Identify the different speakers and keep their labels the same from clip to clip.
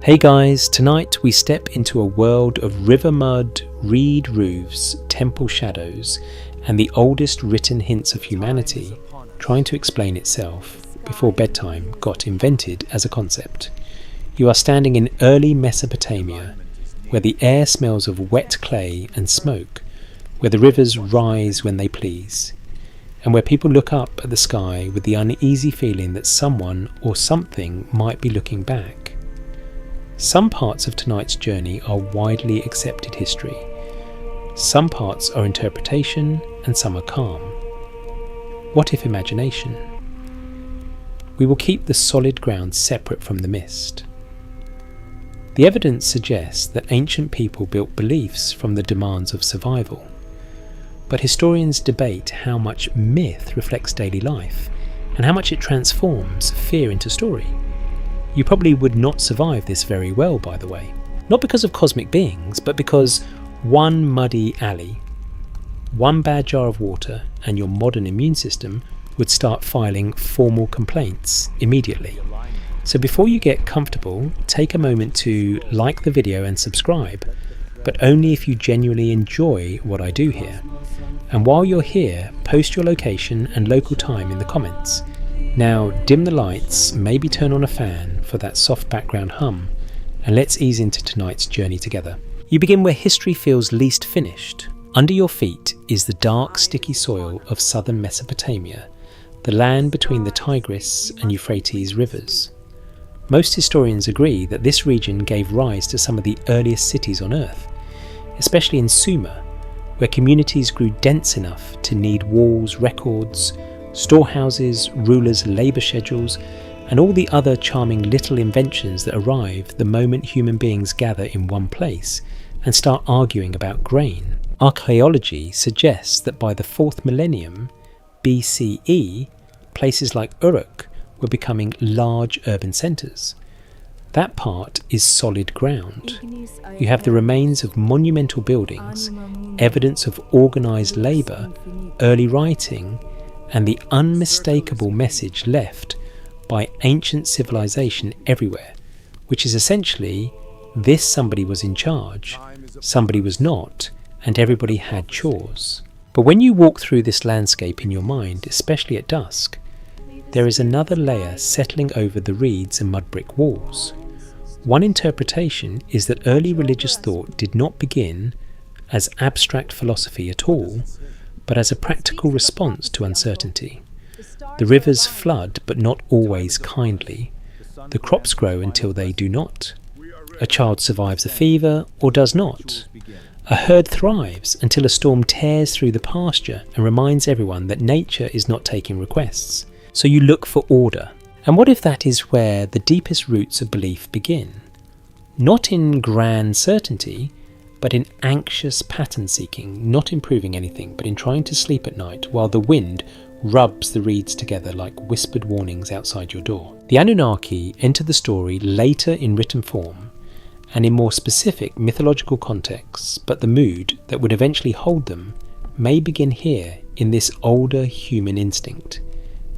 Speaker 1: Hey guys, tonight we step into a world of river mud, reed roofs, temple shadows, and the oldest written hints of humanity trying to explain itself before bedtime got invented as a concept. You are standing in early Mesopotamia, where the air smells of wet clay and smoke, where the rivers rise when they please, and where people look up at the sky with the uneasy feeling that someone or something might be looking back. Some parts of tonight's journey are widely accepted history. Some parts are interpretation and some are calm. What if imagination? We will keep the solid ground separate from the mist. The evidence suggests that ancient people built beliefs from the demands of survival. But historians debate how much myth reflects daily life and how much it transforms fear into story. You probably would not survive this very well, by the way. Not because of cosmic beings, but because one muddy alley, one bad jar of water, and your modern immune system would start filing formal complaints immediately. So before you get comfortable, take a moment to like the video and subscribe, but only if you genuinely enjoy what I do here. And while you're here, post your location and local time in the comments. Now dim the lights, maybe turn on a fan for that soft background hum, and let's ease into tonight's journey together. You begin where history feels least finished. Under your feet is the dark, sticky soil of southern Mesopotamia, the land between the Tigris and Euphrates rivers. Most historians agree that this region gave rise to some of the earliest cities on Earth, especially in Sumer, where communities grew dense enough to need walls, records, storehouses, rulers, labour schedules, and all the other charming little inventions that arrive the moment human beings gather in one place and start arguing about grain. Archaeology suggests that by the 4th millennium BCE, places like Uruk were becoming large urban centres. That part is solid ground. You have the remains of monumental buildings, evidence of organised labour, early writing, and the unmistakable message left by ancient civilization everywhere, which is essentially this: somebody was in charge, somebody was not, and everybody had chores. But when you walk through this landscape in your mind, especially at dusk, there is another layer settling over the reeds and mud brick walls. One interpretation is that early religious thought did not begin as abstract philosophy at all, but as a practical response to uncertainty. The rivers flood, but not always kindly. The crops grow until they do not. A child survives a fever or does not. A herd thrives until a storm tears through the pasture and reminds everyone that nature is not taking requests. So you look for order. And what if that is where the deepest roots of belief begin? Not in grand certainty, but in anxious pattern seeking, not in proving anything, but in trying to sleep at night while the wind rubs the reeds together like whispered warnings outside your door. The Anunnaki enter the story later in written form and in more specific mythological contexts, but the mood that would eventually hold them may begin here in this older human instinct.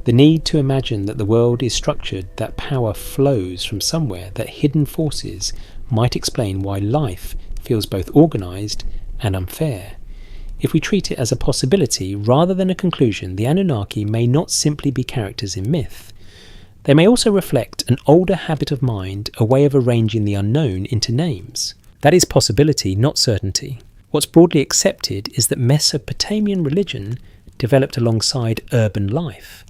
Speaker 1: The need to imagine that the world is structured, that power flows from somewhere, that hidden forces might explain why life feels both organised and unfair. If we treat it as a possibility rather than a conclusion, the Anunnaki may not simply be characters in myth. They may also reflect an older habit of mind, a way of arranging the unknown into names. That is possibility, not certainty. What's broadly accepted is that Mesopotamian religion developed alongside urban life.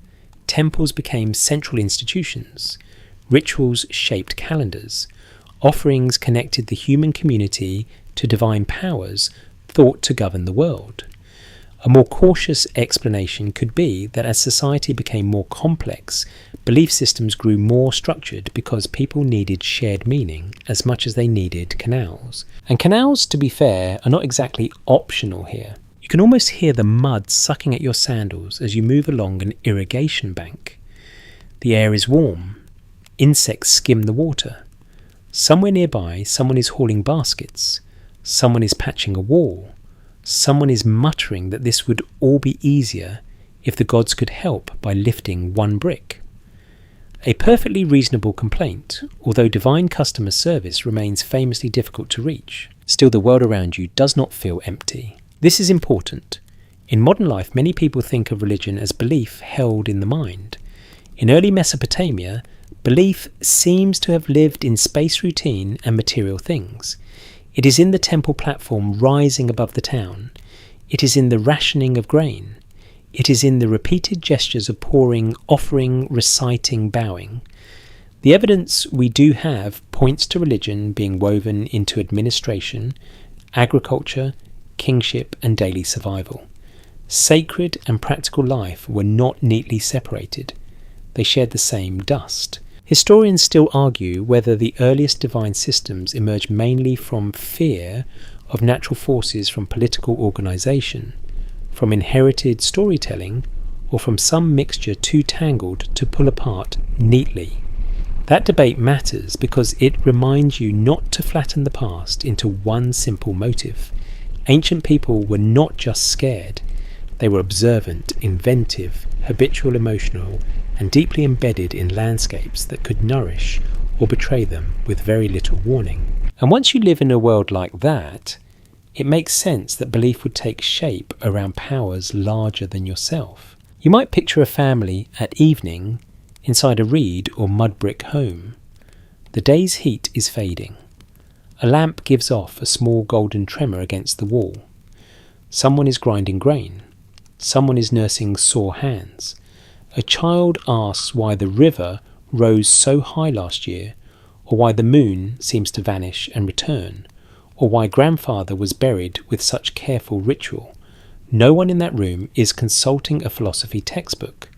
Speaker 1: Temples became central institutions. Rituals shaped calendars. Offerings connected the human community to divine powers thought to govern the world. A more cautious explanation could be that as society became more complex, belief systems grew more structured because people needed shared meaning as much as they needed canals. And canals, to be fair, are not exactly optional here. You can almost hear the mud sucking at your sandals as you move along an irrigation bank. The air is warm. Insects skim the water. Somewhere nearby, someone is hauling baskets. Someone is patching a wall. Someone is muttering that this would all be easier if the gods could help by lifting one brick. A perfectly reasonable complaint, although divine customer service remains famously difficult to reach. Still, the world around you does not feel empty. This is important. In modern life, many people think of religion as belief held in the mind. In early Mesopotamia, belief seems to have lived in space routine and material things. It is in the temple platform rising above the town. It is in the rationing of grain. It is in the repeated gestures of pouring, offering, reciting, bowing. The evidence we do have points to religion being woven into administration, agriculture, kingship, and daily survival. Sacred and practical life were not neatly separated. They shared the same dust. Historians still argue whether the earliest divine systems emerged mainly from fear of natural forces from political organisation, from inherited storytelling, or from some mixture too tangled to pull apart neatly. That debate matters because it reminds you not to flatten the past into one simple motive. Ancient people were not just scared. They were observant, inventive, habitual, emotional, and deeply embedded in landscapes that could nourish or betray them with very little warning. And once you live in a world like that, it makes sense that belief would take shape around powers larger than yourself. You might picture a family at evening inside a reed or mud brick home. The day's heat is fading. A lamp gives off a small golden tremor against the wall. Someone is grinding grain. Someone is nursing sore hands. A child asks why the river rose so high last year, or why the moon seems to vanish and return, or why grandfather was buried with such careful ritual. No one in that room is consulting a philosophy textbook.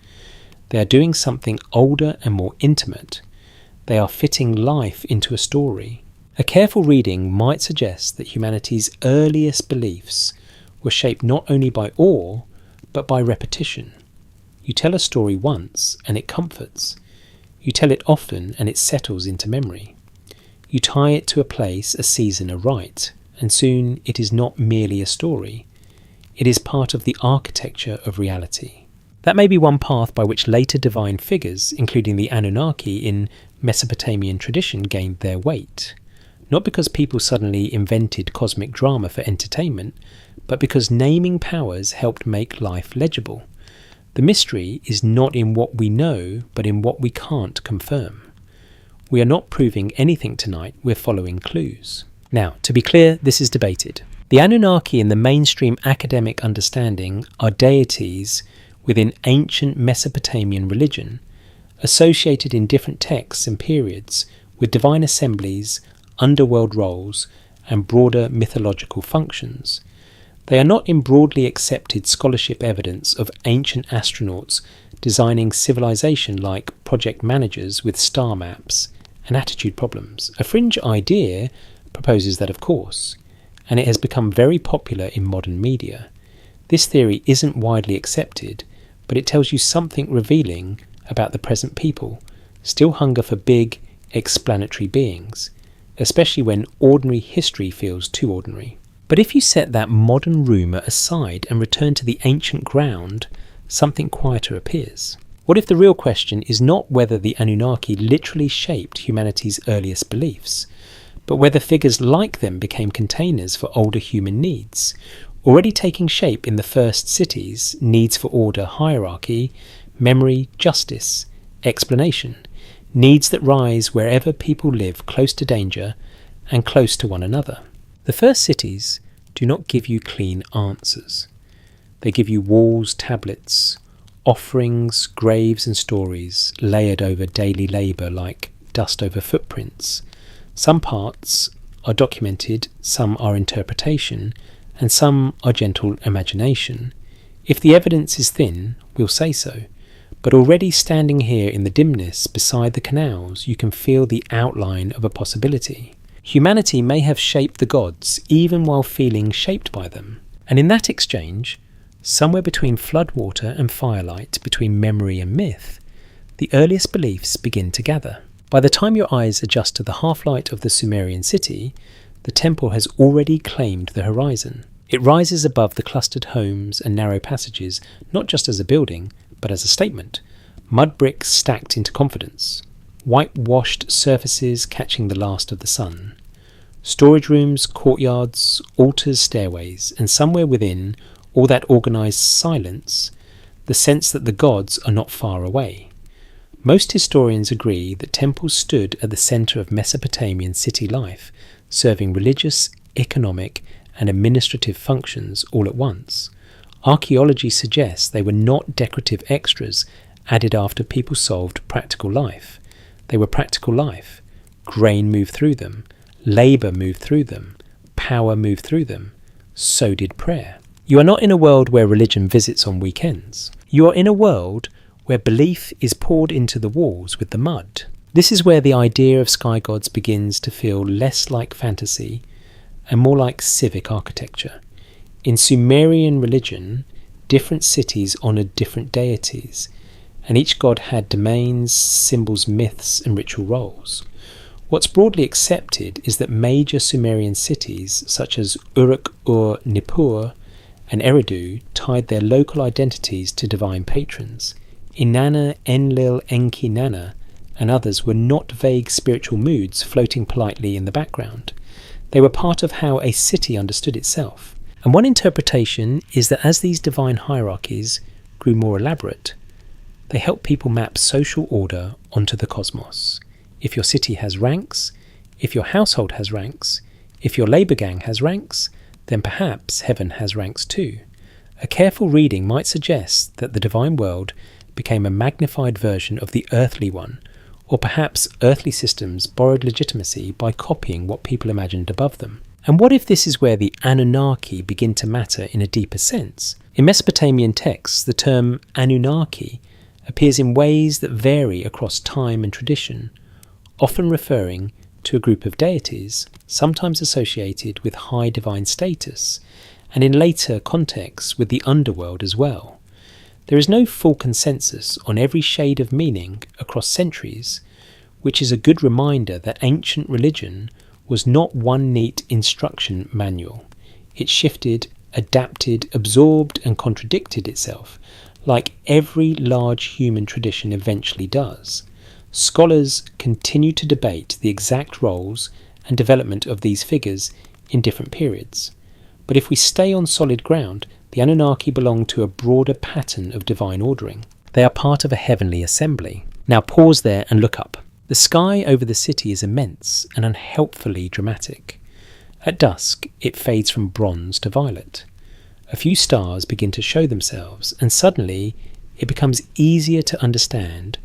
Speaker 1: They are doing something older and more intimate. They are fitting life into a story. A careful reading might suggest that humanity's earliest beliefs were shaped not only by awe, but by repetition. You tell a story once and it comforts. You tell it often and it settles into memory. You tie it to a place, a season, a rite, and soon it is not merely a story. It is part of the architecture of reality. That may be one path by which later divine figures, including the Anunnaki in Mesopotamian tradition, gained their weight. Not because people suddenly invented cosmic drama for entertainment, but because naming powers helped make life legible. The mystery is not in what we know, but in what we can't confirm. We are not proving anything tonight, we're following clues. Now, to be clear, this is debated. The Anunnaki in the mainstream academic understanding are deities within ancient Mesopotamian religion, associated in different texts and periods with divine assemblies, underworld roles, and broader mythological functions. They are not in broadly accepted scholarship evidence of ancient astronauts designing civilization like project managers with star maps and attitude problems. A fringe idea proposes that, of course, and it has become very popular in modern media. This theory isn't widely accepted, but it tells you something revealing about the present people still hunger for big, explanatory beings, especially when ordinary history feels too ordinary. But if you set that modern rumour aside and return to the ancient ground, something quieter appears. What if the real question is not whether the Anunnaki literally shaped humanity's earliest beliefs, but whether figures like them became containers for older human needs, already taking shape in the first cities, needs for order, hierarchy, memory, justice, explanation, needs that rise wherever people live close to danger and close to one another. The first cities do not give you clean answers. They give you walls, tablets, offerings, graves and stories layered over daily labour like dust over footprints. Some parts are documented, some are interpretation, and some are gentle imagination. If the evidence is thin, we'll say so. But already standing here in the dimness beside the canals, you can feel the outline of a possibility. Humanity may have shaped the gods even while feeling shaped by them. And in that exchange, somewhere between floodwater and firelight, between memory and myth, the earliest beliefs begin to gather. By the time your eyes adjust to the half-light of the Sumerian city, the temple has already claimed the horizon. It rises above the clustered homes and narrow passages, not just as a building, but as a statement, mud bricks stacked into confidence, whitewashed surfaces catching the last of the sun, storage rooms, courtyards, altars, stairways, and somewhere within all that organised silence, the sense that the gods are not far away. Most historians agree that temples stood at the centre of Mesopotamian city life, serving religious, economic, and administrative functions all at once. Archaeology suggests they were not decorative extras added after people solved practical life. They were practical life. Grain moved through them. Labour moved through them. Power moved through them. So did prayer. You are not in a world where religion visits on weekends. You are in a world where belief is poured into the walls with the mud. This is where the idea of sky gods begins to feel less like fantasy and more like civic architecture. In Sumerian religion, different cities honoured different deities, and each god had domains, symbols, myths, and ritual roles. What's broadly accepted is that major Sumerian cities, such as Uruk-ur, Nippur, and Eridu, tied their local identities to divine patrons. Inanna, Enlil, Enki, Nana, and others were not vague spiritual moods floating politely in the background. They were part of how a city understood itself. And one interpretation is that as these divine hierarchies grew more elaborate, they helped people map social order onto the cosmos. If your city has ranks, if your household has ranks, if your labour gang has ranks, then perhaps heaven has ranks too. A careful reading might suggest that the divine world became a magnified version of the earthly one, or perhaps earthly systems borrowed legitimacy by copying what people imagined above them. And what if this is where the Anunnaki begin to matter in a deeper sense? In Mesopotamian texts, the term Anunnaki appears in ways that vary across time and tradition, often referring to a group of deities, sometimes associated with high divine status, and in later contexts with the underworld as well. There is no full consensus on every shade of meaning across centuries, which is a good reminder that ancient religion was not one neat instruction manual. It shifted, adapted, absorbed, and contradicted itself, like every large human tradition eventually does. Scholars continue to debate the exact roles and development of these figures in different periods. But if we stay on solid ground, the Anunnaki belong to a broader pattern of divine ordering. They are part of a heavenly assembly. Now pause there and look up. The sky over the city is immense and unhelpfully dramatic. At dusk, it fades from bronze to violet. A few stars begin to show themselves, and suddenly it becomes easier to understand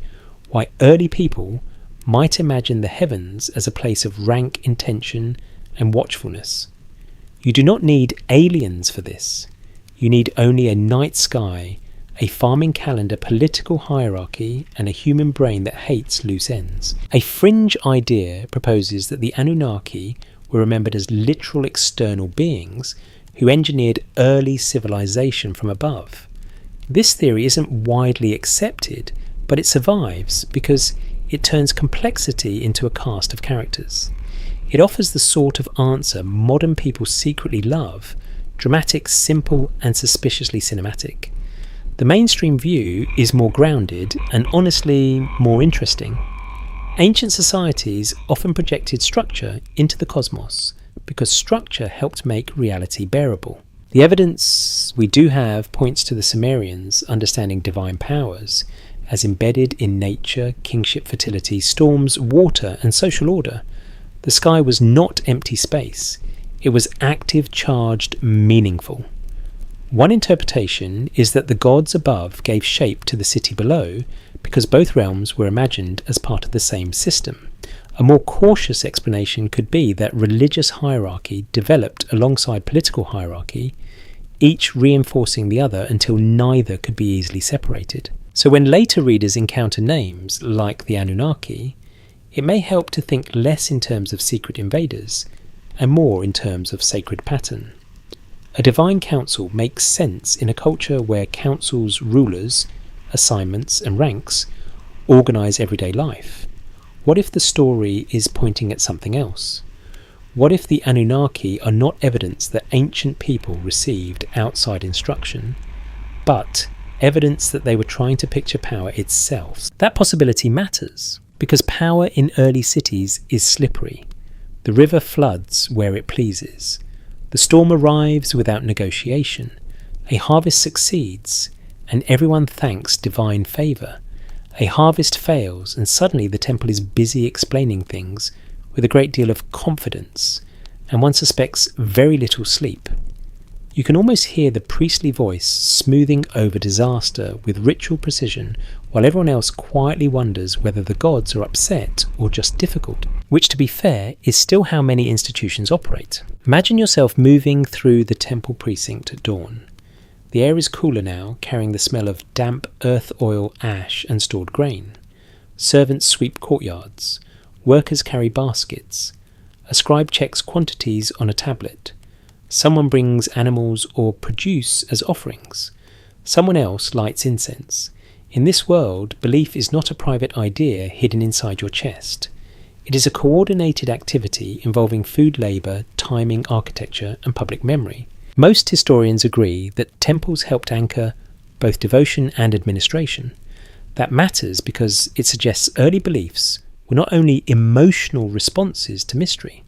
Speaker 1: why early people might imagine the heavens as a place of rank intention and watchfulness. You do not need aliens for this. You need only a night sky, a farming calendar, political hierarchy, and a human brain that hates loose ends. A fringe idea proposes that the Anunnaki were remembered as literal external beings who engineered early civilization from above. This theory isn't widely accepted, but it survives because it turns complexity into a cast of characters. It offers the sort of answer modern people secretly love: dramatic, simple, and suspiciously cinematic. The mainstream view is more grounded and honestly more interesting. Ancient societies often projected structure into the cosmos because structure helped make reality bearable. The evidence we do have points to the Sumerians understanding divine powers as embedded in nature, kingship, fertility, storms, water, and social order. The sky was not empty space. It was active, charged, meaningful. One interpretation is that the gods above gave shape to the city below because both realms were imagined as part of the same system. A more cautious explanation could be that religious hierarchy developed alongside political hierarchy, each reinforcing the other until neither could be easily separated. So when later readers encounter names like the Anunnaki, it may help to think less in terms of secret invaders and more in terms of sacred pattern. A divine council makes sense in a culture where councils, rulers, assignments, and ranks organise everyday life. What if the story is pointing at something else? What if the Anunnaki are not evidence that ancient people received outside instruction, but evidence that they were trying to picture power itself. That possibility matters, because power in early cities is slippery. The river floods where it pleases. The storm arrives without negotiation. A harvest succeeds, and everyone thanks divine favour. A harvest fails, and suddenly the temple is busy explaining things with a great deal of confidence, and one suspects very little sleep. You can almost hear the priestly voice smoothing over disaster with ritual precision, while everyone else quietly wonders whether the gods are upset or just difficult, which, to be fair, is still how many institutions operate. Imagine yourself moving through the temple precinct at dawn. The air is cooler now, carrying the smell of damp earth oil, ash and stored grain. Servants sweep courtyards. Workers carry baskets. A scribe checks quantities on a tablet. Someone brings animals or produce as offerings. Someone else lights incense. In this world, belief is not a private idea hidden inside your chest. It is a coordinated activity involving food labour, timing, architecture and public memory. Most historians agree that temples helped anchor both devotion and administration. That matters because it suggests early beliefs were not only emotional responses to mystery,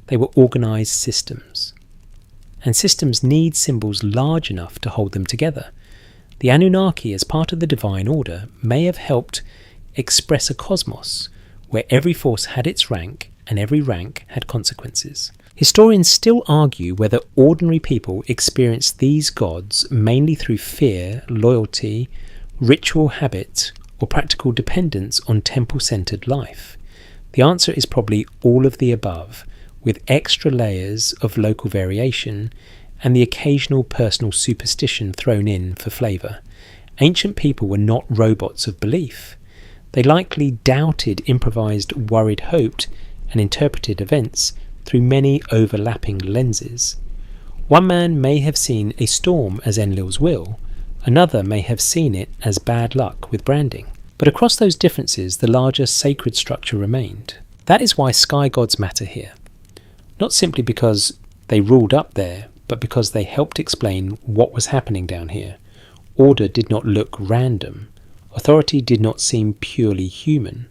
Speaker 1: they were organised systems. And systems need symbols large enough to hold them together. The Anunnaki, as part of the divine order, may have helped express a cosmos where every force had its rank and every rank had consequences. Historians still argue whether ordinary people experienced these gods mainly through fear, loyalty, ritual habit, or practical dependence on temple-centered life. The answer is probably all of the above, with extra layers of local variation and the occasional personal superstition thrown in for flavour. Ancient people were not robots of belief. They likely doubted, improvised, worried, hoped, and interpreted events through many overlapping lenses. One man may have seen a storm as Enlil's will, another may have seen it as bad luck with branding. But across those differences, the larger sacred structure remained. That is why sky gods matter here. Not simply because they ruled up there, but because they helped explain what was happening down here. Order did not look random. Authority did not seem purely human.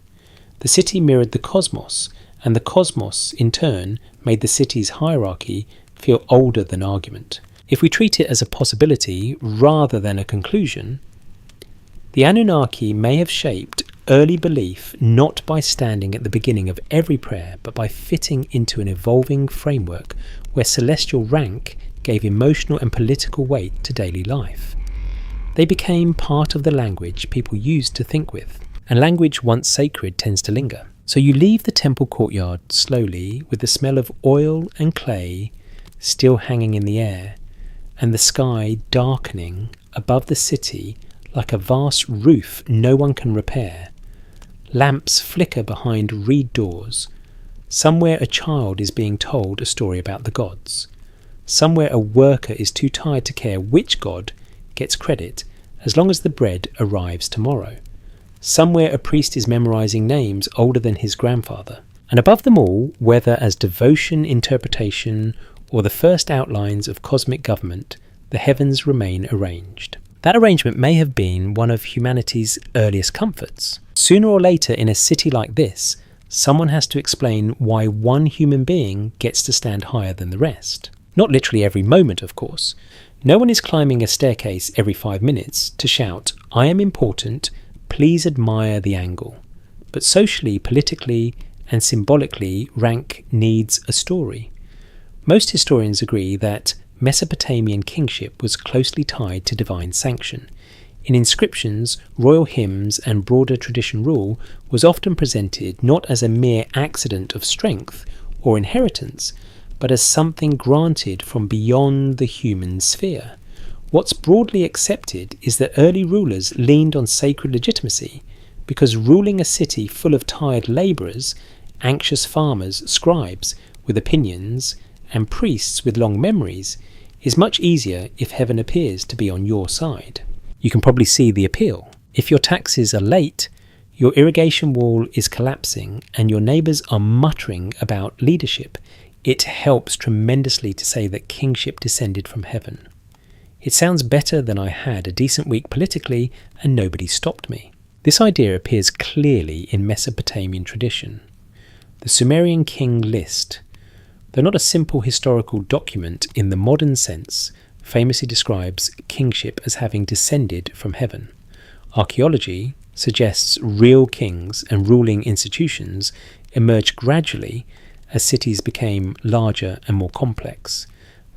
Speaker 1: The city mirrored the cosmos, and the cosmos, in turn, made the city's hierarchy feel older than argument. If we treat it as a possibility rather than a conclusion, the Anunnaki may have shaped early belief not by standing at the beginning of every prayer, but by fitting into an evolving framework where celestial rank gave emotional and political weight to daily life. They became part of the language people used to think with, and language once sacred tends to linger. So you leave the temple courtyard slowly with the smell of oil and clay still hanging in the air, and the sky darkening above the city like a vast roof no one can repair. Lamps flicker behind reed doors. Somewhere a child is being told a story about the gods. Somewhere a worker is too tired to care which god gets credit as long as the bread arrives tomorrow. Somewhere a priest is memorizing names older than his grandfather. And above them all, whether as devotion, interpretation, or the first outlines of cosmic government, the heavens remain arranged. That arrangement may have been one of humanity's earliest comforts. Sooner or later in a city like this, someone has to explain why one human being gets to stand higher than the rest. Not literally every moment, of course. No one is climbing a staircase every 5 minutes to shout, "I am important, please admire the angle." But socially, politically, and symbolically, rank needs a story. Most historians agree that Mesopotamian kingship was closely tied to divine sanction. In inscriptions, royal hymns and broader tradition rule was often presented not as a mere accident of strength or inheritance, but as something granted from beyond the human sphere. What's broadly accepted is that early rulers leaned on sacred legitimacy, because ruling a city full of tired labourers, anxious farmers, scribes with opinions, and priests with long memories is much easier if heaven appears to be on your side. You can probably see the appeal. If your taxes are late, your irrigation wall is collapsing, and your neighbours are muttering about leadership, it helps tremendously to say that kingship descended from heaven. It sounds better than I had a decent week politically and nobody stopped me. This idea appears clearly in Mesopotamian tradition. The Sumerian king list, though not a simple historical document in the modern sense, famously describes kingship as having descended from heaven. Archaeology suggests real kings and ruling institutions emerged gradually as cities became larger and more complex.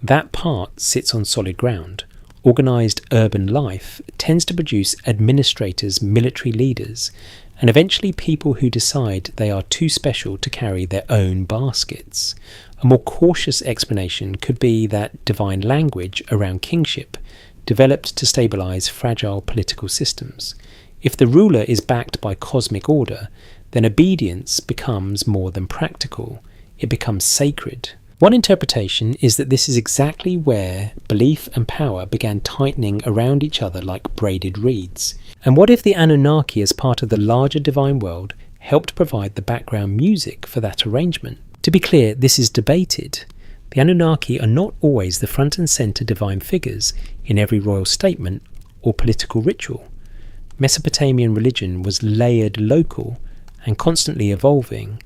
Speaker 1: That part sits on solid ground. Organised urban life tends to produce administrators, military leaders, and eventually people who decide they are too special to carry their own baskets. A more cautious explanation could be that divine language around kingship developed to stabilise fragile political systems. If the ruler is backed by cosmic order, then obedience becomes more than practical. It becomes sacred. One interpretation is that this is exactly where belief and power began tightening around each other like braided reeds. And what if the Anunnaki, as part of the larger divine world, helped provide the background music for that arrangement? To be clear, this is debated. The Anunnaki are not always the front and centre divine figures in every royal statement or political ritual. Mesopotamian religion was layered, local, and constantly evolving.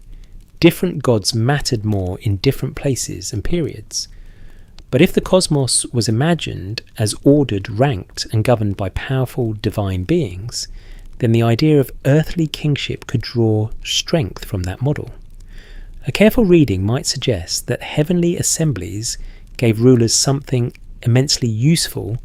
Speaker 1: Different gods mattered more in different places and periods. But if the cosmos was imagined as ordered, ranked, and governed by powerful divine beings, then the idea of earthly kingship could draw strength from that model. A careful reading might suggest that heavenly assemblies gave rulers something immensely useful,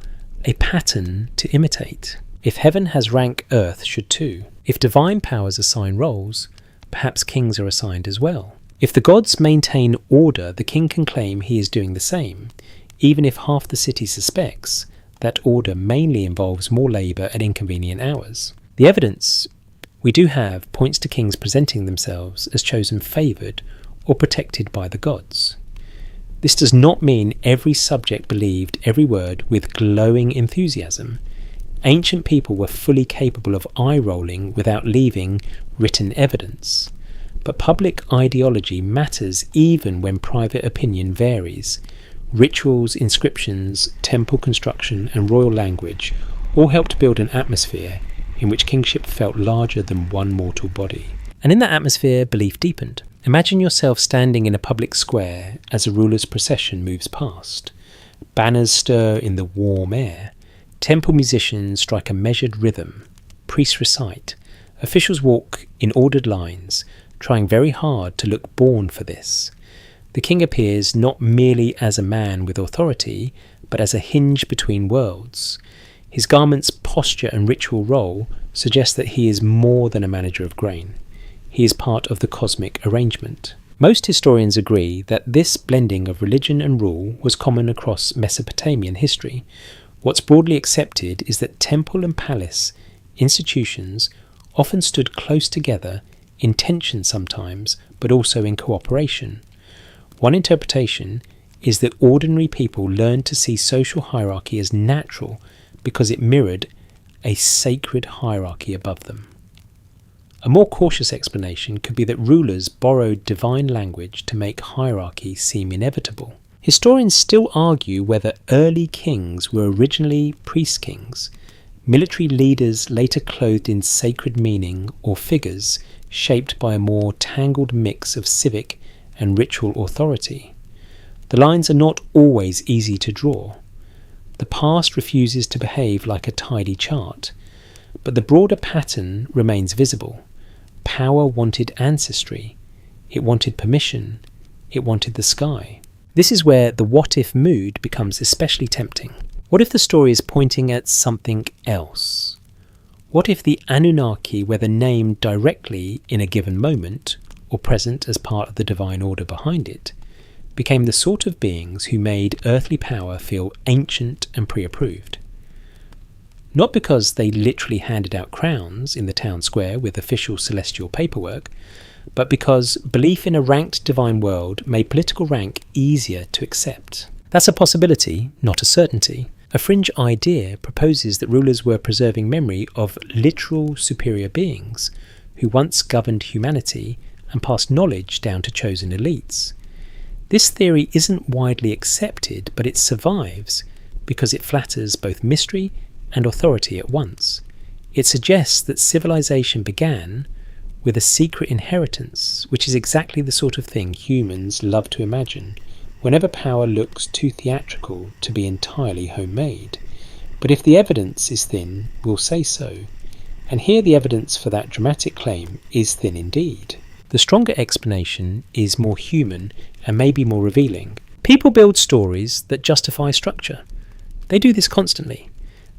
Speaker 1: a pattern to imitate. If heaven has rank, earth should too. If divine powers assign roles, perhaps kings are assigned as well. If the gods maintain order, the king can claim he is doing the same, even if half the city suspects that order mainly involves more labour at inconvenient hours. The evidence we do have points to kings presenting themselves as chosen favoured or protected by the gods. This does not mean every subject believed every word with glowing enthusiasm. Ancient people were fully capable of eye-rolling without leaving written evidence. But public ideology matters even when private opinion varies. Rituals, inscriptions, temple construction, and royal language all helped build an atmosphere in which kingship felt larger than one mortal body. And in that atmosphere, belief deepened. Imagine yourself standing in a public square as a ruler's procession moves past. Banners stir in the warm air. Temple musicians strike a measured rhythm. Priests recite. Officials walk in ordered lines, trying very hard to look born for this. The king appears not merely as a man with authority, but as a hinge between worlds. His garments, posture and ritual role suggest that he is more than a manager of grain. He is part of the cosmic arrangement. Most historians agree that this blending of religion and rule was common across Mesopotamian history. What's broadly accepted is that temple and palace institutions often stood close together, in tension sometimes, but also in cooperation. One interpretation is that ordinary people learned to see social hierarchy as natural because it mirrored a sacred hierarchy above them. A more cautious explanation could be that rulers borrowed divine language to make hierarchy seem inevitable. Historians still argue whether early kings were originally priest kings, military leaders later clothed in sacred meaning, or figures shaped by a more tangled mix of civic and ritual authority. The lines are not always easy to draw. The past refuses to behave like a tidy chart, but the broader pattern remains visible. Power wanted ancestry, it wanted permission, it wanted the sky. This is where the what-if mood becomes especially tempting. What if the story is pointing at something else? What if the Anunnaki, whether named directly in a given moment or present as part of the divine order behind it, became the sort of beings who made earthly power feel ancient and pre-approved? Not because they literally handed out crowns in the town square with official celestial paperwork, but because belief in a ranked divine world made political rank easier to accept. That's a possibility, not a certainty. A fringe idea proposes that rulers were preserving memory of literal superior beings who once governed humanity and passed knowledge down to chosen elites. This theory isn't widely accepted, but it survives because it flatters both mystery and authority at once. It suggests that civilization began with a secret inheritance, which is exactly the sort of thing humans love to imagine whenever power looks too theatrical to be entirely homemade. But if the evidence is thin, we'll say so. And here the evidence for that dramatic claim is thin indeed. The stronger explanation is more human and maybe more revealing. People build stories that justify structure. They do this constantly.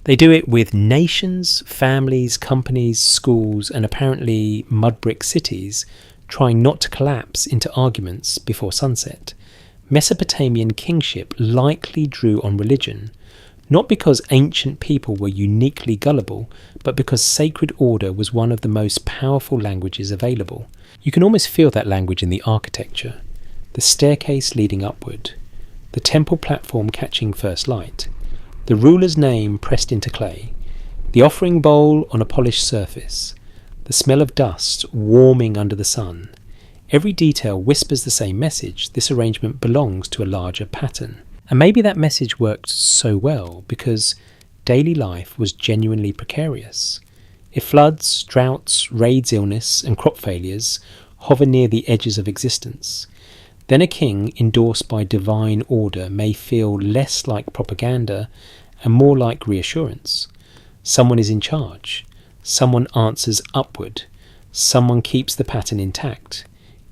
Speaker 1: They do it with nations, families, companies, schools, and apparently mud brick cities trying not to collapse into arguments before sunset. Mesopotamian kingship likely drew on religion, not because ancient people were uniquely gullible, but because sacred order was one of the most powerful languages available. You can almost feel that language in the architecture, the staircase leading upward, the temple platform catching first light, the ruler's name pressed into clay, the offering bowl on a polished surface, the smell of dust warming under the sun. Every detail whispers the same message: this arrangement belongs to a larger pattern. And maybe that message worked so well because daily life was genuinely precarious. If floods, droughts, raids, illness, and crop failures hover near the edges of existence, then a king endorsed by divine order may feel less like propaganda and more like reassurance. Someone is in charge. Someone answers upward. Someone keeps the pattern intact.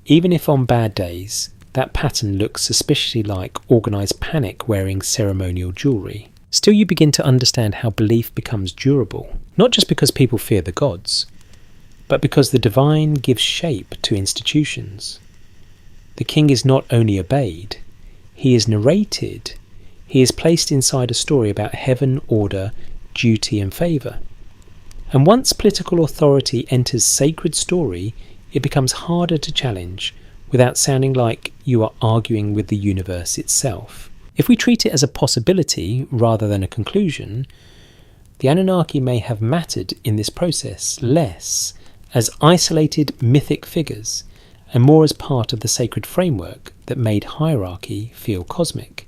Speaker 1: Even if on bad days, that pattern looks suspiciously like organised panic wearing ceremonial jewellery. Still, you begin to understand how belief becomes durable, not just because people fear the gods, but because the divine gives shape to institutions. The king is not only obeyed, he is narrated. He is placed inside a story about heaven, order, duty and favour. And once political authority enters sacred story, it becomes harder to challenge without sounding like you are arguing with the universe itself. If we treat it as a possibility rather than a conclusion, the Anunnaki may have mattered in this process less as isolated mythic figures and more as part of the sacred framework that made hierarchy feel cosmic.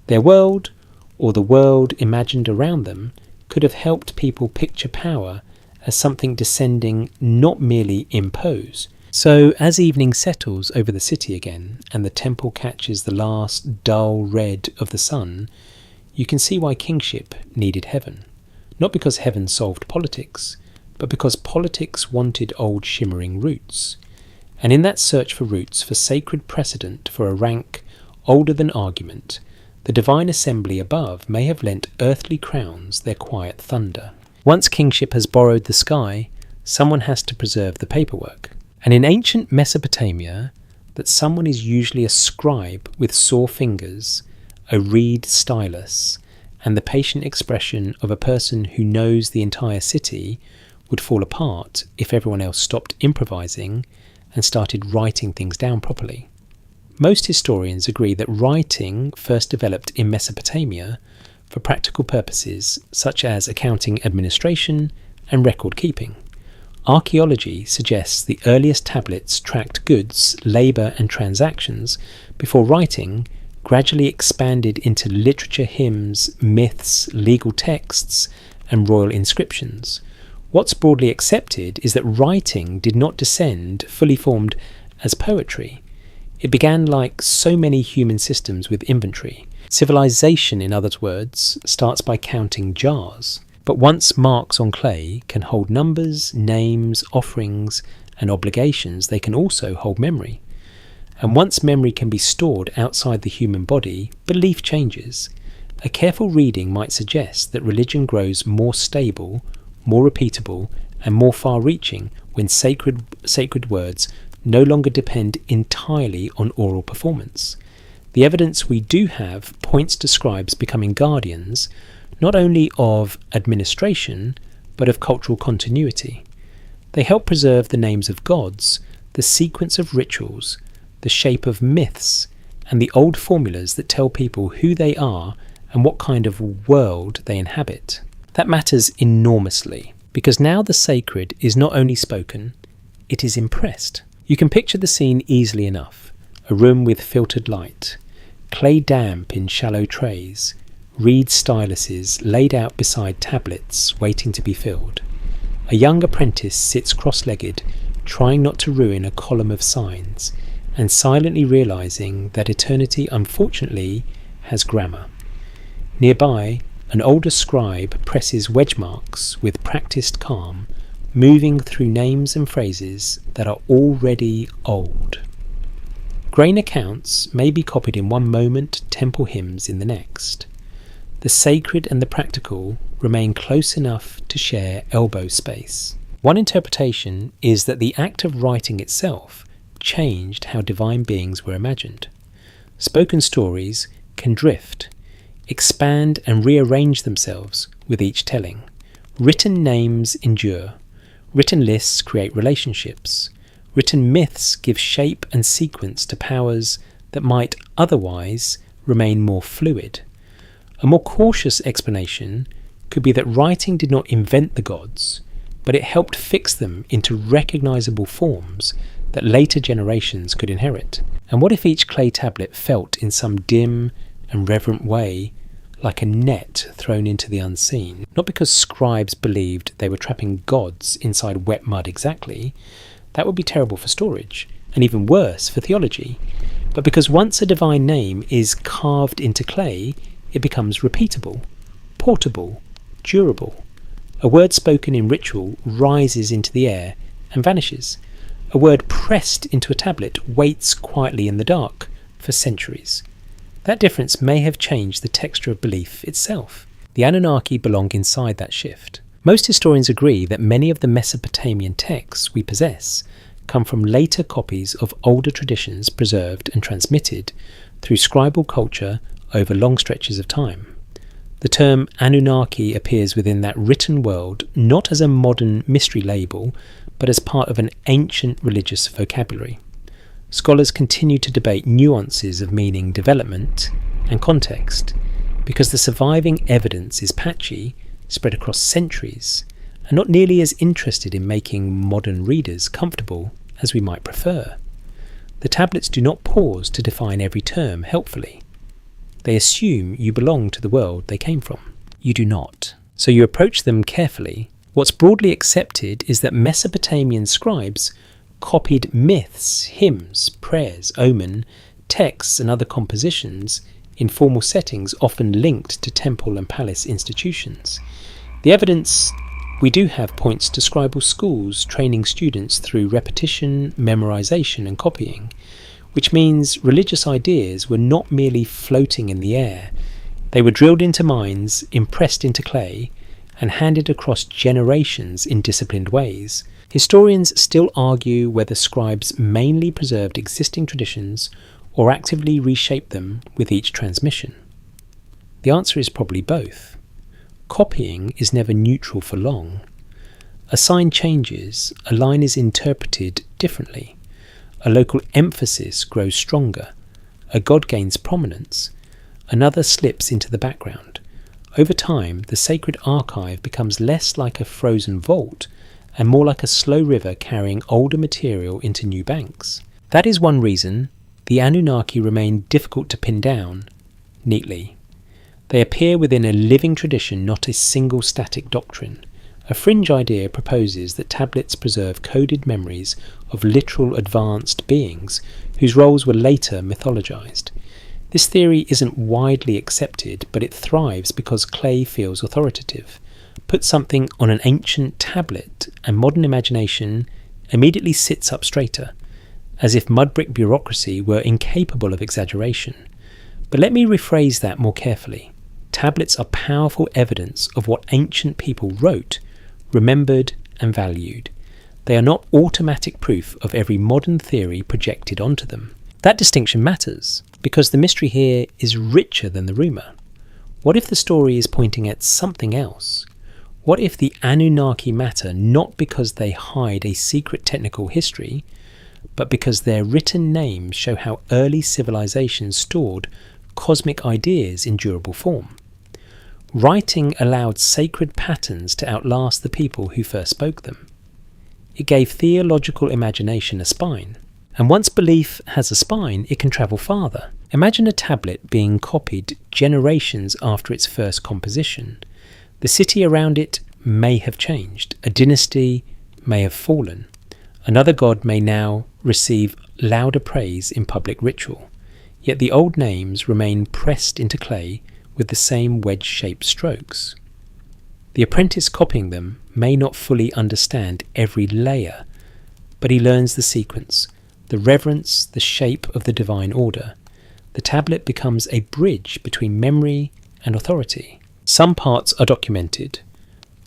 Speaker 1: Their world, or the world imagined around them, could have helped people picture power as something descending, not merely impose. So, as evening settles over the city again, and the temple catches the last dull red of the sun, you can see why kingship needed heaven. Not because heaven solved politics, but because politics wanted old shimmering roots. And in that search for roots, for sacred precedent, for a rank older than argument, the divine assembly above may have lent earthly crowns their quiet thunder. Once kingship has borrowed the sky, someone has to preserve the paperwork. And in ancient Mesopotamia, that someone is usually a scribe with sore fingers, a reed stylus, and the patient expression of a person who knows the entire city would fall apart if everyone else stopped improvising and started writing things down properly. Most historians agree that writing first developed in Mesopotamia for practical purposes such as accounting administration and record keeping. Archaeology suggests the earliest tablets tracked goods, labour and transactions before writing gradually expanded into literature, hymns, myths, legal texts and royal inscriptions. What's broadly accepted is that writing did not descend fully formed as poetry. It began like so many human systems with inventory. Civilization, in other words, starts by counting jars. But once marks on clay can hold numbers, names, offerings, and obligations, they can also hold memory. And once memory can be stored outside the human body, belief changes. A careful reading might suggest that religion grows more stable, more repeatable, and more far-reaching when sacred words no longer depend entirely on oral performance. The evidence we do have points to scribes becoming guardians not only of administration, but of cultural continuity. They help preserve the names of gods, the sequence of rituals, the shape of myths, and the old formulas that tell people who they are and what kind of world they inhabit. That matters enormously, because now the sacred is not only spoken, it is impressed. You can picture the scene easily enough. A room with filtered light, clay damp in shallow trays, reed styluses laid out beside tablets waiting to be filled. A young apprentice sits cross-legged, trying not to ruin a column of signs, and silently realizing that eternity unfortunately has grammar. Nearby, an older scribe presses wedge marks with practiced calm, moving through names and phrases that are already old. Grain accounts may be copied in one moment, temple hymns in the next. The sacred and the practical remain close enough to share elbow space. One interpretation is that the act of writing itself changed how divine beings were imagined. Spoken stories can drift, expand and rearrange themselves with each telling. Written names endure. Written lists create relationships. Written myths give shape and sequence to powers that might otherwise remain more fluid. A more cautious explanation could be that writing did not invent the gods, but it helped fix them into recognizable forms that later generations could inherit. And what if each clay tablet felt in some dim and reverent way like a net thrown into the unseen? Not because scribes believed they were trapping gods inside wet mud exactly. That would be terrible for storage, and even worse for theology. But because once a divine name is carved into clay, it becomes repeatable, portable, durable. A word spoken in ritual rises into the air and vanishes. A word pressed into a tablet waits quietly in the dark for centuries. That difference may have changed the texture of belief itself. The Anunnaki belong inside that shift. Most historians agree that many of the Mesopotamian texts we possess come from later copies of older traditions preserved and transmitted through scribal culture over long stretches of time. The term Anunnaki appears within that written world not as a modern mystery label, but as part of an ancient religious vocabulary. Scholars continue to debate nuances of meaning development and context, because the surviving evidence is patchy, spread across centuries, and not nearly as interested in making modern readers comfortable as we might prefer. The tablets do not pause to define every term helpfully. They assume you belong to the world they came from. You do not. So you approach them carefully. What's broadly accepted is that Mesopotamian scribes copied myths, hymns, prayers, omen, texts and other compositions in formal settings often linked to temple and palace institutions. The evidence we do have points to scribal schools training students through repetition, memorization and copying, which means religious ideas were not merely floating in the air. They were drilled into minds, impressed into clay, and handed across generations in disciplined ways. Historians still argue whether scribes mainly preserved existing traditions or actively reshaped them with each transmission. The answer is probably both. Copying is never neutral for long. A sign changes, a line is interpreted differently. A local emphasis grows stronger, a god gains prominence, another slips into the background. Over time, the sacred archive becomes less like a frozen vault and more like a slow river carrying older material into new banks. That is one reason the Anunnaki remain difficult to pin down neatly. They appear within a living tradition, not a single static doctrine. A fringe idea proposes that tablets preserve coded memories of literal advanced beings whose roles were later mythologized. This theory isn't widely accepted, but it thrives because clay feels authoritative. Put something on an ancient tablet and modern imagination immediately sits up straighter, as if mud brick bureaucracy were incapable of exaggeration. But let me rephrase that more carefully. Tablets are powerful evidence of what ancient people wrote, remembered and valued. They are not automatic proof of every modern theory projected onto them. That distinction matters, because the mystery here is richer than the rumour. What if the story is pointing at something else? What if the Anunnaki matter not because they hide a secret technical history, but because their written names show how early civilizations stored cosmic ideas in durable form? Writing allowed sacred patterns to outlast the people who first spoke them. It gave theological imagination a spine. And once belief has a spine, it can travel farther. Imagine a tablet being copied generations after its first composition. The city around it may have changed. A dynasty may have fallen. Another god may now receive louder praise in public ritual. Yet the old names remain pressed into clay with the same wedge-shaped strokes. The apprentice copying them may not fully understand every layer, but he learns the sequence, the reverence, the shape of the divine order. The tablet becomes a bridge between memory and authority. Some parts are documented,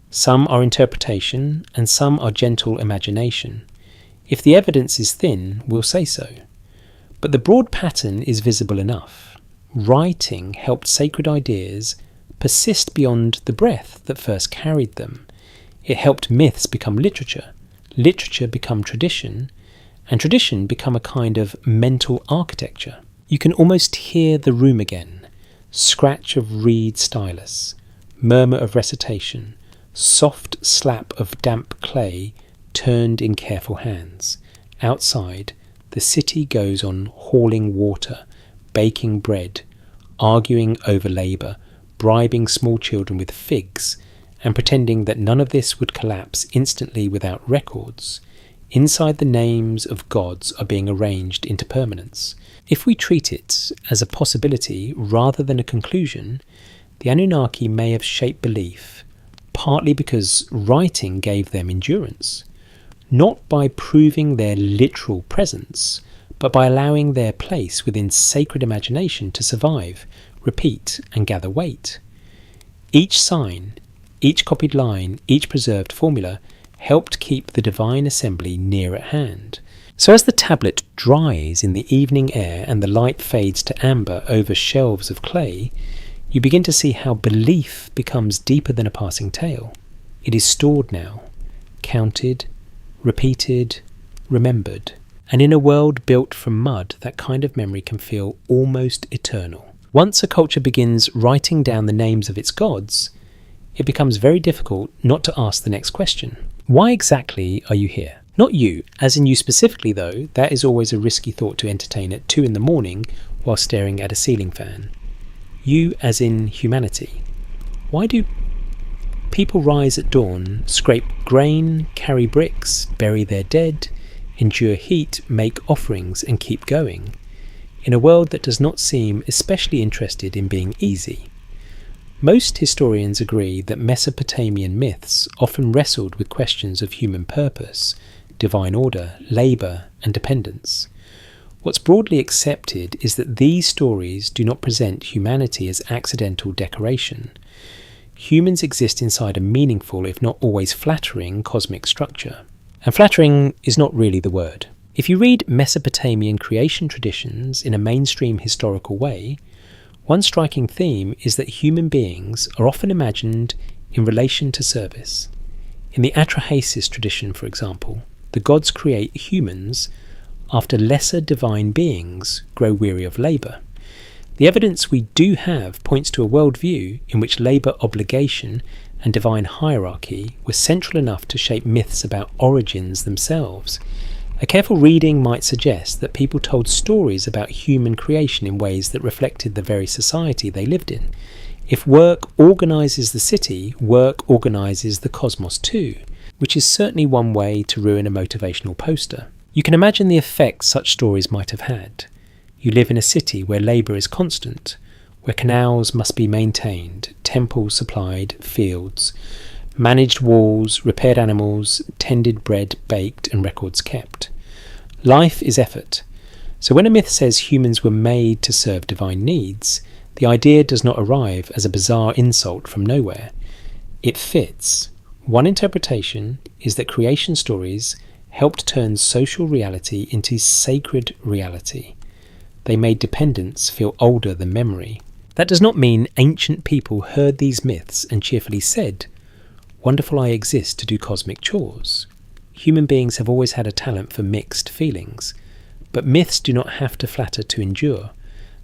Speaker 1: some are interpretation, and some are gentle imagination. If the evidence is thin, we'll say so. But the broad pattern is visible enough. Writing helped sacred ideas persist beyond the breath that first carried them. It helped myths become literature, literature become tradition, and tradition become a kind of mental architecture. You can almost hear the room again. Scratch of reed stylus, murmur of recitation, soft slap of damp clay turned in careful hands. Outside, the city goes on hauling water, baking bread, arguing over labour, bribing small children with figs, and pretending that none of this would collapse instantly without records. Inside, the names of gods are being arranged into permanence. If we treat it as a possibility rather than a conclusion, the Anunnaki may have shaped belief, partly because writing gave them endurance, not by proving their literal presence, but by allowing their place within sacred imagination to survive, repeat, and gather weight. Each sign, each copied line, each preserved formula helped keep the divine assembly near at hand. So as the tablet dries in the evening air and the light fades to amber over shelves of clay, you begin to see how belief becomes deeper than a passing tale. It is stored now, counted, repeated, remembered. And in a world built from mud, that kind of memory can feel almost eternal. Once a culture begins writing down the names of its gods, it becomes very difficult not to ask the next question. Why exactly are you here? Not you, as in you specifically though, that is always a risky thought to entertain at 2 a.m. while staring at a ceiling fan. You as in humanity. Why do people rise at dawn, scrape grain, carry bricks, bury their dead, endure heat, make offerings and keep going, in a world that does not seem especially interested in being easy? Most historians agree that Mesopotamian myths often wrestled with questions of human purpose, divine order, labour and dependence. What's broadly accepted is that these stories do not present humanity as accidental decoration. Humans exist inside a meaningful, if not always flattering, cosmic structure. And flattering is not really the word. If you read Mesopotamian creation traditions in a mainstream historical way, one striking theme is that human beings are often imagined in relation to service. In the Atrahasis tradition, for example, the gods create humans after lesser divine beings grow weary of labour. The evidence we do have points to a worldview in which labour obligation and divine hierarchy were central enough to shape myths about origins themselves. A careful reading might suggest that people told stories about human creation in ways that reflected the very society they lived in. If work organises the city, work organises the cosmos too, which is certainly one way to ruin a motivational poster. You can imagine the effect such stories might have had. You live in a city where labour is constant, where canals must be maintained, temples supplied, fields, managed walls, repaired animals, tended bread, baked and records kept. Life is effort. So when a myth says humans were made to serve divine needs, the idea does not arrive as a bizarre insult from nowhere. It fits. One interpretation is that creation stories helped turn social reality into sacred reality. They made dependence feel older than memory. That does not mean ancient people heard these myths and cheerfully said, "Wonderful I exist to do cosmic chores." Human beings have always had a talent for mixed feelings, but myths do not have to flatter to endure.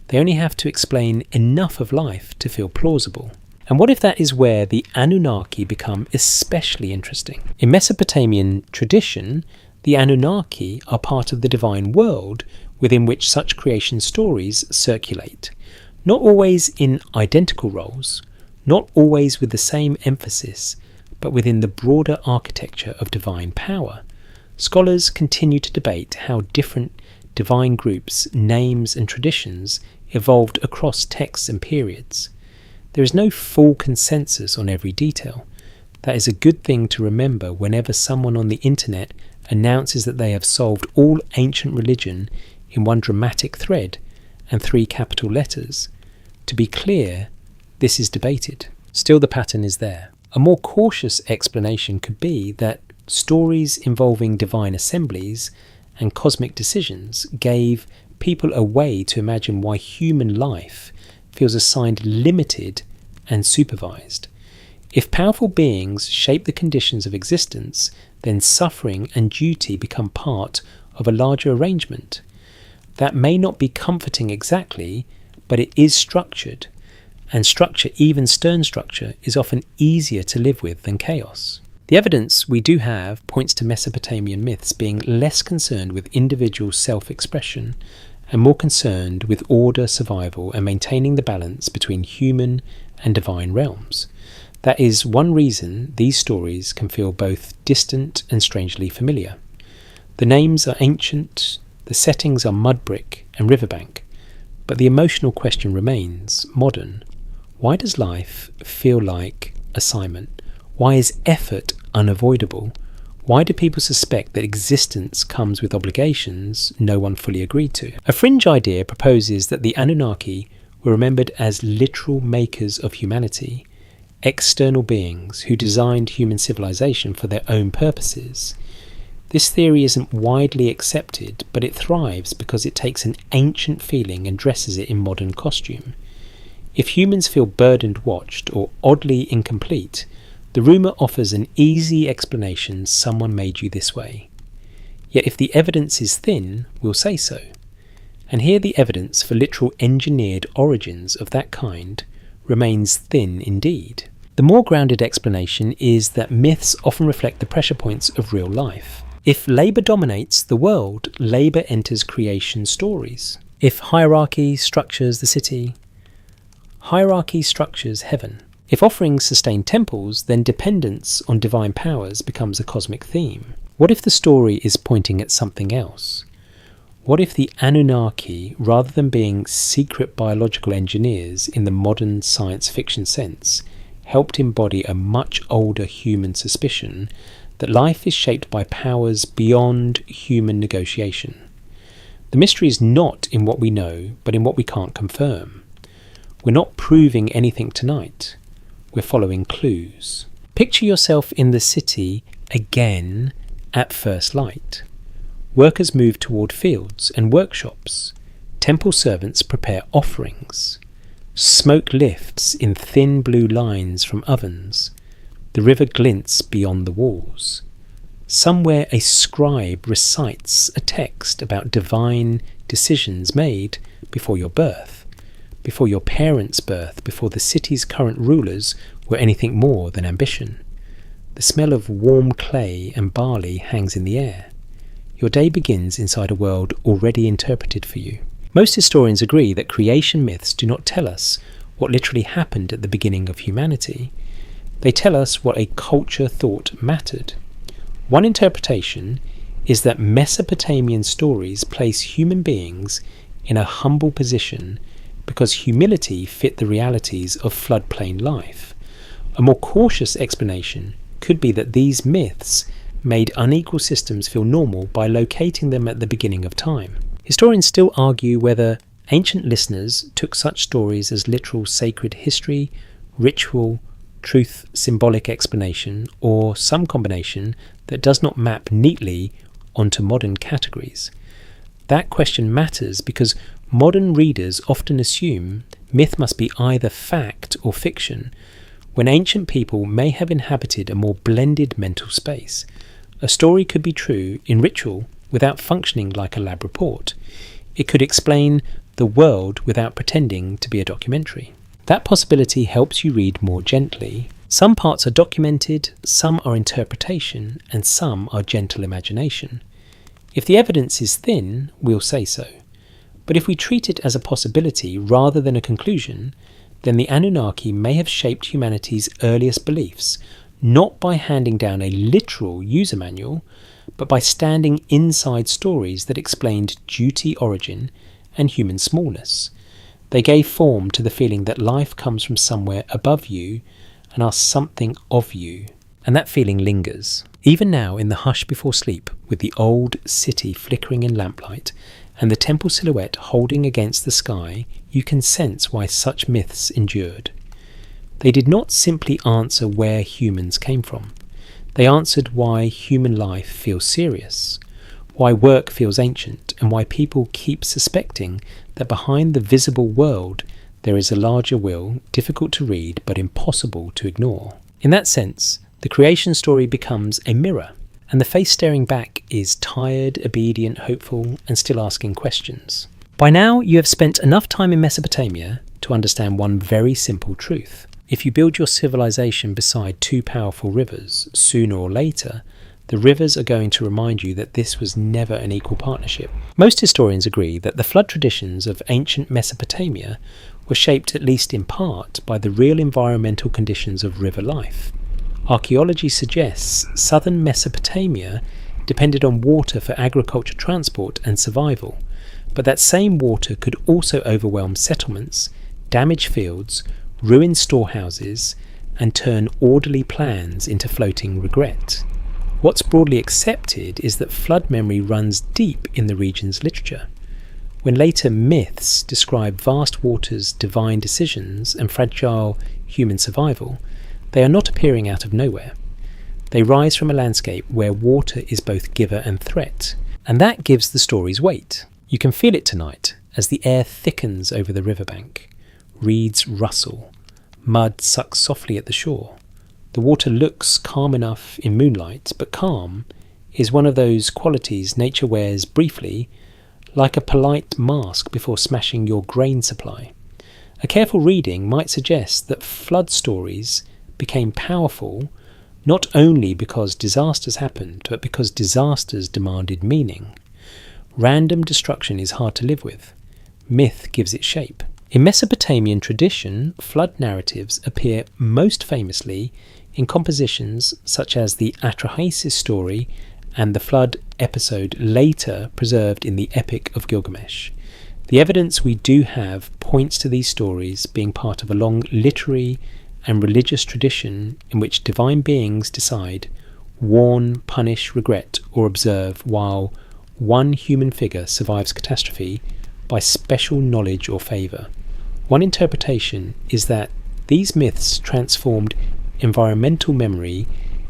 Speaker 1: They only have to explain enough of life to feel plausible. And what if that is where the Anunnaki become especially interesting? In Mesopotamian tradition, the Anunnaki are part of the divine world within which such creation stories circulate, not always in identical roles, not always with the same emphasis, but within the broader architecture of divine power. Scholars continue to debate how different divine groups, names and traditions evolved across texts and periods. There is no full consensus on every detail. That is a good thing to remember whenever someone on the internet announces that they have solved all ancient religion in one dramatic thread and 3 capital letters. To be clear, this is debated. Still, the pattern is there. A more cautious explanation could be that stories involving divine assemblies and cosmic decisions gave people a way to imagine why human life feels assigned limited and supervised. If powerful beings shape the conditions of existence, then suffering and duty become part of a larger arrangement. That may not be comforting exactly, but it is structured, and structure, even stern structure, is often easier to live with than chaos. The evidence we do have points to Mesopotamian myths being less concerned with individual self-expression and more concerned with order, survival, and maintaining the balance between human and divine realms. That is one reason these stories can feel both distant and strangely familiar. The names are ancient, the settings are mud brick and riverbank, but the emotional question remains modern. Why does life feel like assignment? Why is effort unavoidable? Why do people suspect that existence comes with obligations no one fully agreed to? A fringe idea proposes that the Anunnaki were remembered as literal makers of humanity, external beings who designed human civilization for their own purposes. This theory isn't widely accepted, but it thrives because it takes an ancient feeling and dresses it in modern costume. If humans feel burdened, watched, or oddly incomplete, the rumour offers an easy explanation: someone made you this way. Yet if the evidence is thin, we'll say so. And here the evidence for literal engineered origins of that kind remains thin indeed. The more grounded explanation is that myths often reflect the pressure points of real life. If labour dominates the world, labour enters creation stories. If hierarchy structures the city, hierarchy structures heaven. If offerings sustain temples, then dependence on divine powers becomes a cosmic theme. What if the story is pointing at something else? What if the Anunnaki, rather than being secret biological engineers in the modern science fiction sense, helped embody a much older human suspicion that life is shaped by powers beyond human negotiation? The mystery is not in what we know, but in what we can't confirm. We're not proving anything tonight. We're following clues. Picture yourself in the city again at first light. Workers move toward fields and workshops. Temple servants prepare offerings. Smoke lifts in thin blue lines from ovens. The river glints beyond the walls. Somewhere a scribe recites a text about divine decisions made before your birth, before your parents' birth, before the city's current rulers were anything more than ambition. The smell of warm clay and barley hangs in the air. Your day begins inside a world already interpreted for you. Most historians agree that creation myths do not tell us what literally happened at the beginning of humanity. They tell us what a culture thought mattered. One interpretation is that Mesopotamian stories place human beings in a humble position because humility fit the realities of floodplain life. A more cautious explanation could be that these myths made unequal systems feel normal by locating them at the beginning of time. Historians still argue whether ancient listeners took such stories as literal sacred history, ritual, truth, symbolic explanation, or some combination that does not map neatly onto modern categories. That question matters because modern readers often assume myth must be either fact or fiction, when ancient people may have inhabited a more blended mental space. A story could be true in ritual without functioning like a lab report. It could explain the world without pretending to be a documentary. That possibility helps you read more gently. Some parts are documented, some are interpretation, and some are gentle imagination. If the evidence is thin, we'll say so. But if we treat it as a possibility rather than a conclusion, then the Anunnaki may have shaped humanity's earliest beliefs, not by handing down a literal user manual, but by standing inside stories that explained duty origin and human smallness. They gave form to the feeling that life comes from somewhere above you and asks something of you. And that feeling lingers. Even now, in the hush before sleep, with the old city flickering in lamplight and the temple silhouette holding against the sky, you can sense why such myths endured. They did not simply answer where humans came from. They answered why human life feels serious, why work feels ancient, and why people keep suspecting that behind the visible world there is a larger will, difficult to read but impossible to ignore. In that sense, the creation story becomes a mirror, and the face staring back is tired, obedient, hopeful, and still asking questions. By now, you have spent enough time in Mesopotamia to understand one very simple truth. If you build your civilization beside two powerful rivers, sooner or later, the rivers are going to remind you that this was never an equal partnership. Most historians agree that the flood traditions of ancient Mesopotamia were shaped at least in part by the real environmental conditions of river life. Archaeology suggests southern Mesopotamia depended on water for agriculture, transport and survival, but that same water could also overwhelm settlements, damage fields, ruin storehouses, and turn orderly plans into floating regret. What's broadly accepted is that flood memory runs deep in the region's literature. When later myths describe vast waters' divine decisions and fragile human survival, they are not appearing out of nowhere. They rise from a landscape where water is both giver and threat, and that gives the stories weight. You can feel it tonight as the air thickens over the riverbank. Reeds rustle, mud sucks softly at the shore. The water looks calm enough in moonlight, but calm is one of those qualities nature wears briefly, like a polite mask before smashing your grain supply. A careful reading might suggest that flood stories became powerful not only because disasters happened, but because disasters demanded meaning. Random destruction is hard to live with. Myth gives it shape. In Mesopotamian tradition, flood narratives appear most famously in compositions such as the Atrahasis story and the flood episode later preserved in the Epic of Gilgamesh. The evidence we do have points to these stories being part of a long literary and religious tradition in which divine beings decide, warn, punish, regret, or observe while one human figure survives catastrophe by special knowledge or favour. One interpretation is that these myths transformed environmental memory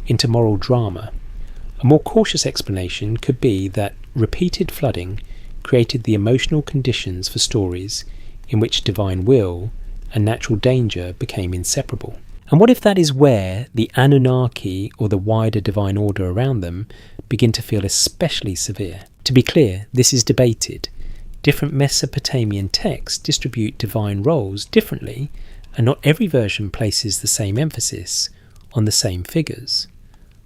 Speaker 1: into moral drama. A more cautious explanation could be that repeated flooding created the emotional conditions for stories in which divine will and natural danger became inseparable. And what if that is where the Anunnaki or the wider divine order around them begin to feel especially severe? To be clear, this is debated. Different Mesopotamian texts distribute divine roles differently, and not every version places the same emphasis on the same figures.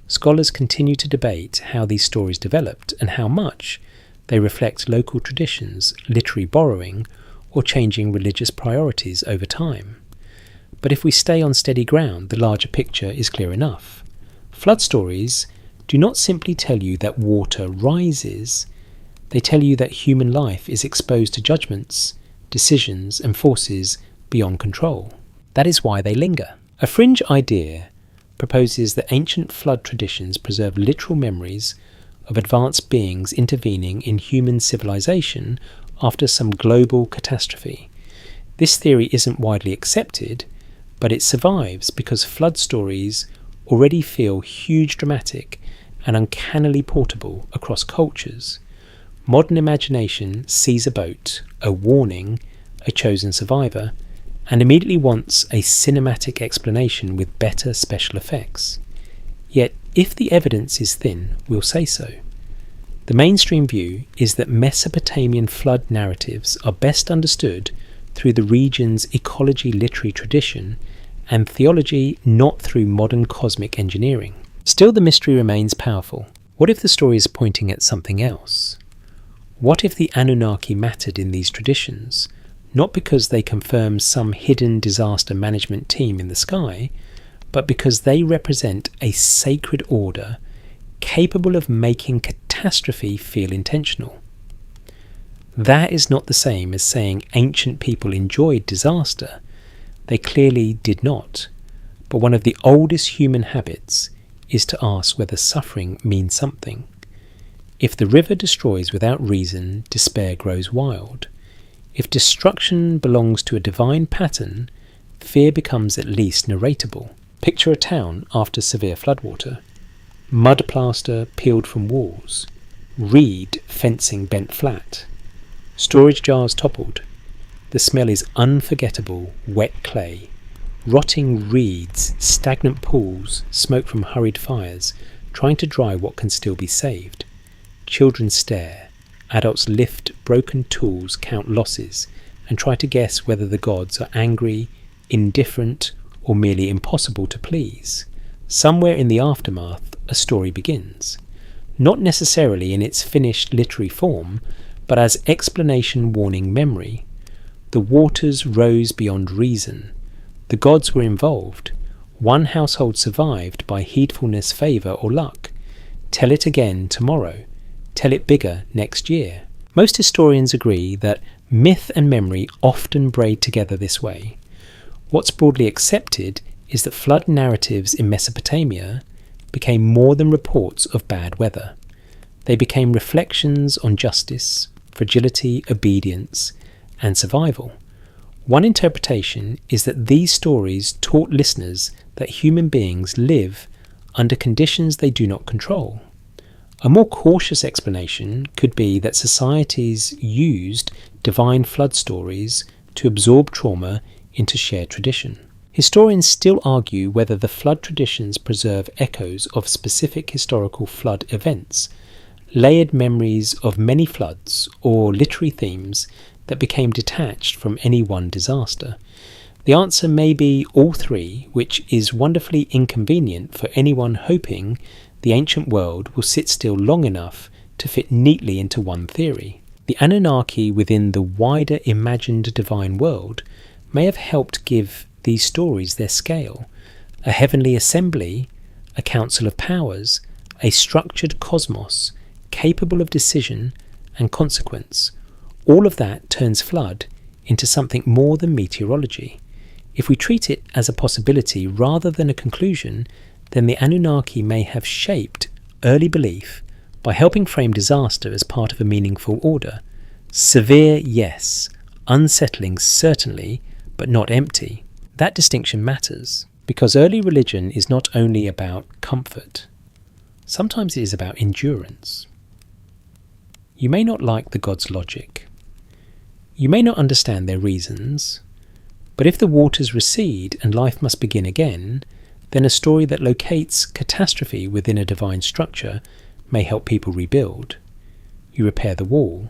Speaker 1: Scholars continue to debate how these stories developed and how much they reflect local traditions, literary borrowing, or changing religious priorities over time. But if we stay on steady ground, the larger picture is clear enough. Flood stories do not simply tell you that water rises, they tell you that human life is exposed to judgments, decisions, and forces beyond control. That is why they linger. A fringe idea proposes that ancient flood traditions preserve literal memories of advanced beings intervening in human civilization after some global catastrophe. This theory isn't widely accepted, but it survives because flood stories already feel huge, dramatic, and uncannily portable across cultures. Modern imagination sees a boat, a warning, a chosen survivor, and immediately wants a cinematic explanation with better special effects. Yet, if the evidence is thin, we'll say so. The mainstream view is that Mesopotamian flood narratives are best understood through the region's ecology literary tradition and theology, not through modern cosmic engineering. Still, the mystery remains powerful. What if the story is pointing at something else? What if the Anunnaki mattered in these traditions, not because they confirm some hidden disaster management team in the sky, but because they represent a sacred order capable of making catastrophe feel intentional? That is not the same as saying ancient people enjoyed disaster. They clearly did not. But one of the oldest human habits is to ask whether suffering means something. If the river destroys without reason, despair grows wild. If destruction belongs to a divine pattern, fear becomes at least narratable. Picture a town after severe floodwater. Mud plaster peeled from walls. Reed fencing bent flat. Storage jars toppled. The smell is unforgettable, wet clay. Rotting reeds, stagnant pools, smoke from hurried fires, trying to dry what can still be saved. Children stare. Adults lift broken tools, count losses, and try to guess whether the gods are angry, indifferent, or merely impossible to please. Somewhere in the aftermath, a story begins. Not necessarily in its finished literary form, but as explanation warning memory. The waters rose beyond reason. The gods were involved. One household survived by heedfulness, favour, or luck. Tell it again tomorrow. Tell it bigger next year. Most historians agree that myth and memory often braid together this way. What's broadly accepted is that flood narratives in Mesopotamia became more than reports of bad weather. They became reflections on justice, fragility, obedience, and survival. One interpretation is that these stories taught listeners that human beings live under conditions they do not control. A more cautious explanation could be that societies used divine flood stories to absorb trauma into shared tradition. Historians still argue whether the flood traditions preserve echoes of specific historical flood events, layered memories of many floods, or literary themes that became detached from any one disaster. The answer may be all three, which is wonderfully inconvenient for anyone hoping the ancient world will sit still long enough to fit neatly into one theory. The Anunnaki within the wider imagined divine world may have helped give these stories their scale. A heavenly assembly, a council of powers, a structured cosmos, capable of decision and consequence. All of that turns flood into something more than meteorology. If we treat it as a possibility rather than a conclusion, then the Anunnaki may have shaped early belief by helping frame disaster as part of a meaningful order. Severe, yes. Unsettling, certainly, but not empty. That distinction matters, because early religion is not only about comfort. Sometimes it is about endurance. You may not like the gods' logic. You may not understand their reasons, but if the waters recede and life must begin again, then a story that locates catastrophe within a divine structure may help people rebuild. You repair the wall.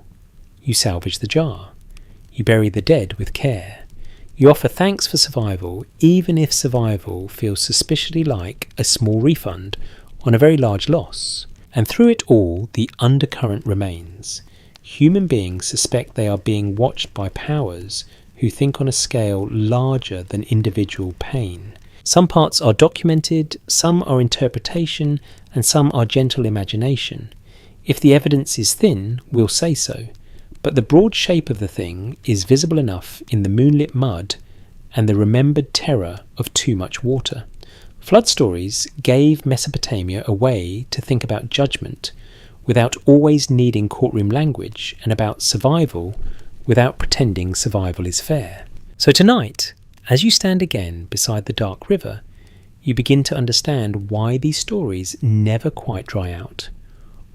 Speaker 1: You salvage the jar. You bury the dead with care. You offer thanks for survival, even if survival feels suspiciously like a small refund on a very large loss. And through it all, the undercurrent remains. Human beings suspect they are being watched by powers who think on a scale larger than individual pain. Some parts are documented, some are interpretation, and some are gentle imagination. If the evidence is thin, we'll say so. But the broad shape of the thing is visible enough in the moonlit mud and the remembered terror of too much water. Flood stories gave Mesopotamia a way to think about judgment without always needing courtroom language, and about survival without pretending survival is fair. So tonight, as you stand again beside the dark river, you begin to understand why these stories never quite dry out.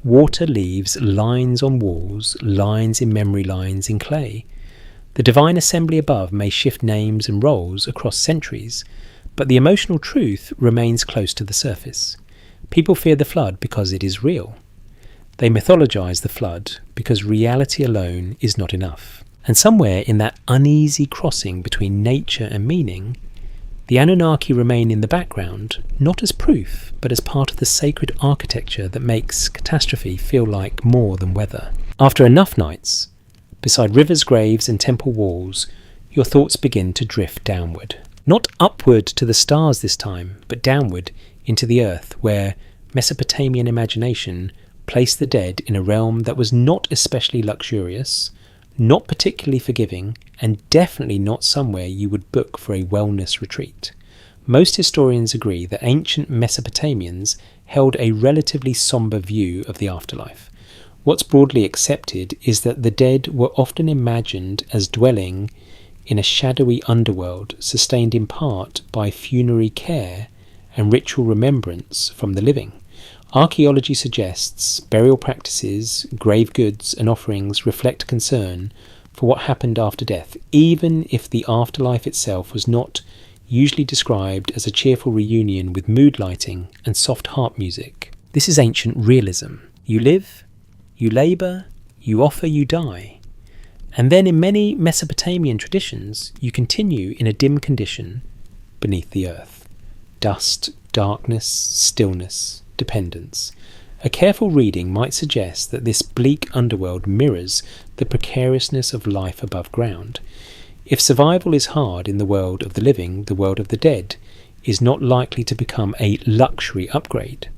Speaker 1: Water leaves lines on walls, lines in memory lines in clay. The divine assembly above may shift names and roles across centuries, but the emotional truth remains close to the surface. People fear the flood because it is real. They mythologize the flood because reality alone is not enough. And somewhere in that uneasy crossing between nature and meaning, the Anunnaki remain in the background, not as proof, but as part of the sacred architecture that makes catastrophe feel like more than weather. After enough nights, beside rivers, graves and temple walls, your thoughts begin to drift downward. Not upward to the stars this time, but downward into the earth, where Mesopotamian imagination placed the dead in a realm that was not especially luxurious, not particularly forgiving, and definitely not somewhere you would book for a wellness retreat. Most historians agree that ancient Mesopotamians held a relatively somber view of the afterlife. What's broadly accepted is that the dead were often imagined as dwelling in a shadowy underworld sustained in part by funerary care and ritual remembrance from the living. Archaeology suggests burial practices, grave goods and offerings reflect concern for what happened after death, even if the afterlife itself was not usually described as a cheerful reunion with mood lighting and soft harp music. This is ancient realism. You live, you labour, you offer, you die. And then in many Mesopotamian traditions, you continue in a dim condition beneath the earth. Dust, darkness, stillness, dependence. A careful reading might suggest that this bleak underworld mirrors the precariousness of life above ground. If survival is hard in the world of the living, the world of the dead is not likely to become a luxury upgrade.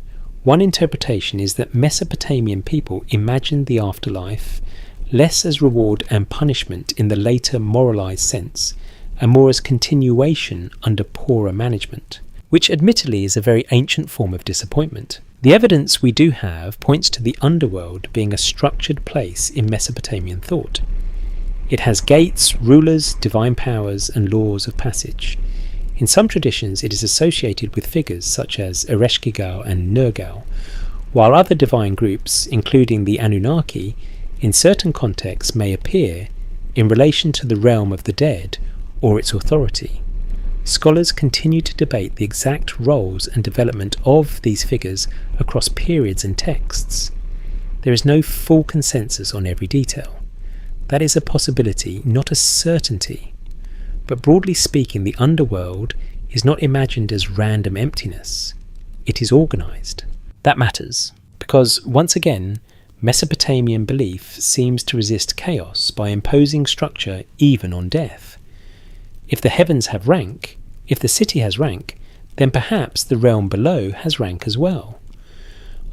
Speaker 1: One interpretation is that Mesopotamian people imagined the afterlife less as reward and punishment in the later moralized sense, and more as continuation under poorer management, which admittedly is a very ancient form of disappointment. The evidence we do have points to the underworld being a structured place in Mesopotamian thought. It has gates, rulers, divine powers, and laws of passage. In some traditions it is associated with figures such as Ereshkigal and Nergal, while other divine groups, including the Anunnaki, in certain contexts may appear in relation to the realm of the dead or its authority. Scholars continue to debate the exact roles and development of these figures across periods and texts. There is no full consensus on every detail. That is a possibility, not a certainty. But broadly speaking, the underworld is not imagined as random emptiness. It is organised. That matters, because once again, Mesopotamian belief seems to resist chaos by imposing structure even on death. If the heavens have rank, if the city has rank, then perhaps the realm below has rank as well.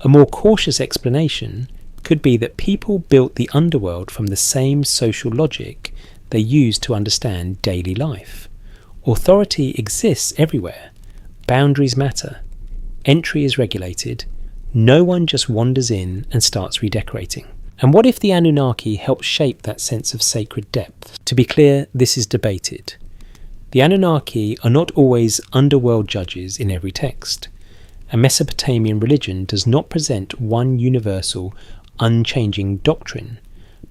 Speaker 1: A more cautious explanation could be that people built the underworld from the same social logic they used to understand daily life. Authority exists everywhere. Boundaries matter. Entry is regulated. No one just wanders in and starts redecorating. And what if the Anunnaki helped shape that sense of sacred depth? To be clear, this is debated. The Anunnaki are not always underworld judges in every text. A Mesopotamian religion does not present one universal, unchanging doctrine,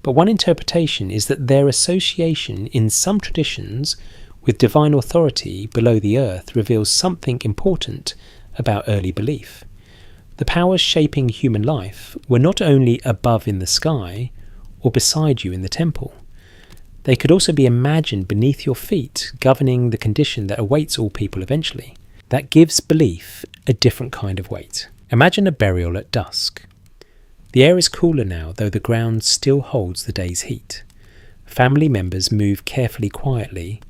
Speaker 1: but one interpretation is that their association in some traditions with divine authority below the earth reveals something important about early belief. The powers shaping human life were not only above in the sky or beside you in the temple. They could also be imagined beneath your feet, governing the condition that awaits all people eventually. That gives belief a different kind of weight. Imagine a burial at dusk. The air is cooler now, though the ground still holds the day's heat. Family members move carefully, quietly.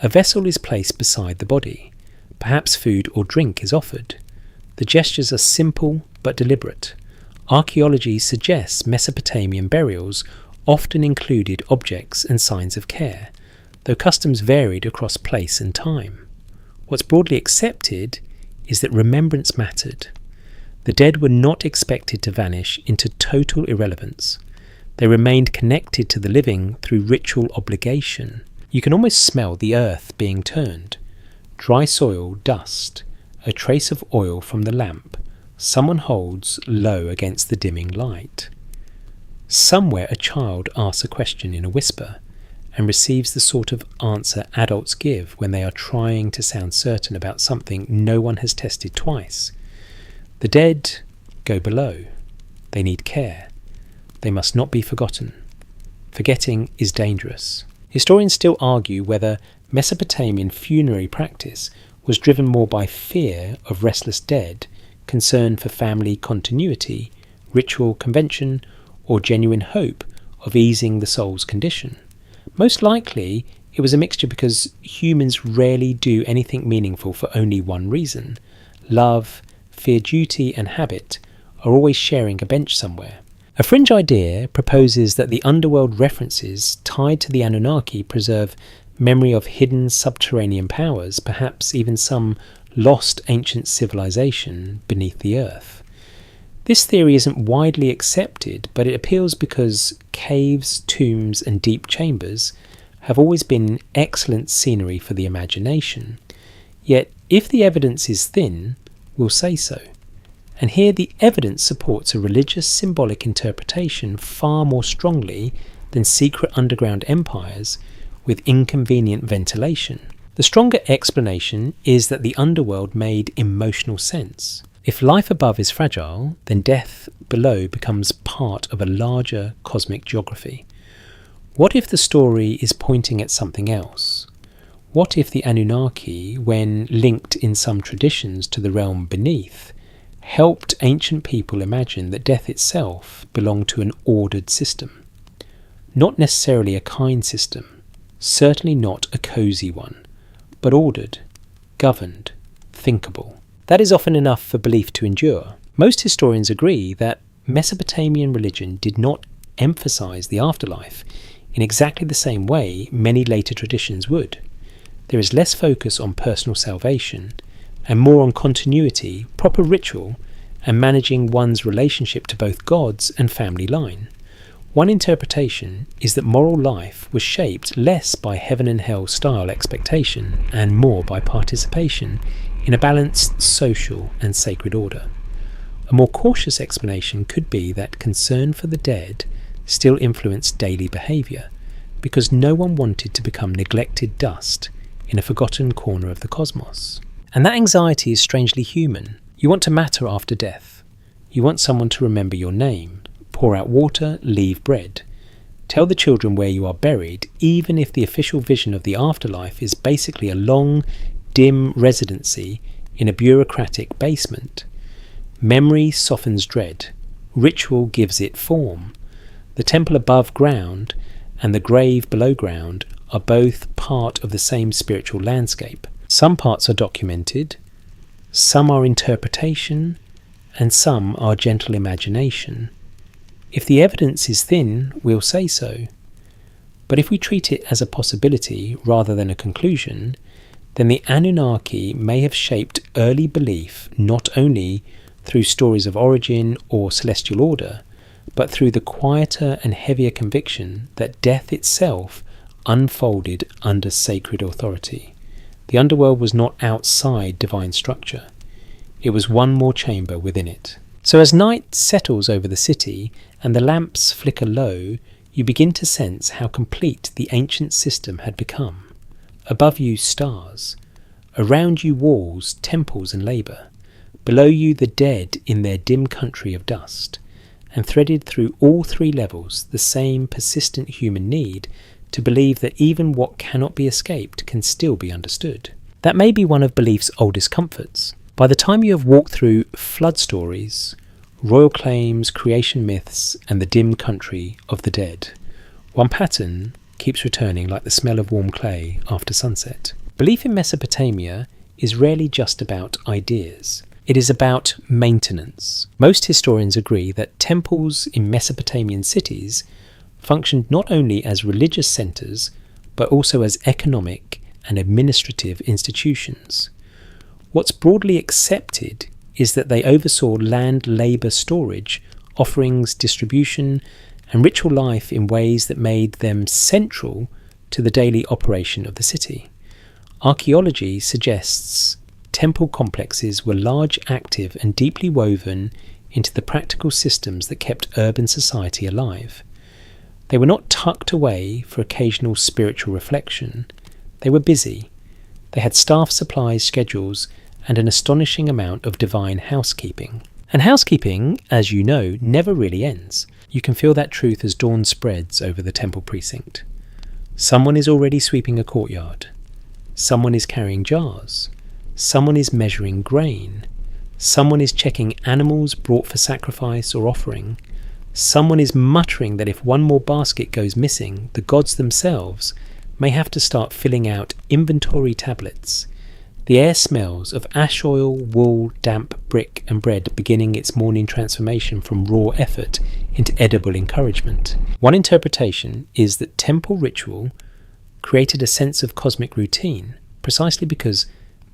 Speaker 1: A vessel is placed beside the body. Perhaps food or drink is offered. The gestures are simple but deliberate. Archaeology suggests Mesopotamian burials often included objects and signs of care, though customs varied across place and time. What's broadly accepted is that remembrance mattered. The dead were not expected to vanish into total irrelevance. They remained connected to the living through ritual obligation. You can almost smell the earth being turned. Dry soil, dust, a trace of oil from the lamp someone holds low against the dimming light. Somewhere a child asks a question in a whisper and receives the sort of answer adults give when they are trying to sound certain about something no one has tested twice. The dead go below. They need care. They must not be forgotten. Forgetting is dangerous. Historians still argue whether Mesopotamian funerary practice was driven more by fear of restless dead, concern for family continuity, ritual convention, or genuine hope of easing the soul's condition? Most likely, it was a mixture because humans rarely do anything meaningful for only one reason. Love, fear, duty, and habit are always sharing a bench somewhere. A fringe idea proposes that the underworld references tied to the Anunnaki preserve memory of hidden subterranean powers, perhaps even some lost ancient civilization beneath the earth. This theory isn't widely accepted, but it appeals because caves, tombs, and deep chambers have always been excellent scenery for the imagination. Yet, if the evidence is thin, we'll say so. And here the evidence supports a religious symbolic interpretation far more strongly than secret underground empires with inconvenient ventilation. The stronger explanation is that the underworld made emotional sense. If life above is fragile, then death below becomes part of a larger cosmic geography. What if the story is pointing at something else? What if the Anunnaki, when linked in some traditions to the realm beneath, helped ancient people imagine that death itself belonged to an ordered system? Not necessarily a kind system, certainly not a cosy one, but ordered, governed, thinkable. That is often enough for belief to endure. Most historians agree that Mesopotamian religion did not emphasize the afterlife in exactly the same way many later traditions would. There is less focus on personal salvation and more on continuity, proper ritual, and managing one's relationship to both gods and family line. One interpretation is that moral life was shaped less by heaven and hell style expectation and more by participation in a balanced social and sacred order. A more cautious explanation could be that concern for the dead still influenced daily behaviour, because no one wanted to become neglected dust in a forgotten corner of the cosmos. And that anxiety is strangely human. You want to matter after death. You want someone to remember your name, pour out water, leave bread. Tell the children where you are buried, even if the official vision of the afterlife is basically a long, dim residency in a bureaucratic basement. Memory softens dread. Ritual gives it form. The temple above ground and the grave below ground are both part of the same spiritual landscape. Some parts are documented, some are interpretation, and some are gentle imagination. If the evidence is thin, we'll say so. But if we treat it as a possibility rather than a conclusion, then the Anunnaki may have shaped early belief not only through stories of origin or celestial order, but through the quieter and heavier conviction that death itself unfolded under sacred authority. The underworld was not outside divine structure. It was one more chamber within it. So as night settles over the city and the lamps flicker low, you begin to sense how complete the ancient system had become. Above you, stars. Around you, walls, temples and labour. Below you, the dead in their dim country of dust. And threaded through all three levels, the same persistent human need to believe that even what cannot be escaped can still be understood. That may be one of belief's oldest comforts. By the time you have walked through flood stories, royal claims, creation myths, and the dim country of the dead, one pattern keeps returning like the smell of warm clay after sunset. Belief in Mesopotamia is rarely just about ideas. It is about maintenance. Most historians agree that temples in Mesopotamian cities functioned not only as religious centres, but also as economic and administrative institutions. What's broadly accepted is that they oversaw land labour storage, offerings, distribution, and ritual life in ways that made them central to the daily operation of the city. Archaeology suggests temple complexes were large, active, and deeply woven into the practical systems that kept urban society alive. They were not tucked away for occasional spiritual reflection. They were busy. They had staff, supplies, schedules, and an astonishing amount of divine housekeeping. And housekeeping, as you know, never really ends. You can feel that truth as dawn spreads over the temple precinct. Someone is already sweeping a courtyard. Someone is carrying jars. Someone is measuring grain. Someone is checking animals brought for sacrifice or offering. Someone is muttering that if one more basket goes missing, the gods themselves may have to start filling out inventory tablets. The air smells of ash oil, wool, damp brick and bread beginning its morning transformation from raw effort into edible encouragement. One interpretation is that temple ritual created a sense of cosmic routine precisely because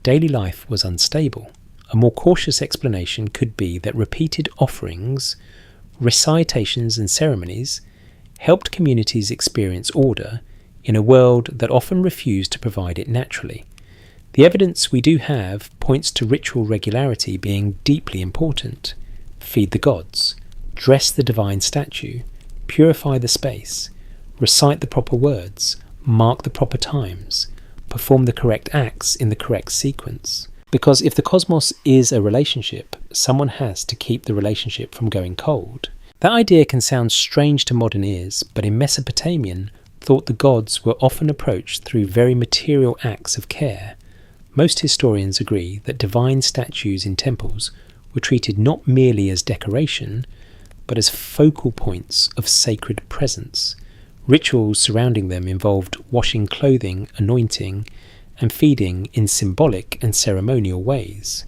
Speaker 1: daily life was unstable. A more cautious explanation could be that repeated offerings, recitations and ceremonies helped communities experience order in a world that often refused to provide it naturally. The evidence we do have points to ritual regularity being deeply important. Feed the gods, dress the divine statue, purify the space, recite the proper words, mark the proper times, perform the correct acts in the correct sequence. Because if the cosmos is a relationship, someone has to keep the relationship from going cold. That idea can sound strange to modern ears, but in Mesopotamian thought the gods were often approached through very material acts of care. Most historians agree that divine statues in temples were treated not merely as decoration, but as focal points of sacred presence. Rituals surrounding them involved washing clothing, anointing, and feeding in symbolic and ceremonial ways.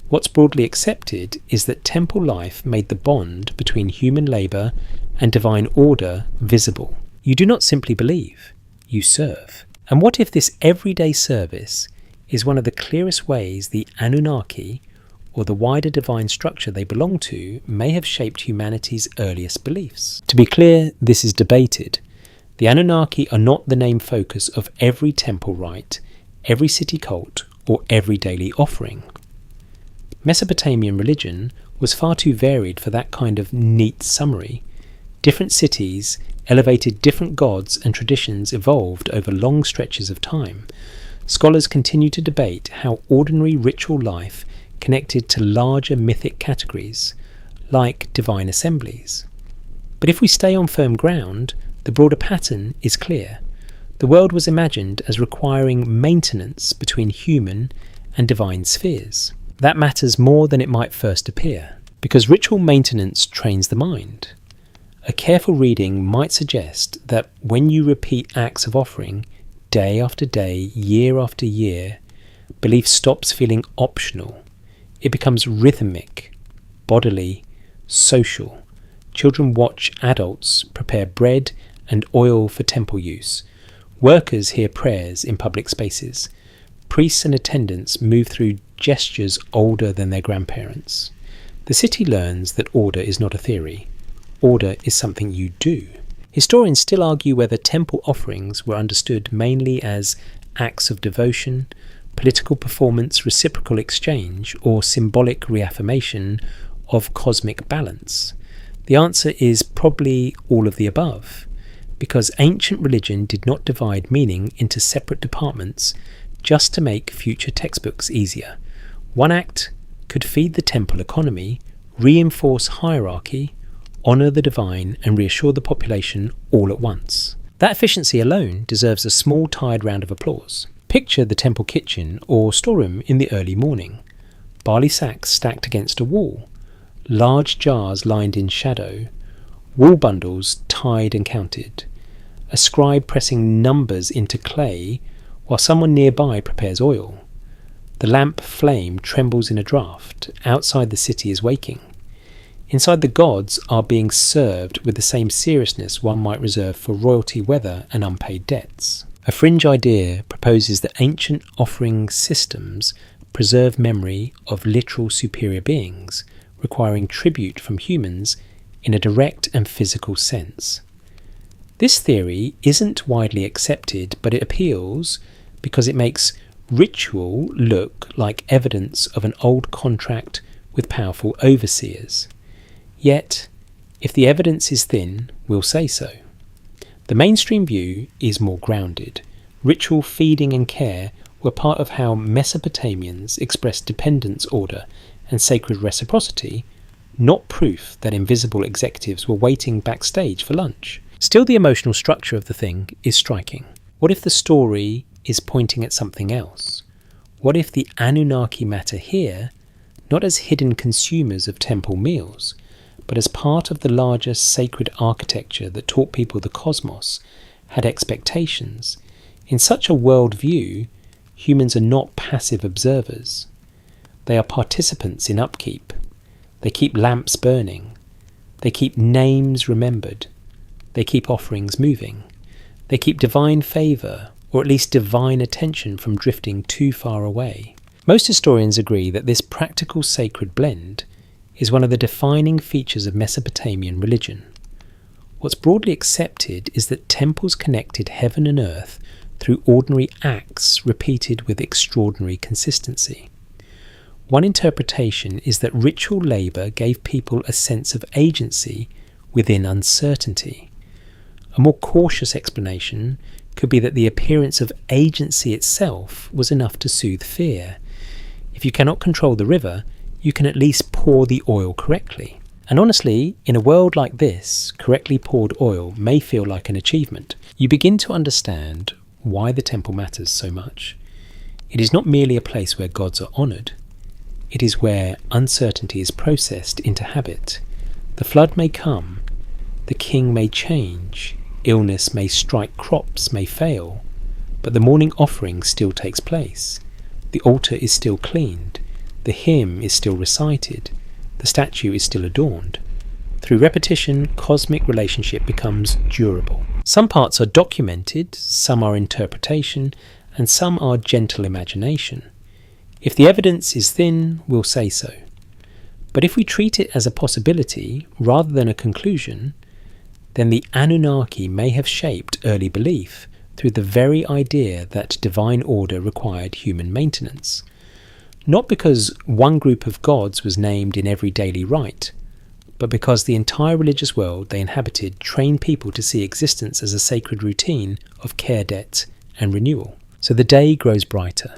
Speaker 1: What's broadly accepted is that temple life made the bond between human labour and divine order visible. You do not simply believe, you serve. And what if this everyday service is one of the clearest ways the Anunnaki, or the wider divine structure they belong to, may have shaped humanity's earliest beliefs? To be clear, this is debated. The Anunnaki are not the main focus of every temple rite, every city cult, or every daily offering. Mesopotamian religion was far too varied for that kind of neat summary. Different cities elevated different gods, and traditions evolved over long stretches of time. Scholars continue to debate how ordinary ritual life connected to larger mythic categories, like divine assemblies. But if we stay on firm ground, the broader pattern is clear. The world was imagined as requiring maintenance between human and divine spheres. That matters more than it might first appear, because ritual maintenance trains the mind. A careful reading might suggest that when you repeat acts of offering day after day, year after year, belief stops feeling optional. It becomes rhythmic, bodily, social. Children watch adults prepare bread and oil for temple use. Workers hear prayers in public spaces. Priests and attendants move through gestures older than their grandparents. The city learns that order is not a theory. Order is something you do. Historians still argue whether temple offerings were understood mainly as acts of devotion, political performance, reciprocal exchange, or symbolic reaffirmation of cosmic balance. The answer is probably all of the above, because ancient religion did not divide meaning into separate departments just to make future textbooks easier. One act could feed the temple economy, reinforce hierarchy, honour the divine, and reassure the population all at once. That efficiency alone deserves a small tired round of applause. Picture the temple kitchen or storeroom in the early morning. Barley sacks stacked against a wall, large jars lined in shadow, wool bundles tied and counted, a scribe pressing numbers into clay while someone nearby prepares oil. The lamp flame trembles in a draught. Outside, the city is waking. Inside, the gods are being served with the same seriousness one might reserve for royalty, weather, and unpaid debts. A fringe idea proposes that ancient offering systems preserve memory of literal superior beings, requiring tribute from humans in a direct and physical sense. This theory isn't widely accepted, but it appeals because it makes ritual look like evidence of an old contract with powerful overseers. Yet, if the evidence is thin, we'll say so. The mainstream view is more grounded. Ritual feeding and care were part of how Mesopotamians expressed dependence, order, and sacred reciprocity, not proof that invisible executives were waiting backstage for lunch. Still, the emotional structure of the thing is striking. What if the story is pointing at something else? What if the Anunnaki matter here, not as hidden consumers of temple meals, but as part of the larger sacred architecture that taught people the cosmos had expectations. In such a worldview, humans are not passive observers. They are participants in upkeep. They keep lamps burning. They keep names remembered. They keep offerings moving. They keep divine favour, or at least divine attention, from drifting too far away. Most historians agree that this practical sacred blend is one of the defining features of Mesopotamian religion. What's broadly accepted is that temples connected heaven and earth through ordinary acts repeated with extraordinary consistency. One interpretation is that ritual labour gave people a sense of agency within uncertainty. A more cautious explanation could be that the appearance of agency itself was enough to soothe fear. If you cannot control the river, you can at least pour the oil correctly. And honestly, in a world like this, correctly poured oil may feel like an achievement. You begin to understand why the temple matters so much. It is not merely a place where gods are honoured. It is where uncertainty is processed into habit. The flood may come, the king may change, illness may strike, crops may fail, but the morning offering still takes place. The altar is still cleaned, the hymn is still recited, the statue is still adorned. Through repetition, cosmic relationship becomes durable. Some parts are documented, some are interpretation, and some are gentle imagination. If the evidence is thin, we'll say so. But if we treat it as a possibility rather than a conclusion, then the Anunnaki may have shaped early belief through the very idea that divine order required human maintenance. Not because one group of gods was named in every daily rite, but because the entire religious world they inhabited trained people to see existence as a sacred routine of care, debt, and renewal. So the day grows brighter.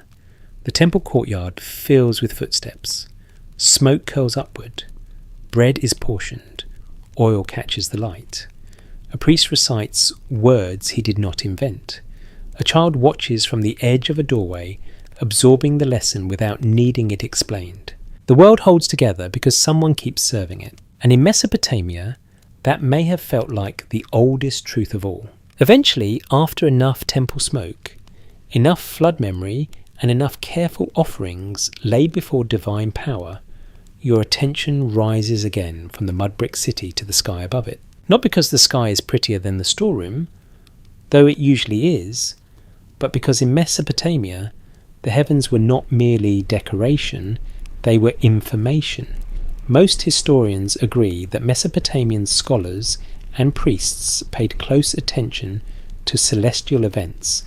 Speaker 1: The temple courtyard fills with footsteps. Smoke curls upward. Bread is portioned. Oil catches the light. A priest recites words he did not invent. A child watches from the edge of a doorway, absorbing the lesson without needing it explained. The world holds together because someone keeps serving it. And in Mesopotamia, that may have felt like the oldest truth of all. Eventually, after enough temple smoke, enough flood memory, and enough careful offerings laid before divine power, your attention rises again from the mud brick city to the sky above it. Not because the sky is prettier than the storeroom, though it usually is, but because in Mesopotamia, the heavens were not merely decoration, they were information. Most historians agree that Mesopotamian scholars and priests paid close attention to celestial events,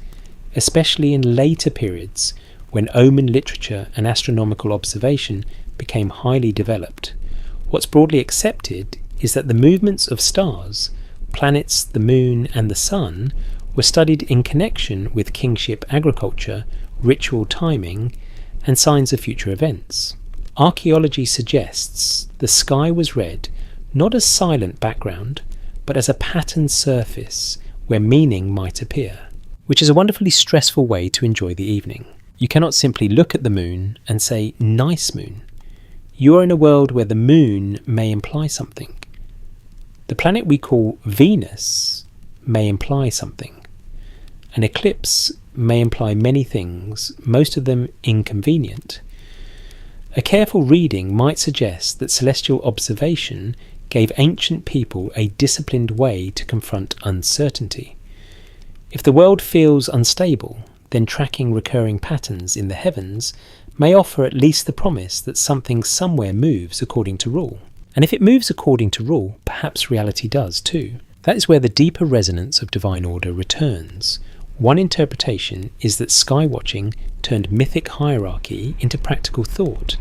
Speaker 1: especially in later periods when omen literature and astronomical observation became highly developed. What's broadly accepted is that the movements of stars, planets, the moon, and the sun were studied in connection with kingship agriculture, ritual timing, and signs of future events. Archaeology suggests the sky was read not as silent background, but as a patterned surface where meaning might appear, which is a wonderfully stressful way to enjoy the evening. You cannot simply look at the moon and say, "Nice moon." You are in a world where the moon may imply something. The planet we call Venus may imply something. An eclipse may imply many things, most of them inconvenient. A careful reading might suggest that celestial observation gave ancient people a disciplined way to confront uncertainty. If the world feels unstable, then tracking recurring patterns in the heavens may offer at least the promise that something somewhere moves according to rule. And if it moves according to rule, perhaps reality does too. That is where the deeper resonance of divine order returns. One interpretation is that skywatching turned mythic hierarchy into practical thought.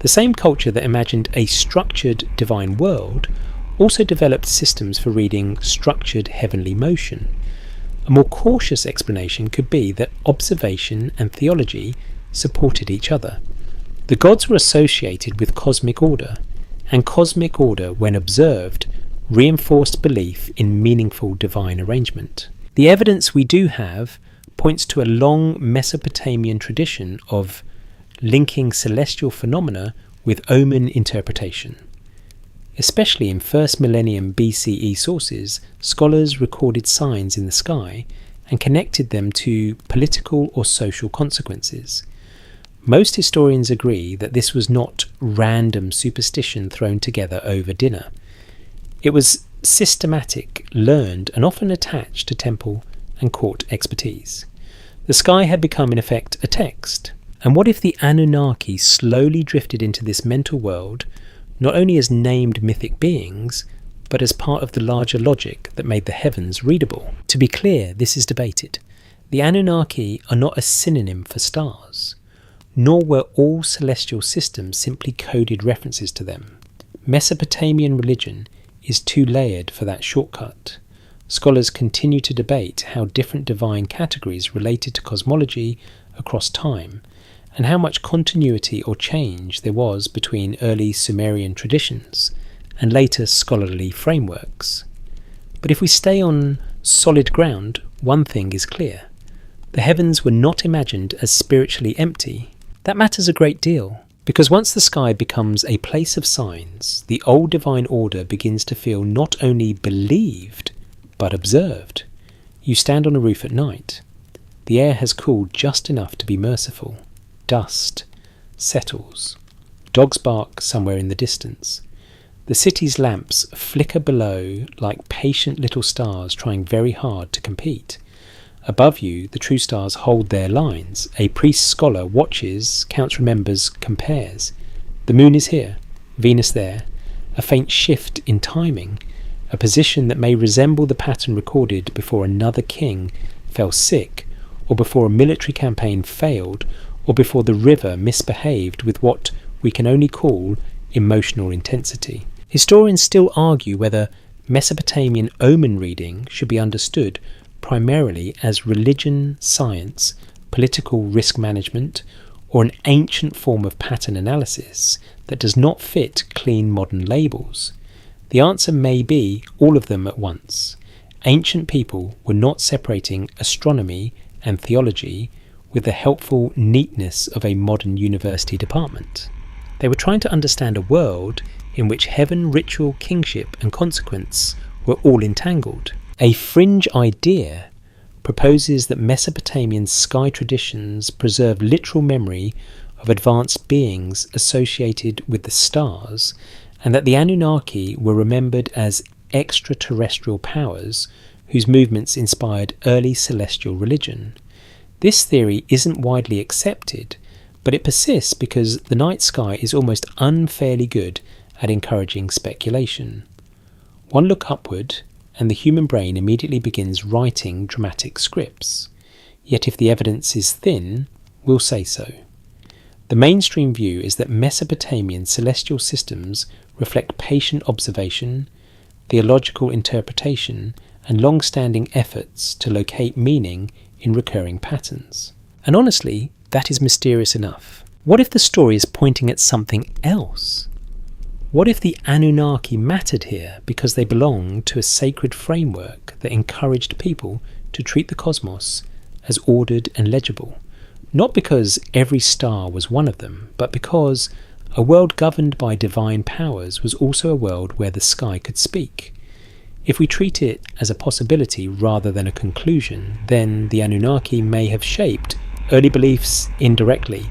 Speaker 1: The same culture that imagined a structured divine world also developed systems for reading structured heavenly motion. A more cautious explanation could be that observation and theology supported each other. The gods were associated with cosmic order, and cosmic order, when observed, reinforced belief in meaningful divine arrangement. The evidence we do have points to a long Mesopotamian tradition of linking celestial phenomena with omen interpretation. Especially in 1st millennium BCE sources, scholars recorded signs in the sky and connected them to political or social consequences. Most historians agree that this was not random superstition thrown together over dinner. It was systematic, learned, and often attached to temple and court expertise. The sky had become, in effect, a text. And what if the Anunnaki slowly drifted into this mental world, not only as named mythic beings, but as part of the larger logic that made the heavens readable? To be clear, this is debated. The Anunnaki are not a synonym for stars, nor were all celestial systems simply coded references to them. Mesopotamian religion is too layered for that shortcut. Scholars continue to debate how different divine categories related to cosmology across time, and how much continuity or change there was between early Sumerian traditions and later scholarly frameworks. But if we stay on solid ground, one thing is clear. The heavens were not imagined as spiritually empty. That matters a great deal, because once the sky becomes a place of signs, the old divine order begins to feel not only believed, but observed. You stand on a roof at night. The air has cooled just enough to be merciful. Dust settles. Dogs bark somewhere in the distance. The city's lamps flicker below like patient little stars trying very hard to compete. Above you, the true stars hold their lines. A priest-scholar watches, counts, remembers, compares. The moon is here, Venus there, a faint shift in timing, a position that may resemble the pattern recorded before another king fell sick, or before a military campaign failed, or before the river misbehaved with what we can only call emotional intensity. Historians still argue whether Mesopotamian omen reading should be understood primarily as religion, science, political risk management, or an ancient form of pattern analysis that does not fit clean modern labels. The answer may be all of them at once. Ancient people were not separating astronomy and theology with the helpful neatness of a modern university department. They were trying to understand a world in which heaven, ritual, kingship, and consequence were all entangled. A fringe idea proposes that Mesopotamian sky traditions preserve literal memory of advanced beings associated with the stars, and that the Anunnaki were remembered as extraterrestrial powers whose movements inspired early celestial religion. This theory isn't widely accepted, but it persists because the night sky is almost unfairly good at encouraging speculation. One look upward, and the human brain immediately begins writing dramatic scripts. Yet if the evidence is thin, we'll say so. The mainstream view is that Mesopotamian celestial systems reflect patient observation, theological interpretation, and long-standing efforts to locate meaning in recurring patterns. And honestly, that is mysterious enough. What if the story is pointing at something else? What if the Anunnaki mattered here because they belonged to a sacred framework that encouraged people to treat the cosmos as ordered and legible? Not because every star was one of them, but because a world governed by divine powers was also a world where the sky could speak. If we treat it as a possibility rather than a conclusion, then the Anunnaki may have shaped early beliefs indirectly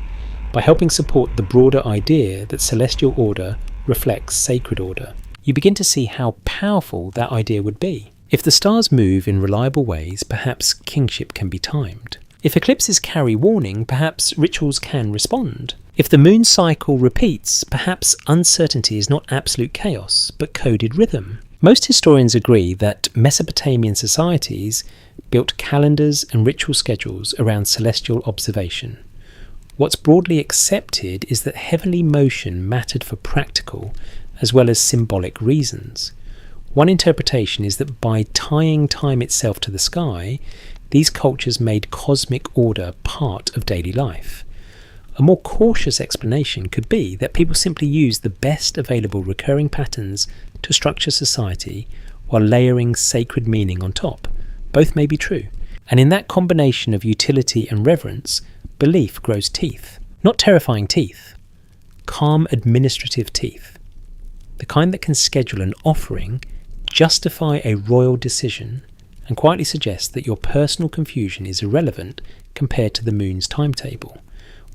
Speaker 1: by helping support the broader idea that celestial order reflects sacred order. You begin to see how powerful that idea would be. If the stars move in reliable ways, perhaps kingship can be timed. If eclipses carry warning, perhaps rituals can respond. If the moon cycle repeats, perhaps uncertainty is not absolute chaos, but coded rhythm. Most historians agree that Mesopotamian societies built calendars and ritual schedules around celestial observation. What's broadly accepted is that heavenly motion mattered for practical as well as symbolic reasons. One interpretation is that by tying time itself to the sky, these cultures made cosmic order part of daily life. A more cautious explanation could be that people simply used the best available recurring patterns to structure society while layering sacred meaning on top. Both may be true. And in that combination of utility and reverence, belief grows teeth. Not terrifying teeth, calm administrative teeth. the kind that can schedule an offering, justify a royal decision, and quietly suggest that your personal confusion is irrelevant compared to the moon's timetable,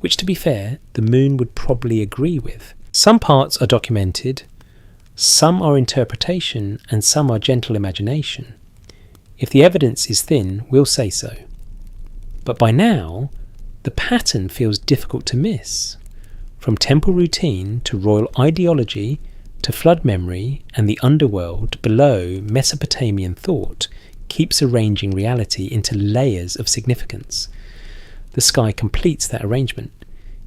Speaker 1: which, to be fair, the moon would probably agree with. Some parts are documented, some are interpretation, and some are gentle imagination. If the evidence is thin, we'll say so. But by now, the pattern feels difficult to miss. From temple routine to royal ideology to flood memory and the underworld below, Mesopotamian thought keeps arranging reality into layers of significance. The sky completes that arrangement.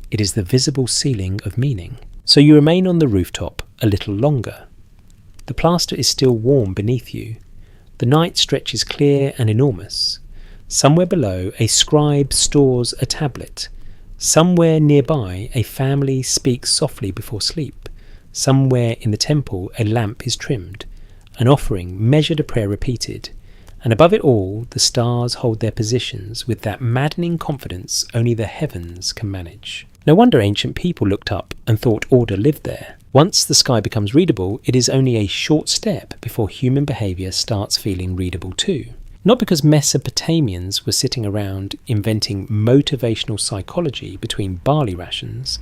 Speaker 1: It is the visible ceiling of meaning. So you remain on the rooftop a little longer. The plaster is still warm beneath you. The night stretches clear and enormous. Somewhere below, a scribe stores a tablet. Somewhere nearby, a family speaks softly before sleep. Somewhere in the temple, a lamp is trimmed. An offering measured, a prayer repeated. And above it all, the stars hold their positions with that maddening confidence only the heavens can manage. No wonder ancient people looked up and thought order lived there. Once the sky becomes readable, it is only a short step before human behaviour starts feeling readable too. Not because Mesopotamians were sitting around inventing motivational psychology between barley rations,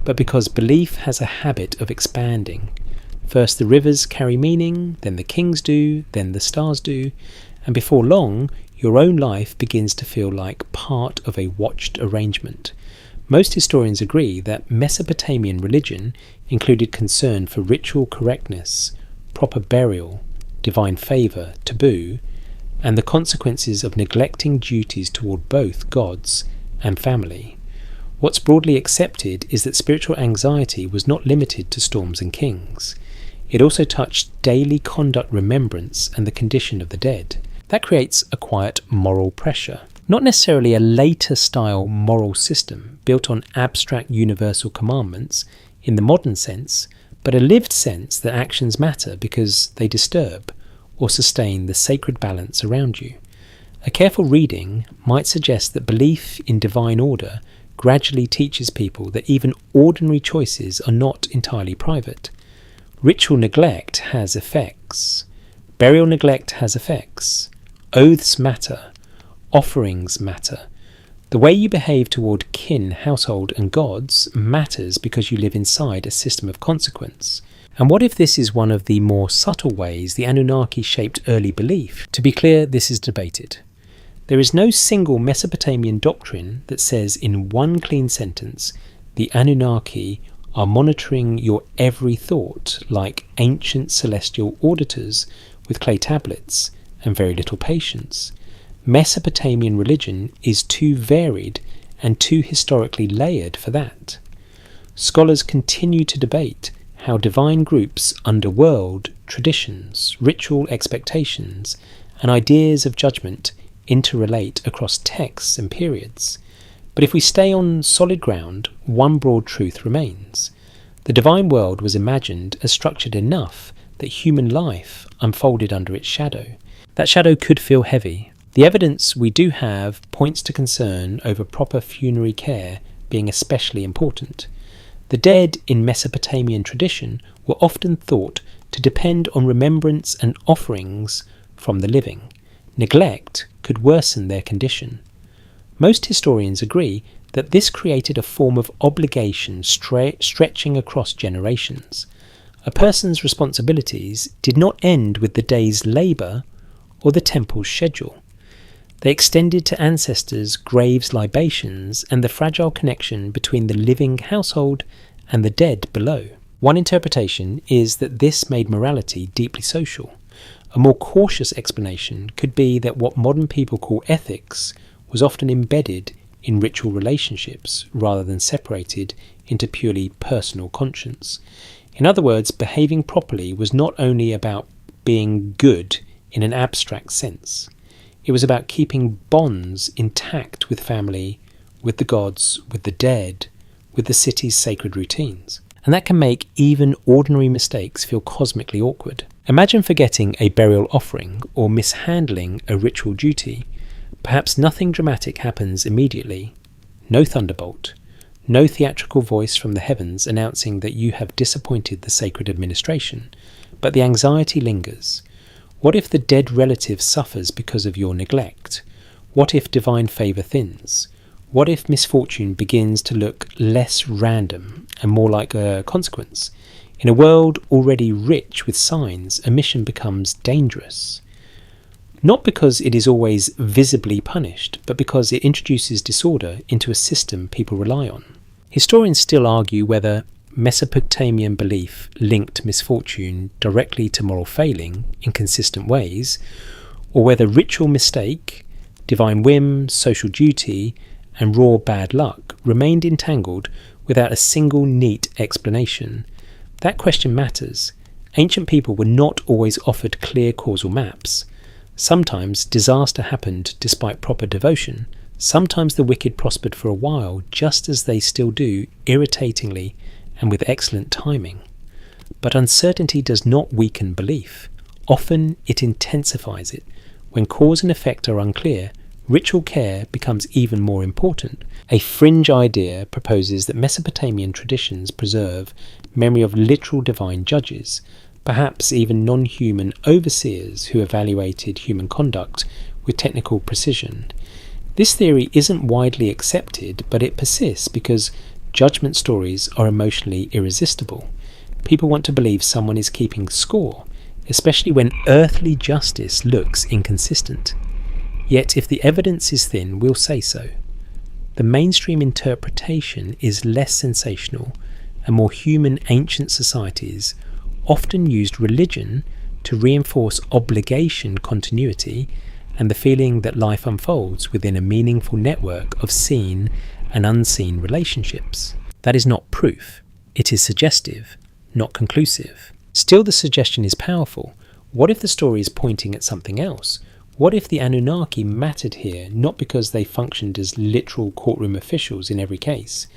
Speaker 1: but because belief has a habit of expanding. First the rivers carry meaning, then the kings do, then the stars do, and before long, your own life begins to feel like part of a watched arrangement. Most historians agree that Mesopotamian religion included concern for ritual correctness, proper burial, divine favour, taboo, and the consequences of neglecting duties toward both gods and family. What's broadly accepted is that spiritual anxiety was not limited to storms and kings. It also touched daily conduct remembrance and the condition of the dead. That creates a quiet moral pressure. Not necessarily a later style moral system built on abstract universal commandments in the modern sense, but a lived sense that actions matter because they disturb or sustain the sacred balance around you. A careful reading might suggest that belief in divine order gradually teaches people that even ordinary choices are not entirely private. Ritual neglect has effects. Burial neglect has effects. Oaths matter. Offerings matter. The way you behave toward kin, household and gods matters because you live inside a system of consequence. And what if this is one of the more subtle ways the Anunnaki shaped early belief? To be clear, this is debated. There is no single Mesopotamian doctrine that says in one clean sentence, the Anunnaki are monitoring your every thought like ancient celestial auditors with clay tablets and very little patience. Mesopotamian religion is too varied and too historically layered for that. Scholars continue to debate how divine groups, underworld, traditions, ritual expectations, and ideas of judgment interrelate across texts and periods. But if we stay on solid ground, one broad truth remains. The divine world was imagined as structured enough that human life unfolded under its shadow. That shadow could feel heavy. The evidence we do have points to concern over proper funerary care being especially important. The dead in Mesopotamian tradition were often thought to depend on remembrance and offerings from the living. Neglect could worsen their condition. Most historians agree that this created a form of obligation stretching across generations. A person's responsibilities did not end with the day's labour or the temple's schedule. They extended to ancestors' graves, libations, and the fragile connection between the living household and the dead below. One interpretation is that this made morality deeply social. A more cautious explanation could be that what modern people call ethics was often embedded in ritual relationships rather than separated into purely personal conscience. In other words, behaving properly was not only about being good in an abstract sense. It was about keeping bonds intact with family, with the gods, with the dead, with the city's sacred routines. And that can make even ordinary mistakes feel cosmically awkward. Imagine forgetting a burial offering or mishandling a ritual duty. Perhaps nothing dramatic happens immediately. No thunderbolt. No theatrical voice from the heavens announcing that you have disappointed the sacred administration, but the anxiety lingers. What if the dead relative suffers because of your neglect? What if divine favour thins? What if misfortune begins to look less random and more like a consequence? In a world already rich with signs, omission becomes dangerous. Not because it is always visibly punished, but because it introduces disorder into a system people rely on. Historians still argue whether Mesopotamian belief linked misfortune directly to moral failing in consistent ways, or whether ritual mistake, divine whim, social duty, and raw bad luck remained entangled without a single neat explanation. That question matters. Ancient people were not always offered clear causal maps. Sometimes disaster happened despite proper devotion. Sometimes the wicked prospered for a while, just as they still do, irritatingly and with excellent timing. But uncertainty does not weaken belief. Often it intensifies it. When cause and effect are unclear, ritual care becomes even more important. A fringe idea proposes that Mesopotamian traditions preserve memory of literal divine judges, perhaps even non-human overseers who evaluated human conduct with technical precision. This theory isn't widely accepted, but it persists because judgment stories are emotionally irresistible. People want to believe someone is keeping score, especially when earthly justice looks inconsistent. Yet if the evidence is thin, we'll say so. The mainstream interpretation is less sensational, and more human ancient societies often used religion to reinforce obligation continuity and the feeling that life unfolds within a meaningful network of seen and unseen relationships. That is not proof. It is suggestive, not conclusive. Still, the suggestion is powerful. What if the story is pointing at something else? What if the Anunnaki mattered here not because they functioned as literal courtroom officials in every case,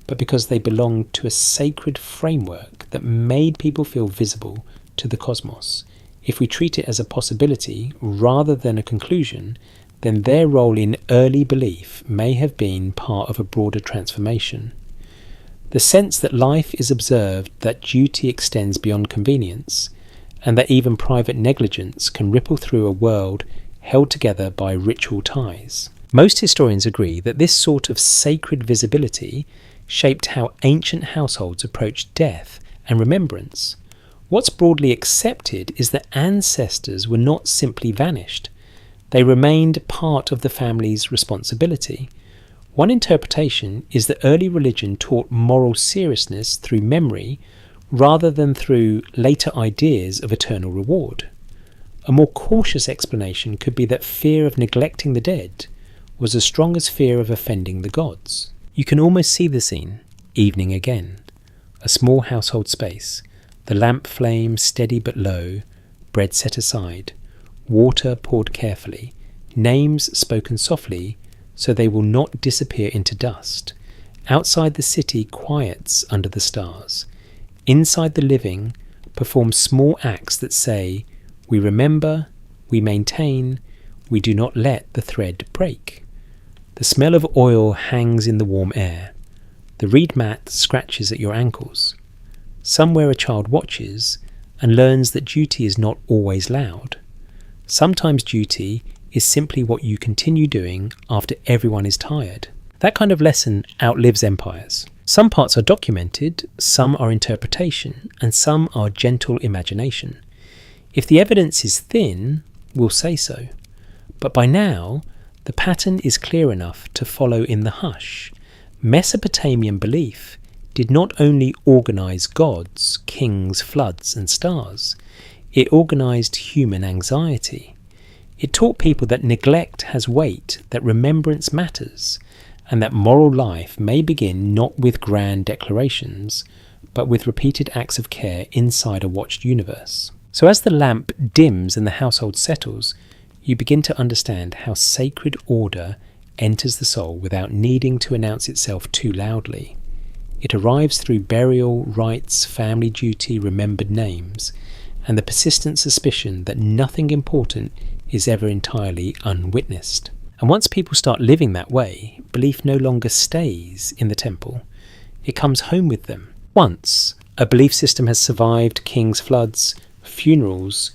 Speaker 1: but because they belonged to a sacred framework that made people feel visible to the cosmos? If we treat it as a possibility rather than a conclusion, then their role in early belief may have been part of a broader transformation. The sense that life is observed, that duty extends beyond convenience, and that even private negligence can ripple through a world held together by ritual ties. Most historians agree that this sort of sacred visibility shaped how ancient households approached death and remembrance. What's broadly accepted is that ancestors were not simply vanished. They remained part of the family's responsibility. One interpretation is that early religion taught moral seriousness through memory rather than through later ideas of eternal reward. A more cautious explanation could be that fear of neglecting the dead was as strong as fear of offending the gods. You can almost see the scene, evening again. A small household space, the lamp flame steady but low, bread set aside, water poured carefully, names spoken softly so they will not disappear into dust. Outside the city quiets under the stars. Inside the living perform small acts that say, we remember, we maintain, we do not let the thread break. The smell of oil hangs in the warm air. The reed mat scratches at your ankles. Somewhere a child watches and learns that duty is not always loud. Sometimes duty is simply what you continue doing after everyone is tired. That kind of lesson outlives empires. Some parts are documented, some are interpretation, and some are gentle imagination. If the evidence is thin, we'll say so. But by now, the pattern is clear enough to follow in the hush. Mesopotamian belief did not only organise gods, kings, floods and stars. It organised human anxiety. It taught people that neglect has weight, that remembrance matters, and that moral life may begin not with grand declarations, but with repeated acts of care inside a watched universe. So as the lamp dims and the household settles, you begin to understand how sacred order enters the soul without needing to announce itself too loudly. It arrives through burial, rites, family duty, remembered names, and the persistent suspicion that nothing important is ever entirely unwitnessed. And once people start living that way, belief no longer stays in the temple. It comes home with them. Once a belief system has survived kings' floods, funerals,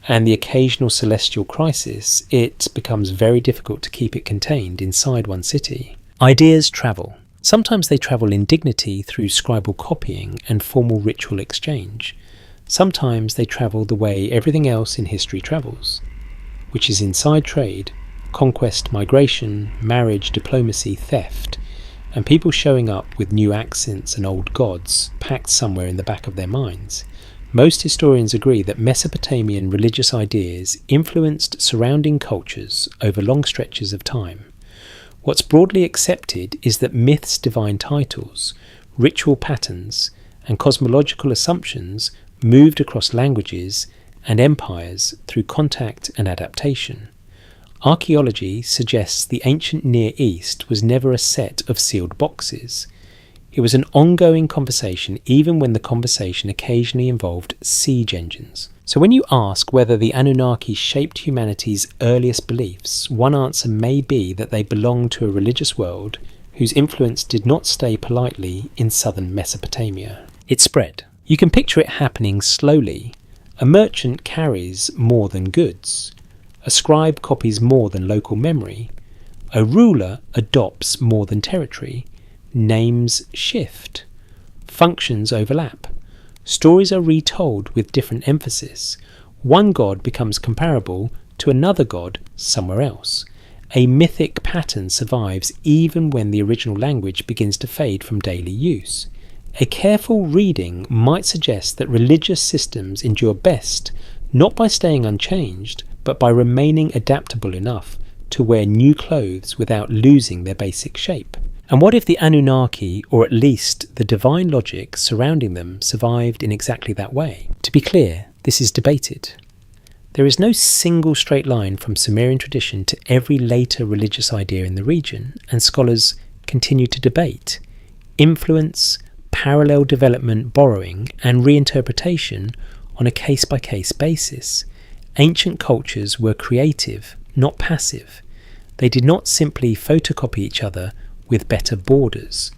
Speaker 1: and the occasional celestial crisis, it becomes very difficult to keep it contained inside one city. Ideas travel. Sometimes they travel in dignity through scribal copying and formal ritual exchange. Sometimes they travel the way everything else in history travels, which is inside trade, conquest, migration, marriage, diplomacy, theft, and people showing up with new accents and old gods packed somewhere in the back of their minds. Most historians agree that Mesopotamian religious ideas influenced surrounding cultures over long stretches of time. What's broadly accepted is that myths' divine titles, ritual patterns, and cosmological assumptions moved across languages and empires through contact and adaptation. Archaeology suggests the ancient Near East was never a set of sealed boxes. It was an ongoing conversation, even when the conversation occasionally involved siege engines. So when you ask whether the Anunnaki shaped humanity's earliest beliefs, one answer may be that they belonged to a religious world whose influence did not stay politely in southern Mesopotamia. It spread. You can picture it happening slowly. A merchant carries more than goods. A scribe copies more than local memory. A ruler adopts more than territory. Names shift. Functions overlap. Stories are retold with different emphasis. One god becomes comparable to another god somewhere else. A mythic pattern survives even when the original language begins to fade from daily use. A careful reading might suggest that religious systems endure best not by staying unchanged, but by remaining adaptable enough to wear new clothes without losing their basic shape. And what if the Anunnaki, or at least the divine logic surrounding them, survived in exactly that way? To be clear, this is debated. There is no single straight line from Sumerian tradition to every later religious idea in the region, and scholars continue to debate. Influence, parallel development, borrowing, and reinterpretation on a case-by-case basis. Ancient cultures were creative, not passive. They did not simply photocopy each other with better borders.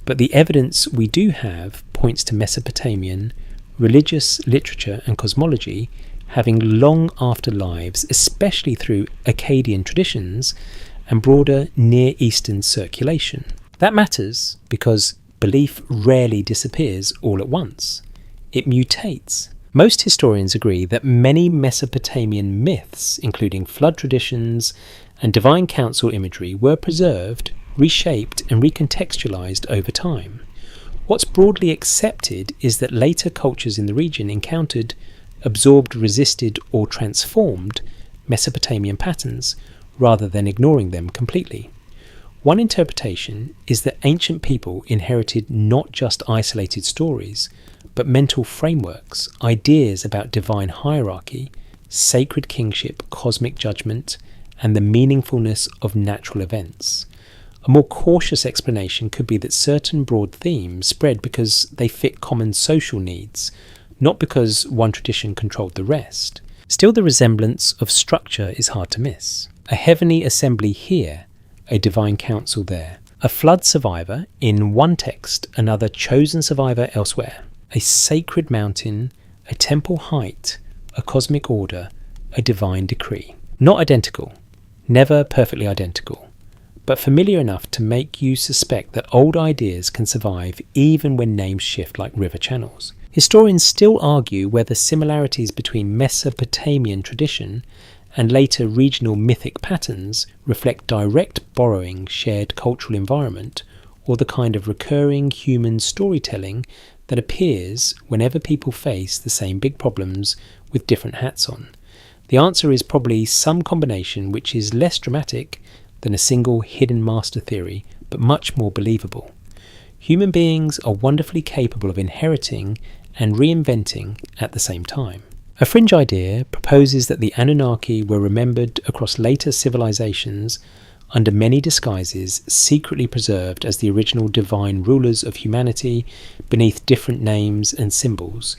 Speaker 1: But the evidence we do have points to Mesopotamian religious literature and cosmology having long afterlives, especially through Akkadian traditions and broader Near Eastern circulation. That matters because belief rarely disappears all at once. It mutates. Most historians agree that many Mesopotamian myths, including flood traditions and divine council imagery, were preserved, reshaped and recontextualized over time. What's broadly accepted is that later cultures in the region encountered, absorbed, resisted or transformed Mesopotamian patterns rather than ignoring them completely. One interpretation is that ancient people inherited not just isolated stories, but mental frameworks, ideas about divine hierarchy, sacred kingship, cosmic judgment, and the meaningfulness of natural events. A more cautious explanation could be that certain broad themes spread because they fit common social needs, not because one tradition controlled the rest. Still, the resemblance of structure is hard to miss. A heavenly assembly here, a divine council there. A flood survivor in one text, another chosen survivor elsewhere. A sacred mountain, a temple height, a cosmic order, a divine decree. Not identical, never perfectly identical, but familiar enough to make you suspect that old ideas can survive even when names shift like river channels. Historians still argue whether similarities between Mesopotamian tradition and later regional mythic patterns reflect direct borrowing shared cultural environment or the kind of recurring human storytelling that appears whenever people face the same big problems with different hats on. The answer is probably some combination which is less dramatic than a single hidden master theory, but much more believable. Human beings are wonderfully capable of inheriting and reinventing at the same time. A fringe idea proposes that the Anunnaki were remembered across later civilizations under many disguises, secretly preserved as the original divine rulers of humanity beneath different names and symbols.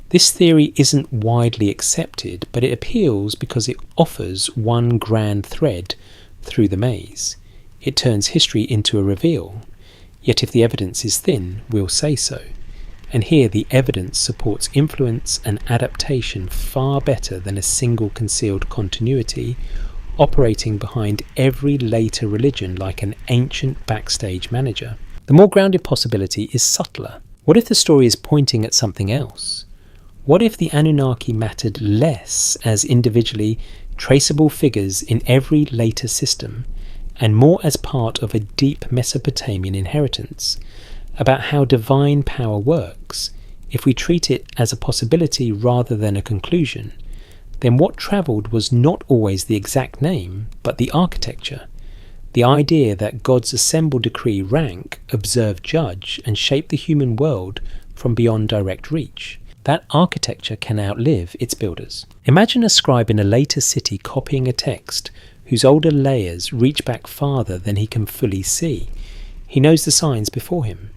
Speaker 1: This theory isn't widely accepted, but it appeals because it offers one grand thread through the maze. It turns history into a reveal. Yet if the evidence is thin, we'll say so. And here the evidence supports influence and adaptation far better than a single concealed continuity operating behind every later religion like an ancient backstage manager. The more grounded possibility is subtler. What if the story is pointing at something else? What if the Anunnaki mattered less as individually traceable figures in every later system, and more as part of a deep Mesopotamian inheritance about how divine power works? If we treat it as a possibility rather than a conclusion, then what travelled was not always the exact name, but the architecture. The idea that God's assembled decree rank, observe, judge, and shape the human world from beyond direct reach. That architecture can outlive its builders. Imagine a scribe in a later city copying a text whose older layers reach back farther than he can fully see. He knows the signs before him.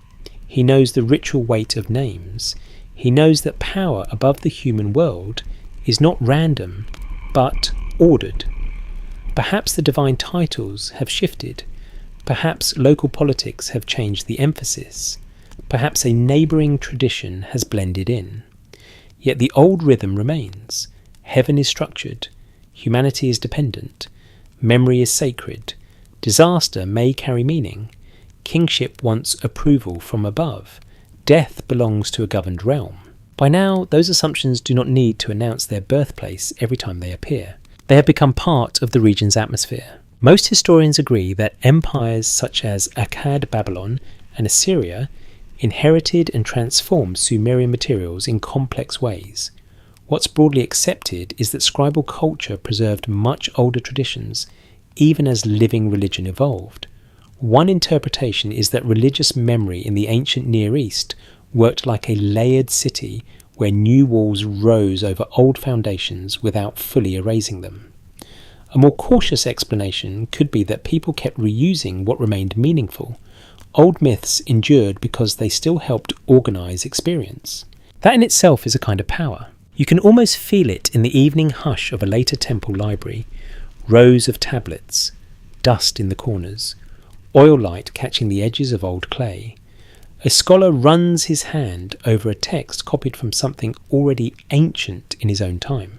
Speaker 1: He knows the ritual weight of names. He knows that power above the human world is not random, but ordered. Perhaps the divine titles have shifted. Perhaps local politics have changed the emphasis. Perhaps a neighbouring tradition has blended in. Yet the old rhythm remains. Heaven is structured. Humanity is dependent. Memory is sacred. Disaster may carry meaning. Kingship wants approval from above. Death belongs to a governed realm. By now, those assumptions do not need to announce their birthplace every time they appear. They have become part of the region's atmosphere. Most historians agree that empires such as Akkad Babylon and Assyria inherited and transformed Sumerian materials in complex ways. What's broadly accepted is that scribal culture preserved much older traditions, even as living religion evolved. One interpretation is that religious memory in the ancient Near East worked like a layered city where new walls rose over old foundations without fully erasing them. A more cautious explanation could be that people kept reusing what remained meaningful. Old myths endured because they still helped organise experience. That in itself is a kind of power. You can almost feel it in the evening hush of a later temple library. Rows of tablets, dust in the corners, oil light catching the edges of old clay. A scholar runs his hand over a text copied from something already ancient in his own time.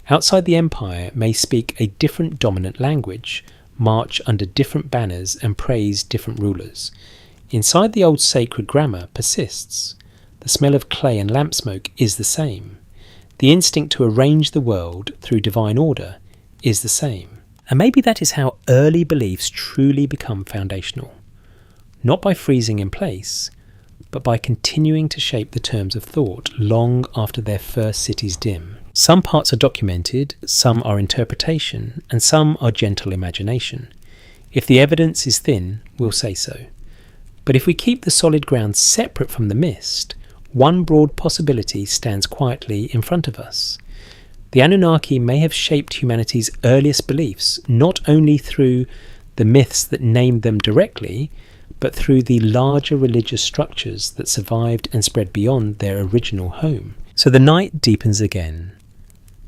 Speaker 1: Outside the empire may speak a different dominant language, march under different banners and praise different rulers. Inside the old sacred grammar persists. The smell of clay and lamp smoke is the same. The instinct to arrange the world through divine order is the same. And maybe that is how early beliefs truly become foundational. Not by freezing in place, but by continuing to shape the terms of thought long after their first cities dim. Some parts are documented, some are interpretation, and some are gentle imagination. If the evidence is thin, we'll say so. But if we keep the solid ground separate from the mist, one broad possibility stands quietly in front of us. The Anunnaki may have shaped humanity's earliest beliefs, not only through the myths that named them directly, but through the larger religious structures that survived and spread beyond their original home. So the night deepens again.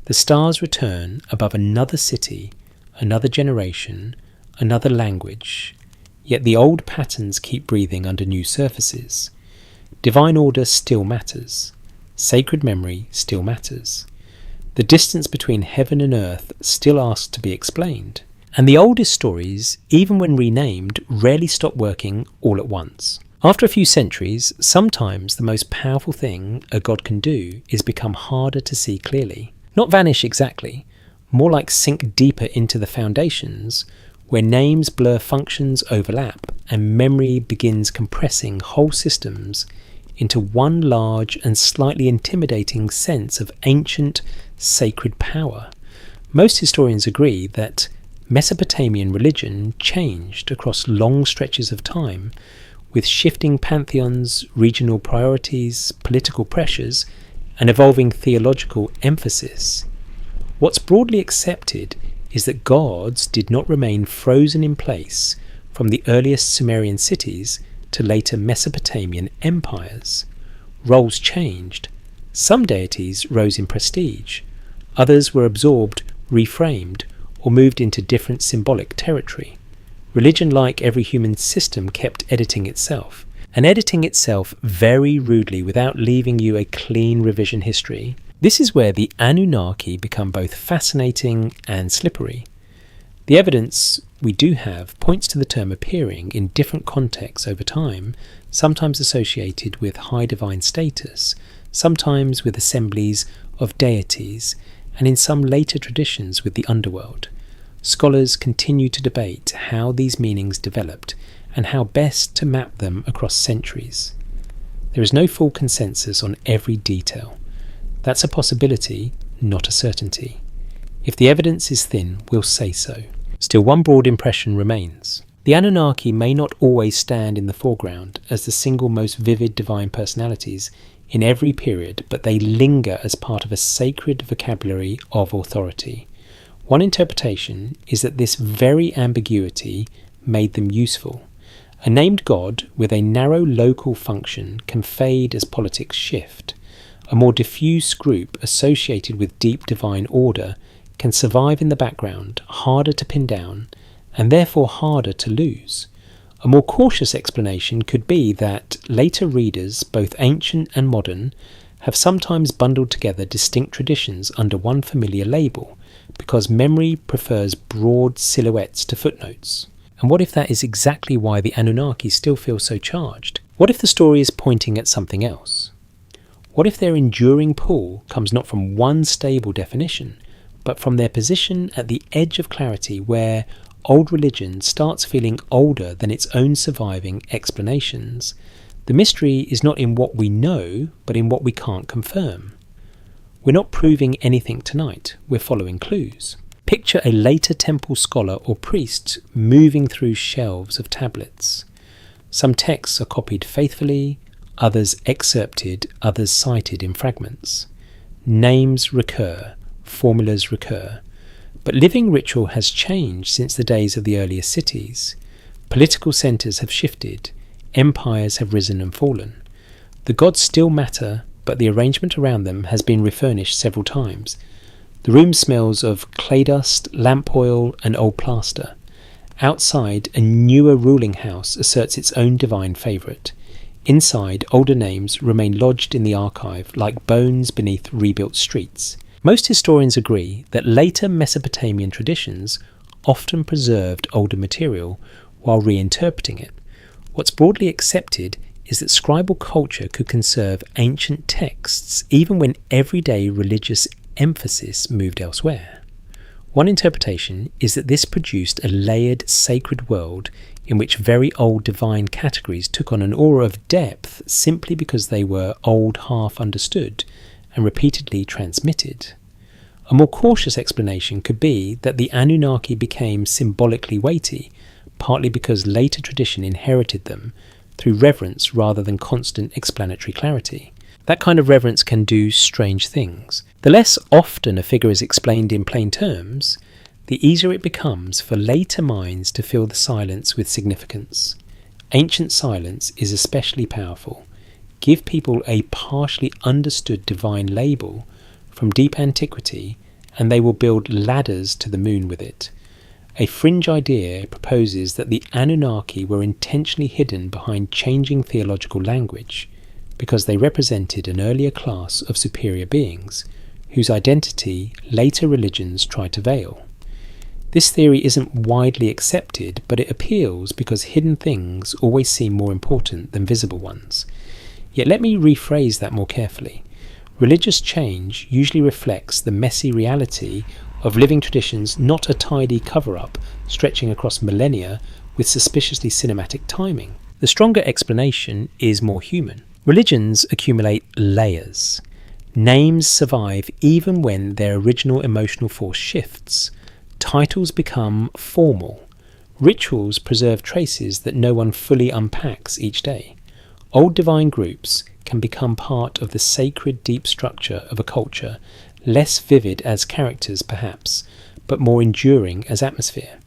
Speaker 1: The stars return above another city, another generation, another language, yet the old patterns keep breathing under new surfaces. Divine order still matters. Sacred memory still matters. The distance between heaven and earth still asks to be explained. And the oldest stories, even when renamed, rarely stop working all at once. After a few centuries, sometimes the most powerful thing a god can do is become harder to see clearly. Not vanish exactly, more like sink deeper into the foundations, where names blur, functions overlap, and memory begins compressing whole systems into one large and slightly intimidating sense of ancient, sacred power. Most historians agree that Mesopotamian religion changed across long stretches of time, with shifting pantheons, regional priorities, political pressures, and evolving theological emphasis. What's broadly accepted is that gods did not remain frozen in place from the earliest Sumerian cities to later Mesopotamian empires. Roles changed. Some deities rose in prestige, others were absorbed, reframed, or moved into different symbolic territory. Religion, like every human system, kept editing itself, and editing itself very rudely without leaving you a clean revision history. This is where the Anunnaki become both fascinating and slippery. The evidence we do have points to the term appearing in different contexts over time, sometimes associated with high divine status, sometimes with assemblies of deities, and in some later traditions with the underworld. Scholars continue to debate how these meanings developed and how best to map them across centuries. There is no full consensus on every detail. That's a possibility, not a certainty. If the evidence is thin, we'll say so. Still, one broad impression remains. The Anunnaki may not always stand in the foreground as the single most vivid divine personalities in every period, but they linger as part of a sacred vocabulary of authority. One interpretation is that this very ambiguity made them useful. A named god with a narrow local function can fade as politics shift. A more diffuse group associated with deep divine order can survive in the background, harder to pin down, and therefore harder to lose. A more cautious explanation could be that later readers, both ancient and modern, have sometimes bundled together distinct traditions under one familiar label, because memory prefers broad silhouettes to footnotes. And what if that is exactly why the Anunnaki still feel so charged? What if the story is pointing at something else? What if their enduring pull comes not from one stable definition, but from their position at the edge of clarity where old religion starts feeling older than its own surviving explanations? The mystery is not in what we know, but in what we can't confirm. We're not proving anything tonight, we're following clues. Picture a later temple scholar or priest moving through shelves of tablets. Some texts are copied faithfully, others excerpted, others cited in fragments. Names recur, formulas recur. But living ritual has changed since the days of the earliest cities. Political centres have shifted, empires have risen and fallen. The gods still matter, but the arrangement around them has been refurnished several times. The room smells of clay dust, lamp oil, and old plaster. Outside, a newer ruling house asserts its own divine favourite. Inside, older names remain lodged in the archive like bones beneath rebuilt streets. Most historians agree that later Mesopotamian traditions often preserved older material while reinterpreting it. What's broadly accepted is that scribal culture could conserve ancient texts even when everyday religious emphasis moved elsewhere. One interpretation is that this produced a layered sacred world in which very old divine categories took on an aura of depth simply because they were old half understood and repeatedly transmitted. A more cautious explanation could be that the Anunnaki became symbolically weighty, partly because later tradition inherited them through reverence rather than constant explanatory clarity. That kind of reverence can do strange things. The less often a figure is explained in plain terms, the easier it becomes for later minds to fill the silence with significance. Ancient silence is especially powerful. Give people a partially understood divine label from deep antiquity, and they will build ladders to the moon with it. A fringe idea proposes that the Anunnaki were intentionally hidden behind changing theological language because they represented an earlier class of superior beings whose identity later religions tried to veil. This theory isn't widely accepted, but it appeals because hidden things always seem more important than visible ones. Yet let me rephrase that more carefully. Religious change usually reflects the messy reality of living traditions, not a tidy cover-up stretching across millennia with suspiciously cinematic timing. The stronger explanation is more human. Religions accumulate layers. Names survive even when their original emotional force shifts. Titles become formal. Rituals preserve traces that no one fully unpacks each day. Old divine groups can become part of the sacred deep structure of a culture, less vivid as characters perhaps, but more enduring as atmosphere.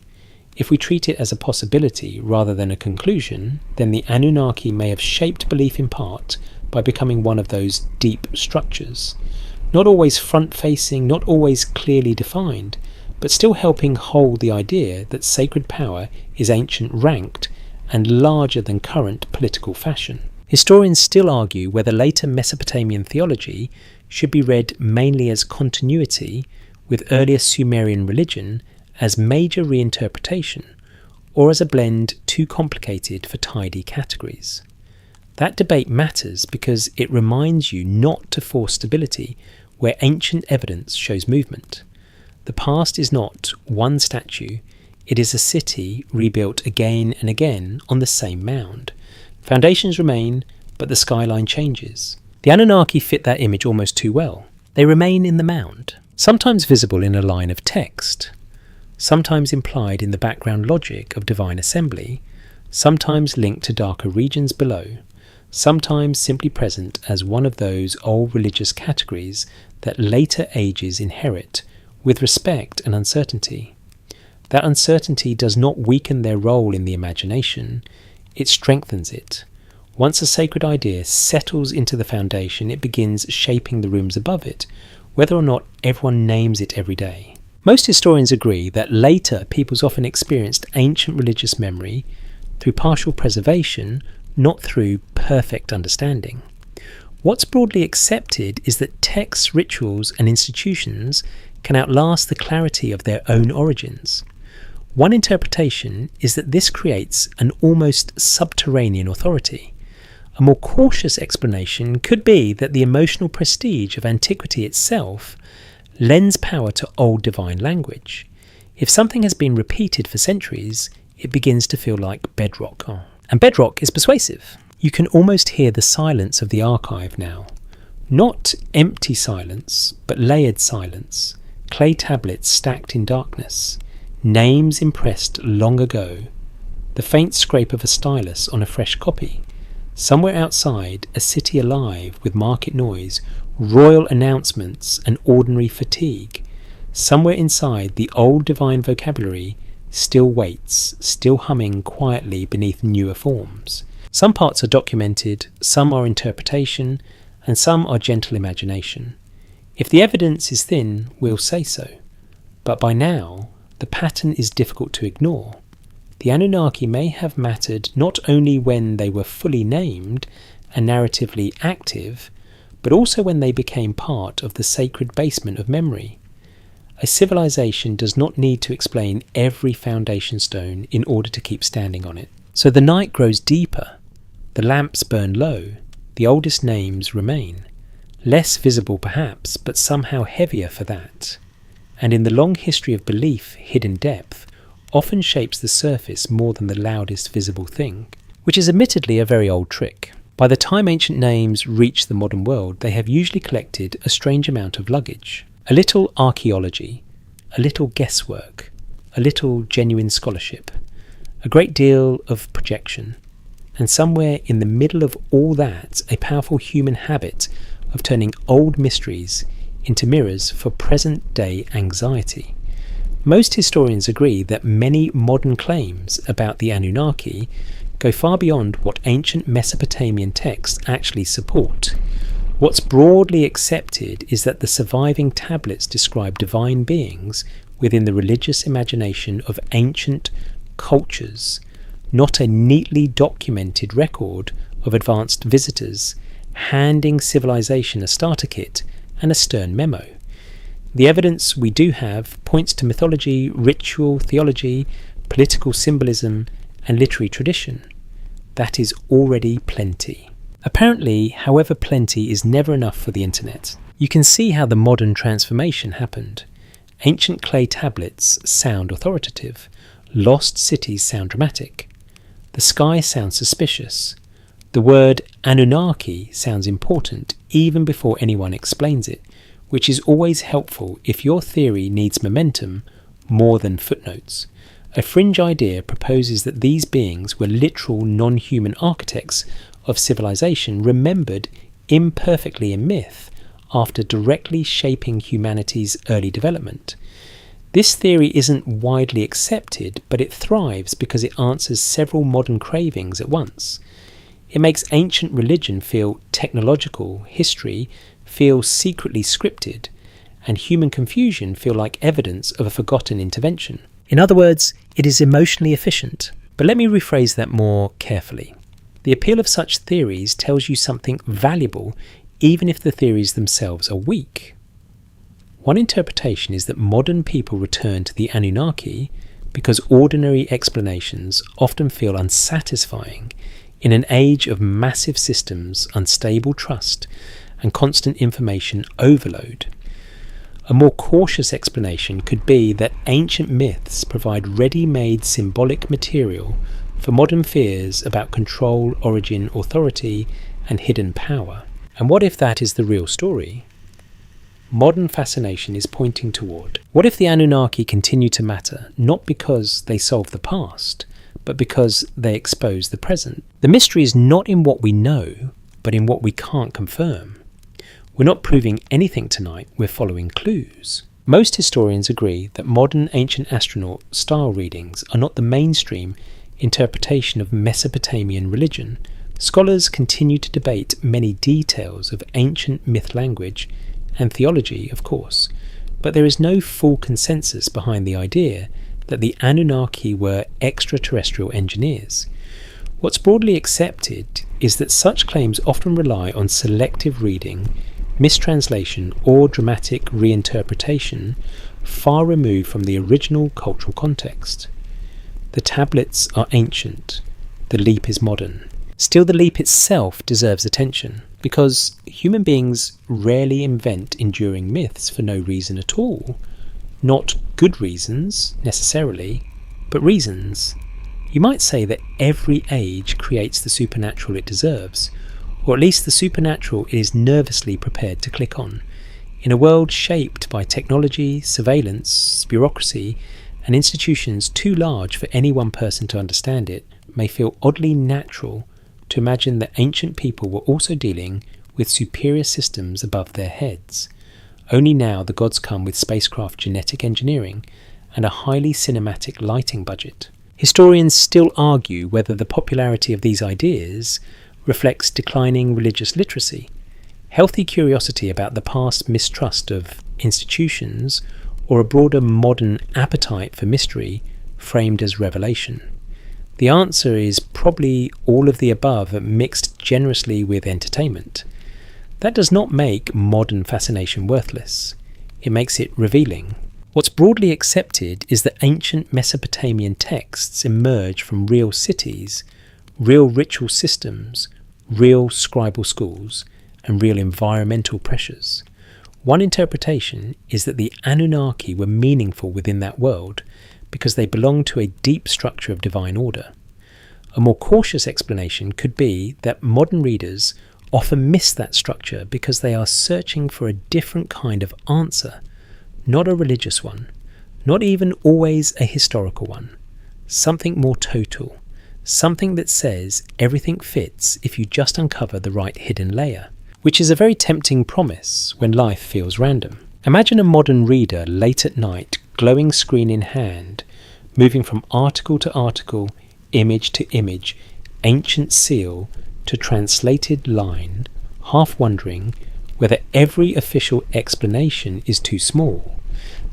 Speaker 1: If we treat it as a possibility rather than a conclusion, then the Anunnaki may have shaped belief in part by becoming one of those deep structures. Not always front-facing, not always clearly defined, but still helping hold the idea that sacred power is ancient ranked and larger than current political fashion. Historians still argue whether later Mesopotamian theology should be read mainly as continuity with earlier Sumerian religion as major reinterpretation, or as a blend too complicated for tidy categories. That debate matters because it reminds you not to force stability where ancient evidence shows movement. The past is not one statue, it is a city rebuilt again and again on the same mound. Foundations remain, but the skyline changes. The Anunnaki fit that image almost too well. They remain in the mound, sometimes visible in a line of text, sometimes implied in the background logic of divine assembly, sometimes linked to darker regions below, sometimes simply present as one of those old religious categories that later ages inherit with respect and uncertainty. That uncertainty does not weaken their role in the imagination, it strengthens it. Once a sacred idea settles into the foundation, it begins shaping the rooms above it, whether or not everyone names it every day. Most historians agree that later peoples often experienced ancient religious memory through partial preservation, not through perfect understanding. What's broadly accepted is that texts, rituals, and institutions can outlast the clarity of their own origins. One interpretation is that this creates an almost subterranean authority. A more cautious explanation could be that the emotional prestige of antiquity itself lends power to old divine language. If something has been repeated for centuries, it begins to feel like bedrock. And bedrock is persuasive. You can almost hear the silence of the archive now. Not empty silence, but layered silence. Clay tablets stacked in darkness. Names impressed long ago. The faint scrape of a stylus on a fresh copy. Somewhere outside, a city alive with market noise, royal announcements and ordinary fatigue. Somewhere inside, the old divine vocabulary still waits, still humming quietly beneath newer forms. Some parts are documented, some are interpretation, and some are gentle imagination. If the evidence is thin, we'll say so. But by now, the pattern is difficult to ignore. The Anunnaki may have mattered not only when they were fully named and narratively active, but also when they became part of the sacred basement of memory. A civilization does not need to explain every foundation stone in order to keep standing on it. So the night grows deeper, the lamps burn low, the oldest names remain. Less visible perhaps, but somehow heavier for that. And in the long history of belief, hidden depth often shapes the surface more than the loudest visible thing, which is admittedly a very old trick. By the time ancient names reach the modern world, they have usually collected a strange amount of luggage. A little archaeology, a little guesswork, a little genuine scholarship, a great deal of projection, and somewhere in the middle of all that, a powerful human habit of turning old mysteries into mirrors for present-day anxiety. Most historians agree that many modern claims about the Anunnaki go far beyond what ancient Mesopotamian texts actually support. What's broadly accepted is that the surviving tablets describe divine beings within the religious imagination of ancient cultures, not a neatly documented record of advanced visitors handing civilization a starter kit and a stern memo. The evidence we do have points to mythology, ritual, theology, political symbolism, and literary tradition. That is already plenty. Apparently, however, plenty is never enough for the internet. You can see how the modern transformation happened. Ancient clay tablets sound authoritative. Lost cities sound dramatic. The sky sounds suspicious. The word Anunnaki sounds important even before anyone explains it, which is always helpful if your theory needs momentum more than footnotes. A fringe idea proposes that these beings were literal non-human architects of civilization remembered imperfectly in myth after directly shaping humanity's early development. This theory isn't widely accepted, but it thrives because it answers several modern cravings at once. It makes ancient religion feel technological, history feel secretly scripted, and human confusion feel like evidence of a forgotten intervention. In other words, it is emotionally efficient. But let me rephrase that more carefully. The appeal of such theories tells you something valuable, even if the theories themselves are weak. One interpretation is that modern people return to the Anunnaki because ordinary explanations often feel unsatisfying in an age of massive systems, unstable trust, and constant information overload. A more cautious explanation could be that ancient myths provide ready-made symbolic material for modern fears about control, origin, authority, and hidden power. And what if that is the real story? Modern fascination is pointing toward, what if the Anunnaki continue to matter, not because they solve the past, but because they expose the present? The mystery is not in what we know, but in what we can't confirm. We're not proving anything tonight, we're following clues. Most historians agree that modern ancient astronaut star readings are not the mainstream interpretation of Mesopotamian religion. Scholars continue to debate many details of ancient myth language and theology, of course, but there is no full consensus behind the idea that the Anunnaki were extraterrestrial engineers. What's broadly accepted is that such claims often rely on selective reading, mistranslation, or dramatic reinterpretation far removed from the original cultural context. The tablets are ancient, the leap is modern. Still, the leap itself deserves attention, because human beings rarely invent enduring myths for no reason at all. Not good reasons, necessarily, but reasons. You might say that every age creates the supernatural it deserves, or at least the supernatural it is nervously prepared to click on. In a world shaped by technology, surveillance, bureaucracy, and institutions too large for any one person to understand, it may feel oddly natural to imagine that ancient people were also dealing with superior systems above their heads. Only now the gods come with spacecraft genetic engineering and a highly cinematic lighting budget. Historians still argue whether the popularity of these ideas reflects declining religious literacy, healthy curiosity about the past mistrust of institutions, or a broader modern appetite for mystery framed as revelation. The answer is probably all of the above mixed generously with entertainment. That does not make modern fascination worthless. It makes it revealing. What's broadly accepted is that ancient Mesopotamian texts emerge from real cities, real ritual systems, real scribal schools, and real environmental pressures. One interpretation is that the Anunnaki were meaningful within that world because they belonged to a deep structure of divine order. A more cautious explanation could be that modern readers often miss that structure because they are searching for a different kind of answer, not a religious one, not even always a historical one, something more total, something that says everything fits if you just uncover the right hidden layer, which is a very tempting promise when life feels random. Imagine a modern reader late at night, glowing screen in hand, moving from article to article, image to image, ancient seal to translated line, half wondering whether every official explanation is too small.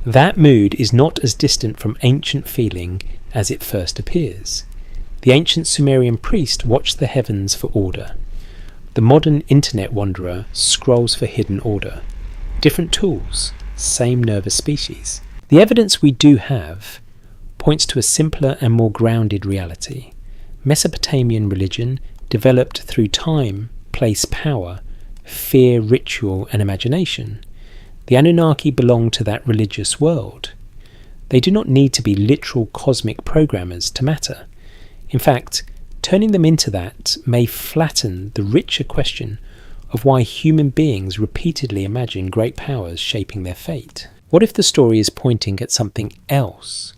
Speaker 1: That mood is not as distant from ancient feeling as it first appears. The ancient Sumerian priest watched the heavens for order. The modern internet wanderer scrolls for hidden order. Different tools, same nervous species. The evidence we do have points to a simpler and more grounded reality. Mesopotamian religion developed through time, place, power, fear, ritual, and imagination. The Anunnaki belong to that religious world. They do not need to be literal cosmic programmers to matter. In fact, turning them into that may flatten the richer question of why human beings repeatedly imagine great powers shaping their fate. What if the story is pointing at something else?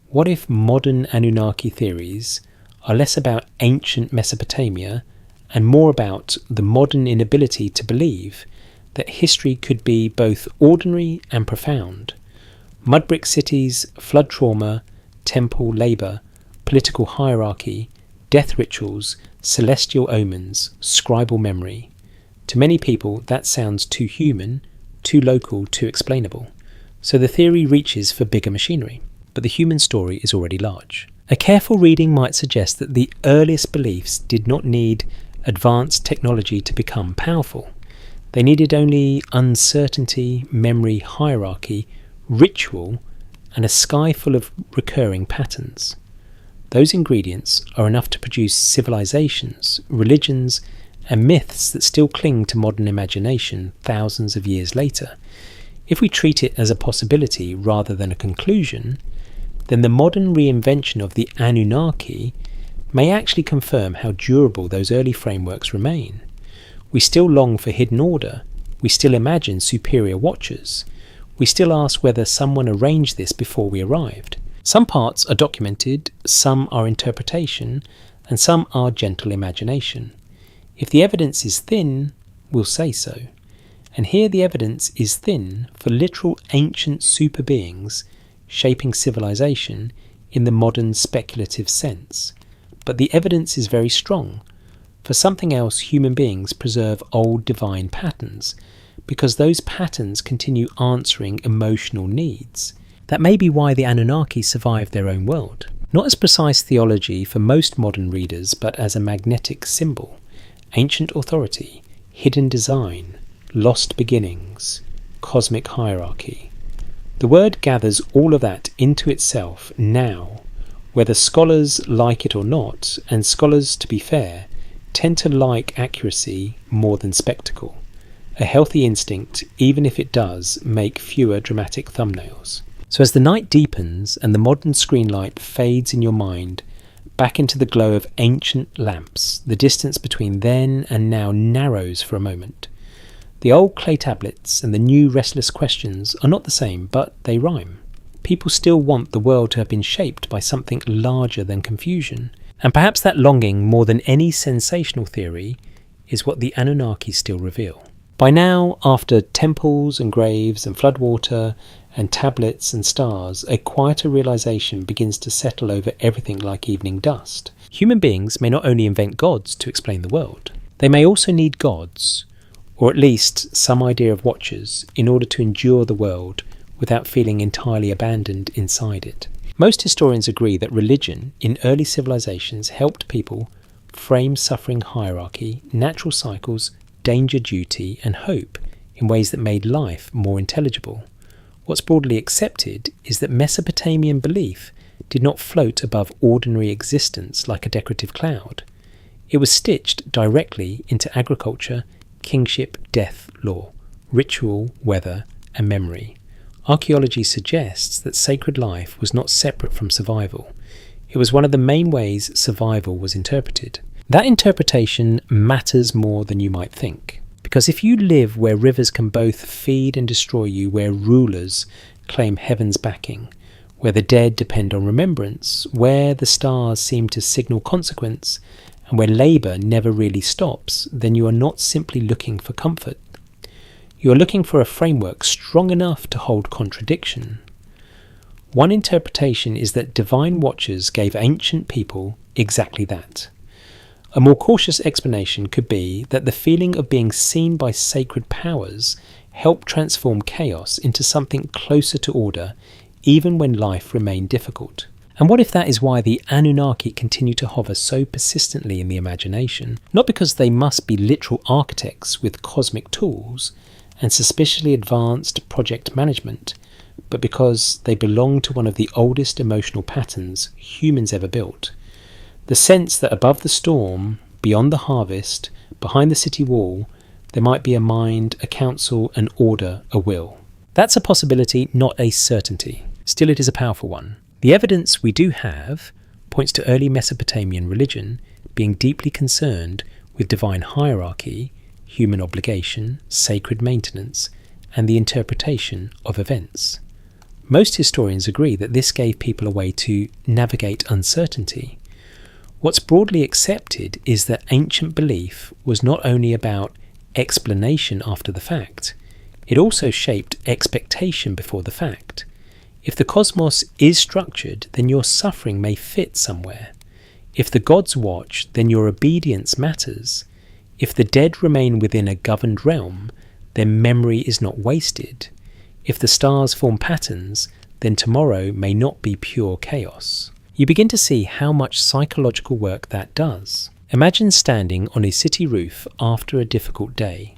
Speaker 1: What if modern Anunnaki theories are less about ancient Mesopotamia and more about the modern inability to believe that history could be both ordinary and profound? Mud brick cities, flood trauma, temple labour, political hierarchy, death rituals, celestial omens, scribal memory. To many people that sounds too human, too local, too explainable. So the theory reaches for bigger machinery, but the human story is already large. A careful reading might suggest that the earliest beliefs did not need advanced technology to become powerful. They needed only uncertainty, memory, hierarchy, ritual, and a sky full of recurring patterns. Those ingredients are enough to produce civilizations, religions, and myths that still cling to modern imagination thousands of years later. If we treat it as a possibility rather than a conclusion, then the modern reinvention of the Anunnaki may actually confirm how durable those early frameworks remain. We still long for hidden order, we still imagine superior watchers, we still ask whether someone arranged this before we arrived. Some parts are documented, some are interpretation, and some are gentle imagination. If the evidence is thin, we'll say so. And here the evidence is thin for literal ancient super beings shaping civilization in the modern speculative sense. But the evidence is very strong. For something else, human beings preserve old divine patterns, because those patterns continue answering emotional needs. That may be why the Anunnaki survived their own world. Not as precise theology for most modern readers, but as a magnetic symbol. Ancient authority, hidden design, lost beginnings, cosmic hierarchy. The word gathers all of that into itself now, whether scholars like it or not, and scholars, to be fair, tend to like accuracy more than spectacle. A healthy instinct, even if it does make fewer dramatic thumbnails. So as the night deepens and the modern screen light fades in your mind back into the glow of ancient lamps, the distance between then and now narrows for a moment. The old clay tablets and the new restless questions are not the same, but they rhyme. People still want the world to have been shaped by something larger than confusion. And perhaps that longing, more than any sensational theory, is what the Anunnaki still reveal. By now, after temples and graves and floodwater and tablets and stars, a quieter realization begins to settle over everything like evening dust. Human beings may not only invent gods to explain the world, they may also need gods, or at least some idea of watchers, in order to endure the world without feeling entirely abandoned inside it. Most historians agree that religion in early civilizations helped people frame suffering hierarchy, natural cycles, danger, duty, and hope in ways that made life more intelligible. What's broadly accepted is that Mesopotamian belief did not float above ordinary existence like a decorative cloud. It was stitched directly into agriculture, kingship, death, law, ritual, weather, and memory. Archaeology suggests that sacred life was not separate from survival. It was one of the main ways survival was interpreted. That interpretation matters more than you might think. Because if you live where rivers can both feed and destroy you, where rulers claim heaven's backing, where the dead depend on remembrance, where the stars seem to signal consequence, and where labour never really stops, then you are not simply looking for comfort. You are looking for a framework strong enough to hold contradiction. One interpretation is that divine watchers gave ancient people exactly that. A more cautious explanation could be that the feeling of being seen by sacred powers helped transform chaos into something closer to order, even when life remained difficult. And what if that is why the Anunnaki continue to hover so persistently in the imagination? Not because they must be literal architects with cosmic tools and suspiciously advanced project management, but because they belong to one of the oldest emotional patterns humans ever built. The sense that above the storm, beyond the harvest, behind the city wall, there might be a mind, a council, an order, a will. That's a possibility, not a certainty. Still, it is a powerful one. The evidence we do have points to early Mesopotamian religion being deeply concerned with divine hierarchy, human obligation, sacred maintenance, and the interpretation of events. Most historians agree that this gave people a way to navigate uncertainty. What's broadly accepted is that ancient belief was not only about explanation after the fact, it also shaped expectation before the fact. If the cosmos is structured, then your suffering may fit somewhere. If the gods watch, then your obedience matters. If the dead remain within a governed realm, then memory is not wasted. If the stars form patterns, then tomorrow may not be pure chaos. You begin to see how much psychological work that does. Imagine standing on a city roof after a difficult day.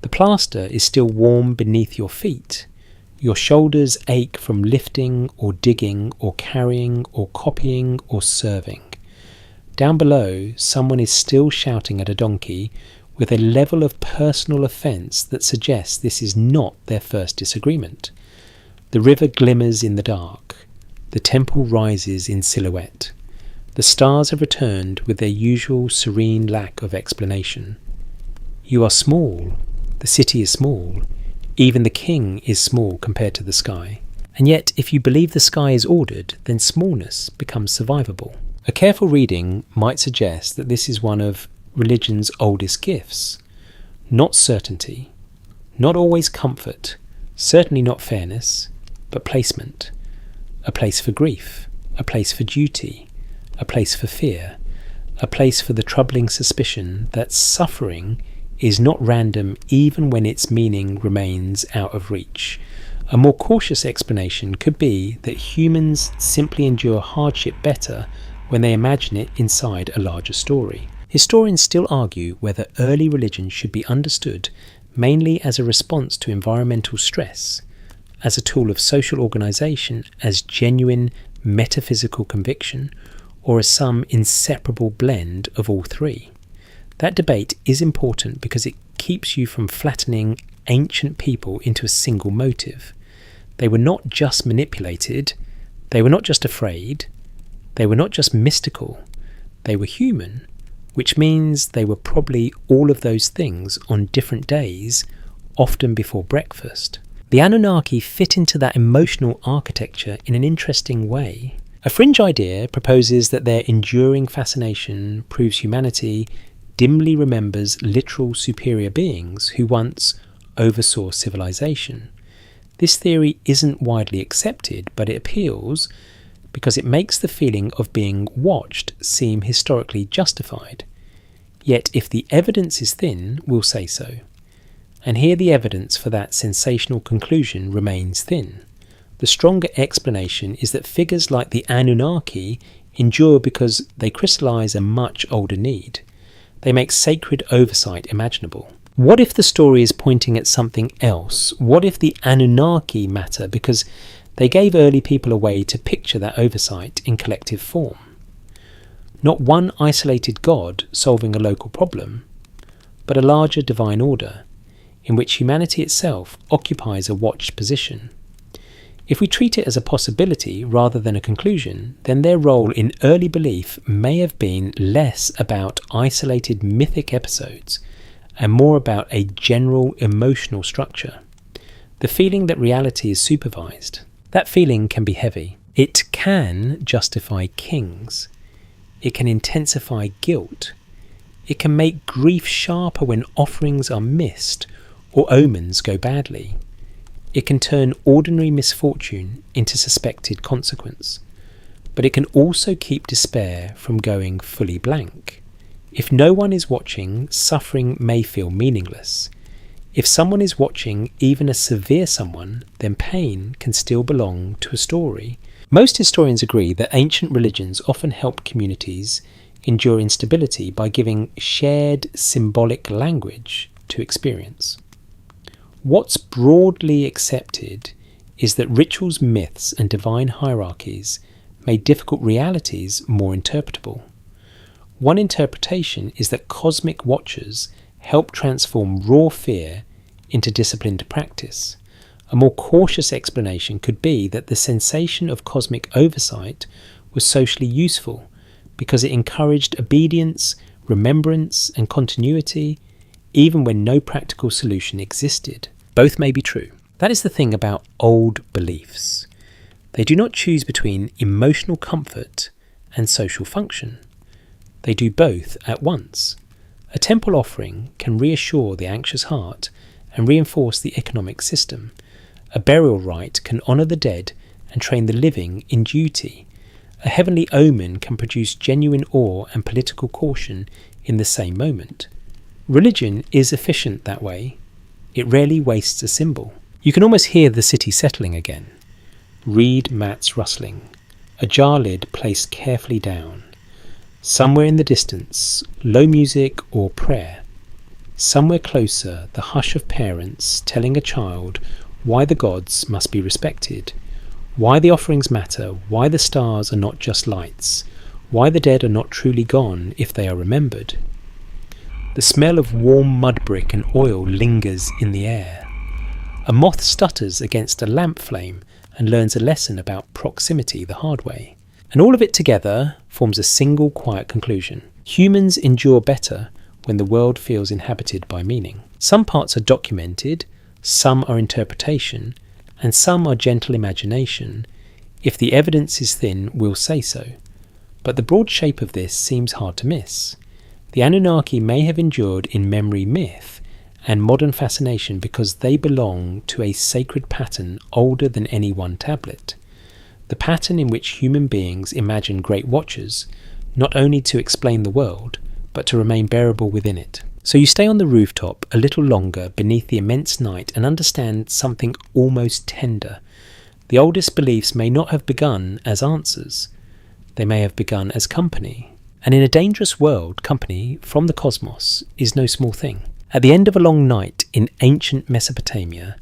Speaker 1: The plaster is still warm beneath your feet. Your shoulders ache from lifting or digging or carrying or copying or serving. Down below, someone is still shouting at a donkey with a level of personal offence that suggests this is not their first disagreement. The river glimmers in the dark. The temple rises in silhouette. The stars have returned with their usual serene lack of explanation. You are small. The city is small. Even the king is small compared to the sky. And yet, if you believe the sky is ordered, then smallness becomes survivable. A careful reading might suggest that this is one of religion's oldest gifts. Not certainty, not always comfort, certainly not fairness, but placement. A place for grief, a place for duty, a place for fear, a place for the troubling suspicion that suffering is not random even when its meaning remains out of reach. A more cautious explanation could be that humans simply endure hardship better when they imagine it inside a larger story. Historians still argue whether early religion should be understood mainly as a response to environmental stress, as a tool of social organisation, as genuine metaphysical conviction, or as some inseparable blend of all three. That debate is important because it keeps you from flattening ancient people into a single motive. They were not just manipulated, they were not just afraid, they were not just mystical, they were human, which means they were probably all of those things on different days, often before breakfast. The Anunnaki fit into that emotional architecture in an interesting way. A fringe idea proposes that their enduring fascination proves humanity dimly remembers literal superior beings who once oversaw civilization. This theory isn't widely accepted, but it appeals because it makes the feeling of being watched seem historically justified. Yet if the evidence is thin, we'll say so. And here the evidence for that sensational conclusion remains thin. The stronger explanation is that figures like the Anunnaki endure because they crystallise a much older need. They make sacred oversight imaginable. What if the story is pointing at something else? What if the Anunnaki matter because they gave early people a way to picture that oversight in collective form? Not one isolated god solving a local problem, but a larger divine order, in which humanity itself occupies a watched position. If we treat it as a possibility rather than a conclusion, then their role in early belief may have been less about isolated mythic episodes and more about a general emotional structure. The feeling that reality is supervised. That feeling can be heavy. It can justify kings. It can intensify guilt. It can make grief sharper when offerings are missed or omens go badly. It can turn ordinary misfortune into suspected consequence. But it can also keep despair from going fully blank. If no one is watching, suffering may feel meaningless. If someone is watching, even a severe someone, then pain can still belong to a story. Most historians agree that ancient religions often help communities endure instability by giving shared symbolic language to experience. What's broadly accepted is that rituals, myths, and divine hierarchies made difficult realities more interpretable. One interpretation is that cosmic watchers help transform raw fear into disciplined practice. A more cautious explanation could be that the sensation of cosmic oversight was socially useful because it encouraged obedience, remembrance, and continuity, even when no practical solution existed. Both may be true. That is the thing about old beliefs. They do not choose between emotional comfort and social function. They do both at once. A temple offering can reassure the anxious heart and reinforce the economic system. A burial rite can honour the dead and train the living in duty. A heavenly omen can produce genuine awe and political caution in the same moment. Religion is efficient that way. It rarely wastes a symbol. You can almost hear the city settling again. Reed mats rustling, a jar lid placed carefully down. Somewhere in the distance, low music or prayer. Somewhere closer, the hush of parents telling a child why the gods must be respected, why the offerings matter, why the stars are not just lights, why the dead are not truly gone if they are remembered. The smell of warm mud brick and oil lingers in the air. A moth stutters against a lamp flame and learns a lesson about proximity the hard way. And all of it together forms a single quiet conclusion. Humans endure better when the world feels inhabited by meaning. Some parts are documented, some are interpretation, and some are gentle imagination. If the evidence is thin, we'll say so. But the broad shape of this seems hard to miss. The Anunnaki may have endured in memory myth and modern fascination because they belong to a sacred pattern older than any one tablet. The pattern in which human beings imagine great watchers, not only to explain the world, but to remain bearable within it. So you stay on the rooftop a little longer beneath the immense night and understand something almost tender. The oldest beliefs may not have begun as answers. They may have begun as company. And in a dangerous world, company from the cosmos is no small thing. At the end of a long night in ancient Mesopotamia,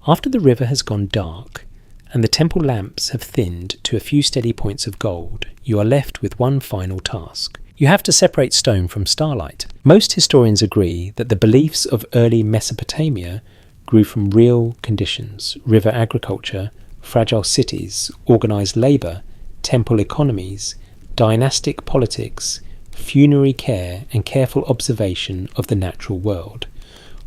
Speaker 1: after the river has gone dark and the temple lamps have thinned to a few steady points of gold, you are left with one final task. You have to separate stone from starlight. Most historians agree that the beliefs of early Mesopotamia grew from real conditions: river agriculture, fragile cities, organised labour, temple economies, dynastic politics, funerary care, and careful observation of the natural world.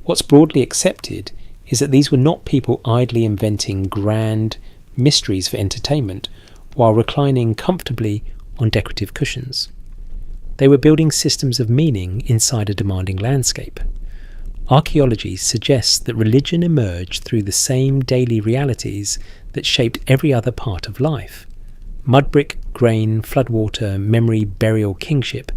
Speaker 1: What's broadly accepted is that these were not people idly inventing grand mysteries for entertainment while reclining comfortably on decorative cushions. They were building systems of meaning inside a demanding landscape. Archaeology suggests that religion emerged through the same daily realities that shaped every other part of life. Mudbrick, grain, floodwater, memory, burial, kingship,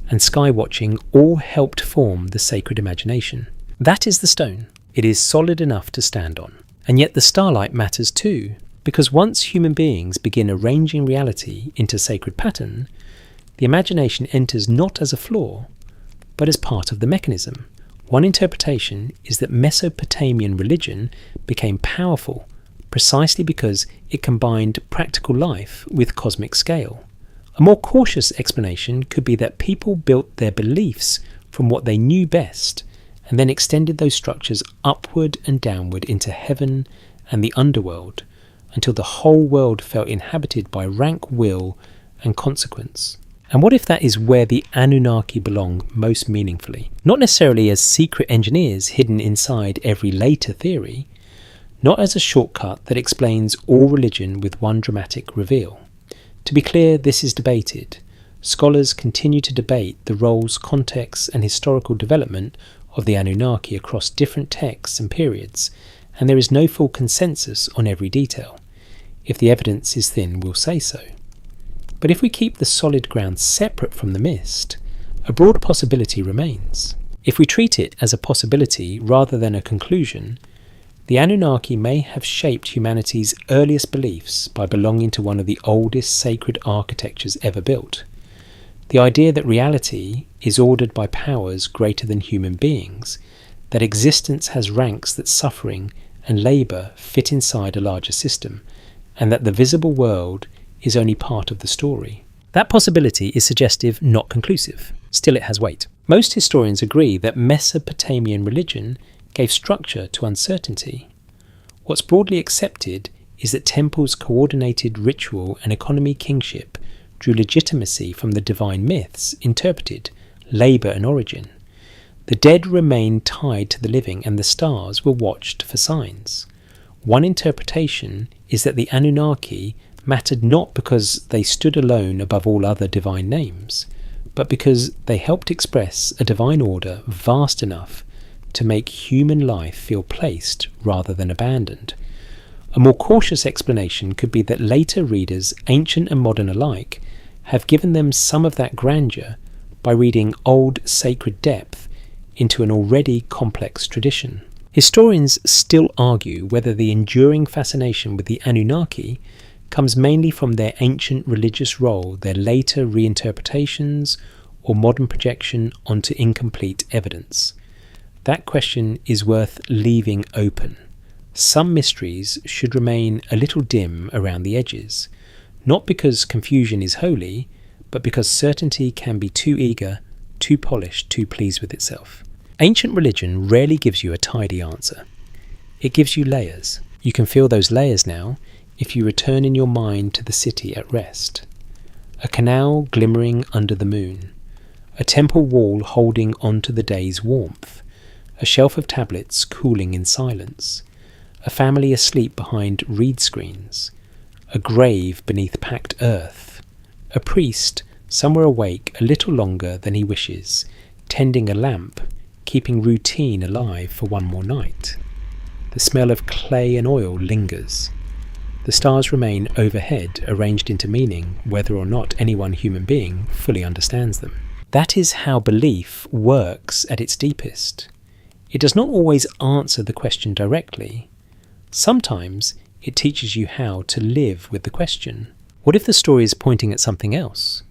Speaker 1: and sky watching all helped form the sacred imagination. That is the stone. It is solid enough to stand on. And yet the starlight matters too, because once human beings begin arranging reality into sacred pattern, the imagination enters not as a flaw, but as part of the mechanism. One interpretation is that Mesopotamian religion became powerful precisely because it combined practical life with cosmic scale. A more cautious explanation could be that people built their beliefs from what they knew best and then extended those structures upward and downward into heaven and the underworld until the whole world felt inhabited by rank will and consequence. And what if that is where the Anunnaki belong most meaningfully? Not necessarily as secret engineers hidden inside every later theory, not as a shortcut that explains all religion with one dramatic reveal. To be clear, this is debated. Scholars continue to debate the roles, contexts, and historical development of the Anunnaki across different texts and periods, and there is no full consensus on every detail. If the evidence is thin, we'll say so. But if we keep the solid ground separate from the mist, a broad possibility remains. If we treat it as a possibility rather than a conclusion, the Anunnaki may have shaped humanity's earliest beliefs by belonging to one of the oldest sacred architectures ever built. The idea that reality is ordered by powers greater than human beings, that existence has ranks that suffering and labour fit inside a larger system, and that the visible world is only part of the story. That possibility is suggestive, not conclusive. Still, it has weight. Most historians agree that Mesopotamian religion gave structure to uncertainty. What's broadly accepted is that temples coordinated ritual and economy kingship drew legitimacy from the divine myths interpreted, labour and origin. The dead remained tied to the living and the stars were watched for signs. One interpretation is that the Anunnaki mattered not because they stood alone above all other divine names, but because they helped express a divine order vast enough to make human life feel placed rather than abandoned. A more cautious explanation could be that later readers, ancient and modern alike, have given them some of that grandeur by reading old sacred depth into an already complex tradition. Historians still argue whether the enduring fascination with the Anunnaki comes mainly from their ancient religious role, their later reinterpretations, or modern projection onto incomplete evidence. That question is worth leaving open. Some mysteries should remain a little dim around the edges, not because confusion is holy, but because certainty can be too eager, too polished, too pleased with itself. Ancient religion rarely gives you a tidy answer. It gives you layers. You can feel those layers now if you return in your mind to the city at rest. A canal glimmering under the moon. A temple wall holding on to the day's warmth. A shelf of tablets cooling in silence. A family asleep behind reed screens. A grave beneath packed earth. A priest somewhere awake a little longer than he wishes, tending a lamp, keeping routine alive for one more night. The smell of clay and oil lingers. The stars remain overhead, arranged into meaning, whether or not any one human being fully understands them. That is how belief works at its deepest. It does not always answer the question directly. Sometimes it teaches you how to live with the question. What if the story is pointing at something else?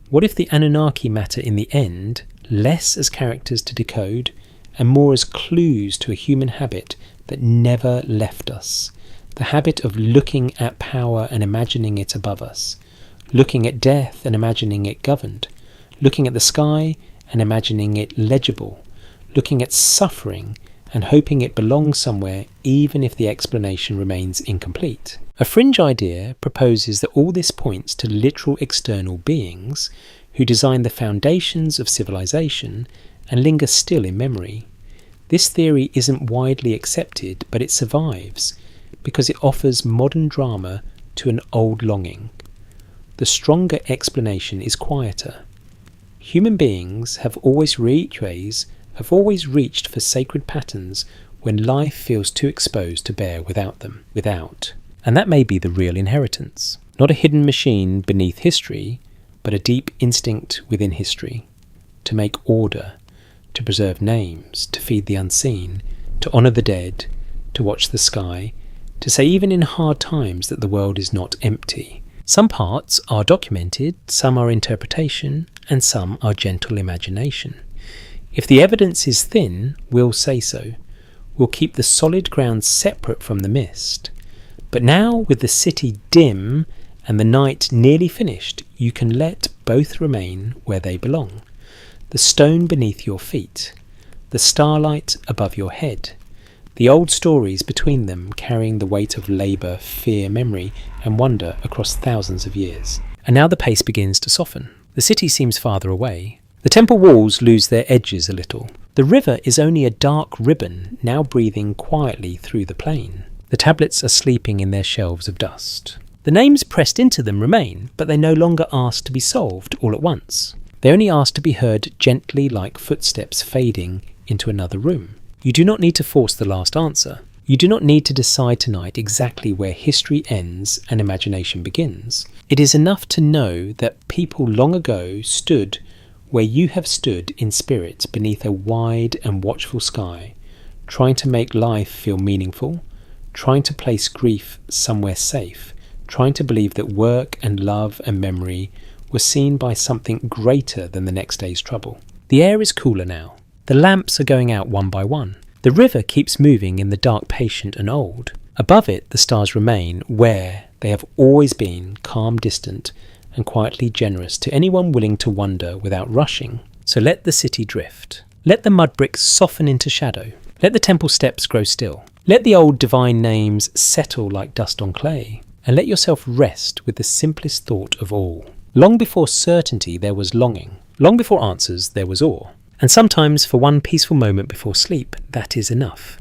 Speaker 1: What if the Anunnaki matter in the end less as characters to decode and more as clues to a human habit that never left us? The habit of looking at power and imagining it above us, looking at death and imagining it governed, looking at the sky and imagining it legible, looking at suffering and hoping it belongs somewhere even if the explanation remains incomplete. A fringe idea proposes that all this points to literal external beings who design the foundations of civilization and linger still in memory. This theory isn't widely accepted, but it survives because it offers modern drama to an old longing. The stronger explanation is quieter. Human beings have always reached for sacred patterns when life feels too exposed to bear without them. And that may be the real inheritance. Not a hidden machine beneath history, but a deep instinct within history. To make order, to preserve names, to feed the unseen, to honour the dead, to watch the sky, to say even in hard times that the world is not empty. Some parts are documented, some are interpretation, and some are gentle imagination. If the evidence is thin, we'll say so. We'll keep the solid ground separate from the mist. But now, with the city dim and the night nearly finished, you can let both remain where they belong. The stone beneath your feet, the starlight above your head, the old stories between them carrying the weight of labour, fear, memory and wonder across thousands of years. And now the pace begins to soften. The city seems farther away. The temple walls lose their edges a little. The river is only a dark ribbon, now breathing quietly through the plain. The tablets are sleeping in their shelves of dust. The names pressed into them remain, but they no longer ask to be solved all at once. They only ask to be heard gently like footsteps fading into another room. You do not need to force the last answer. You do not need to decide tonight exactly where history ends and imagination begins. It is enough to know that people long ago stood where you have stood in spirit beneath a wide and watchful sky, trying to make life feel meaningful, trying to place grief somewhere safe, trying to believe that work and love and memory were seen by something greater than the next day's trouble. The air is cooler now. The lamps are going out one by one. The river keeps moving in the dark, patient and old. Above it, the stars remain where they have always been, calm, distant, and quietly generous to anyone willing to wonder without rushing. So let the city drift. Let the mud bricks soften into shadow. Let the temple steps grow still. Let the old divine names settle like dust on clay. And let yourself rest with the simplest thought of all. Long before certainty there was longing. Long before answers there was awe. And sometimes for one peaceful moment before sleep, that is enough.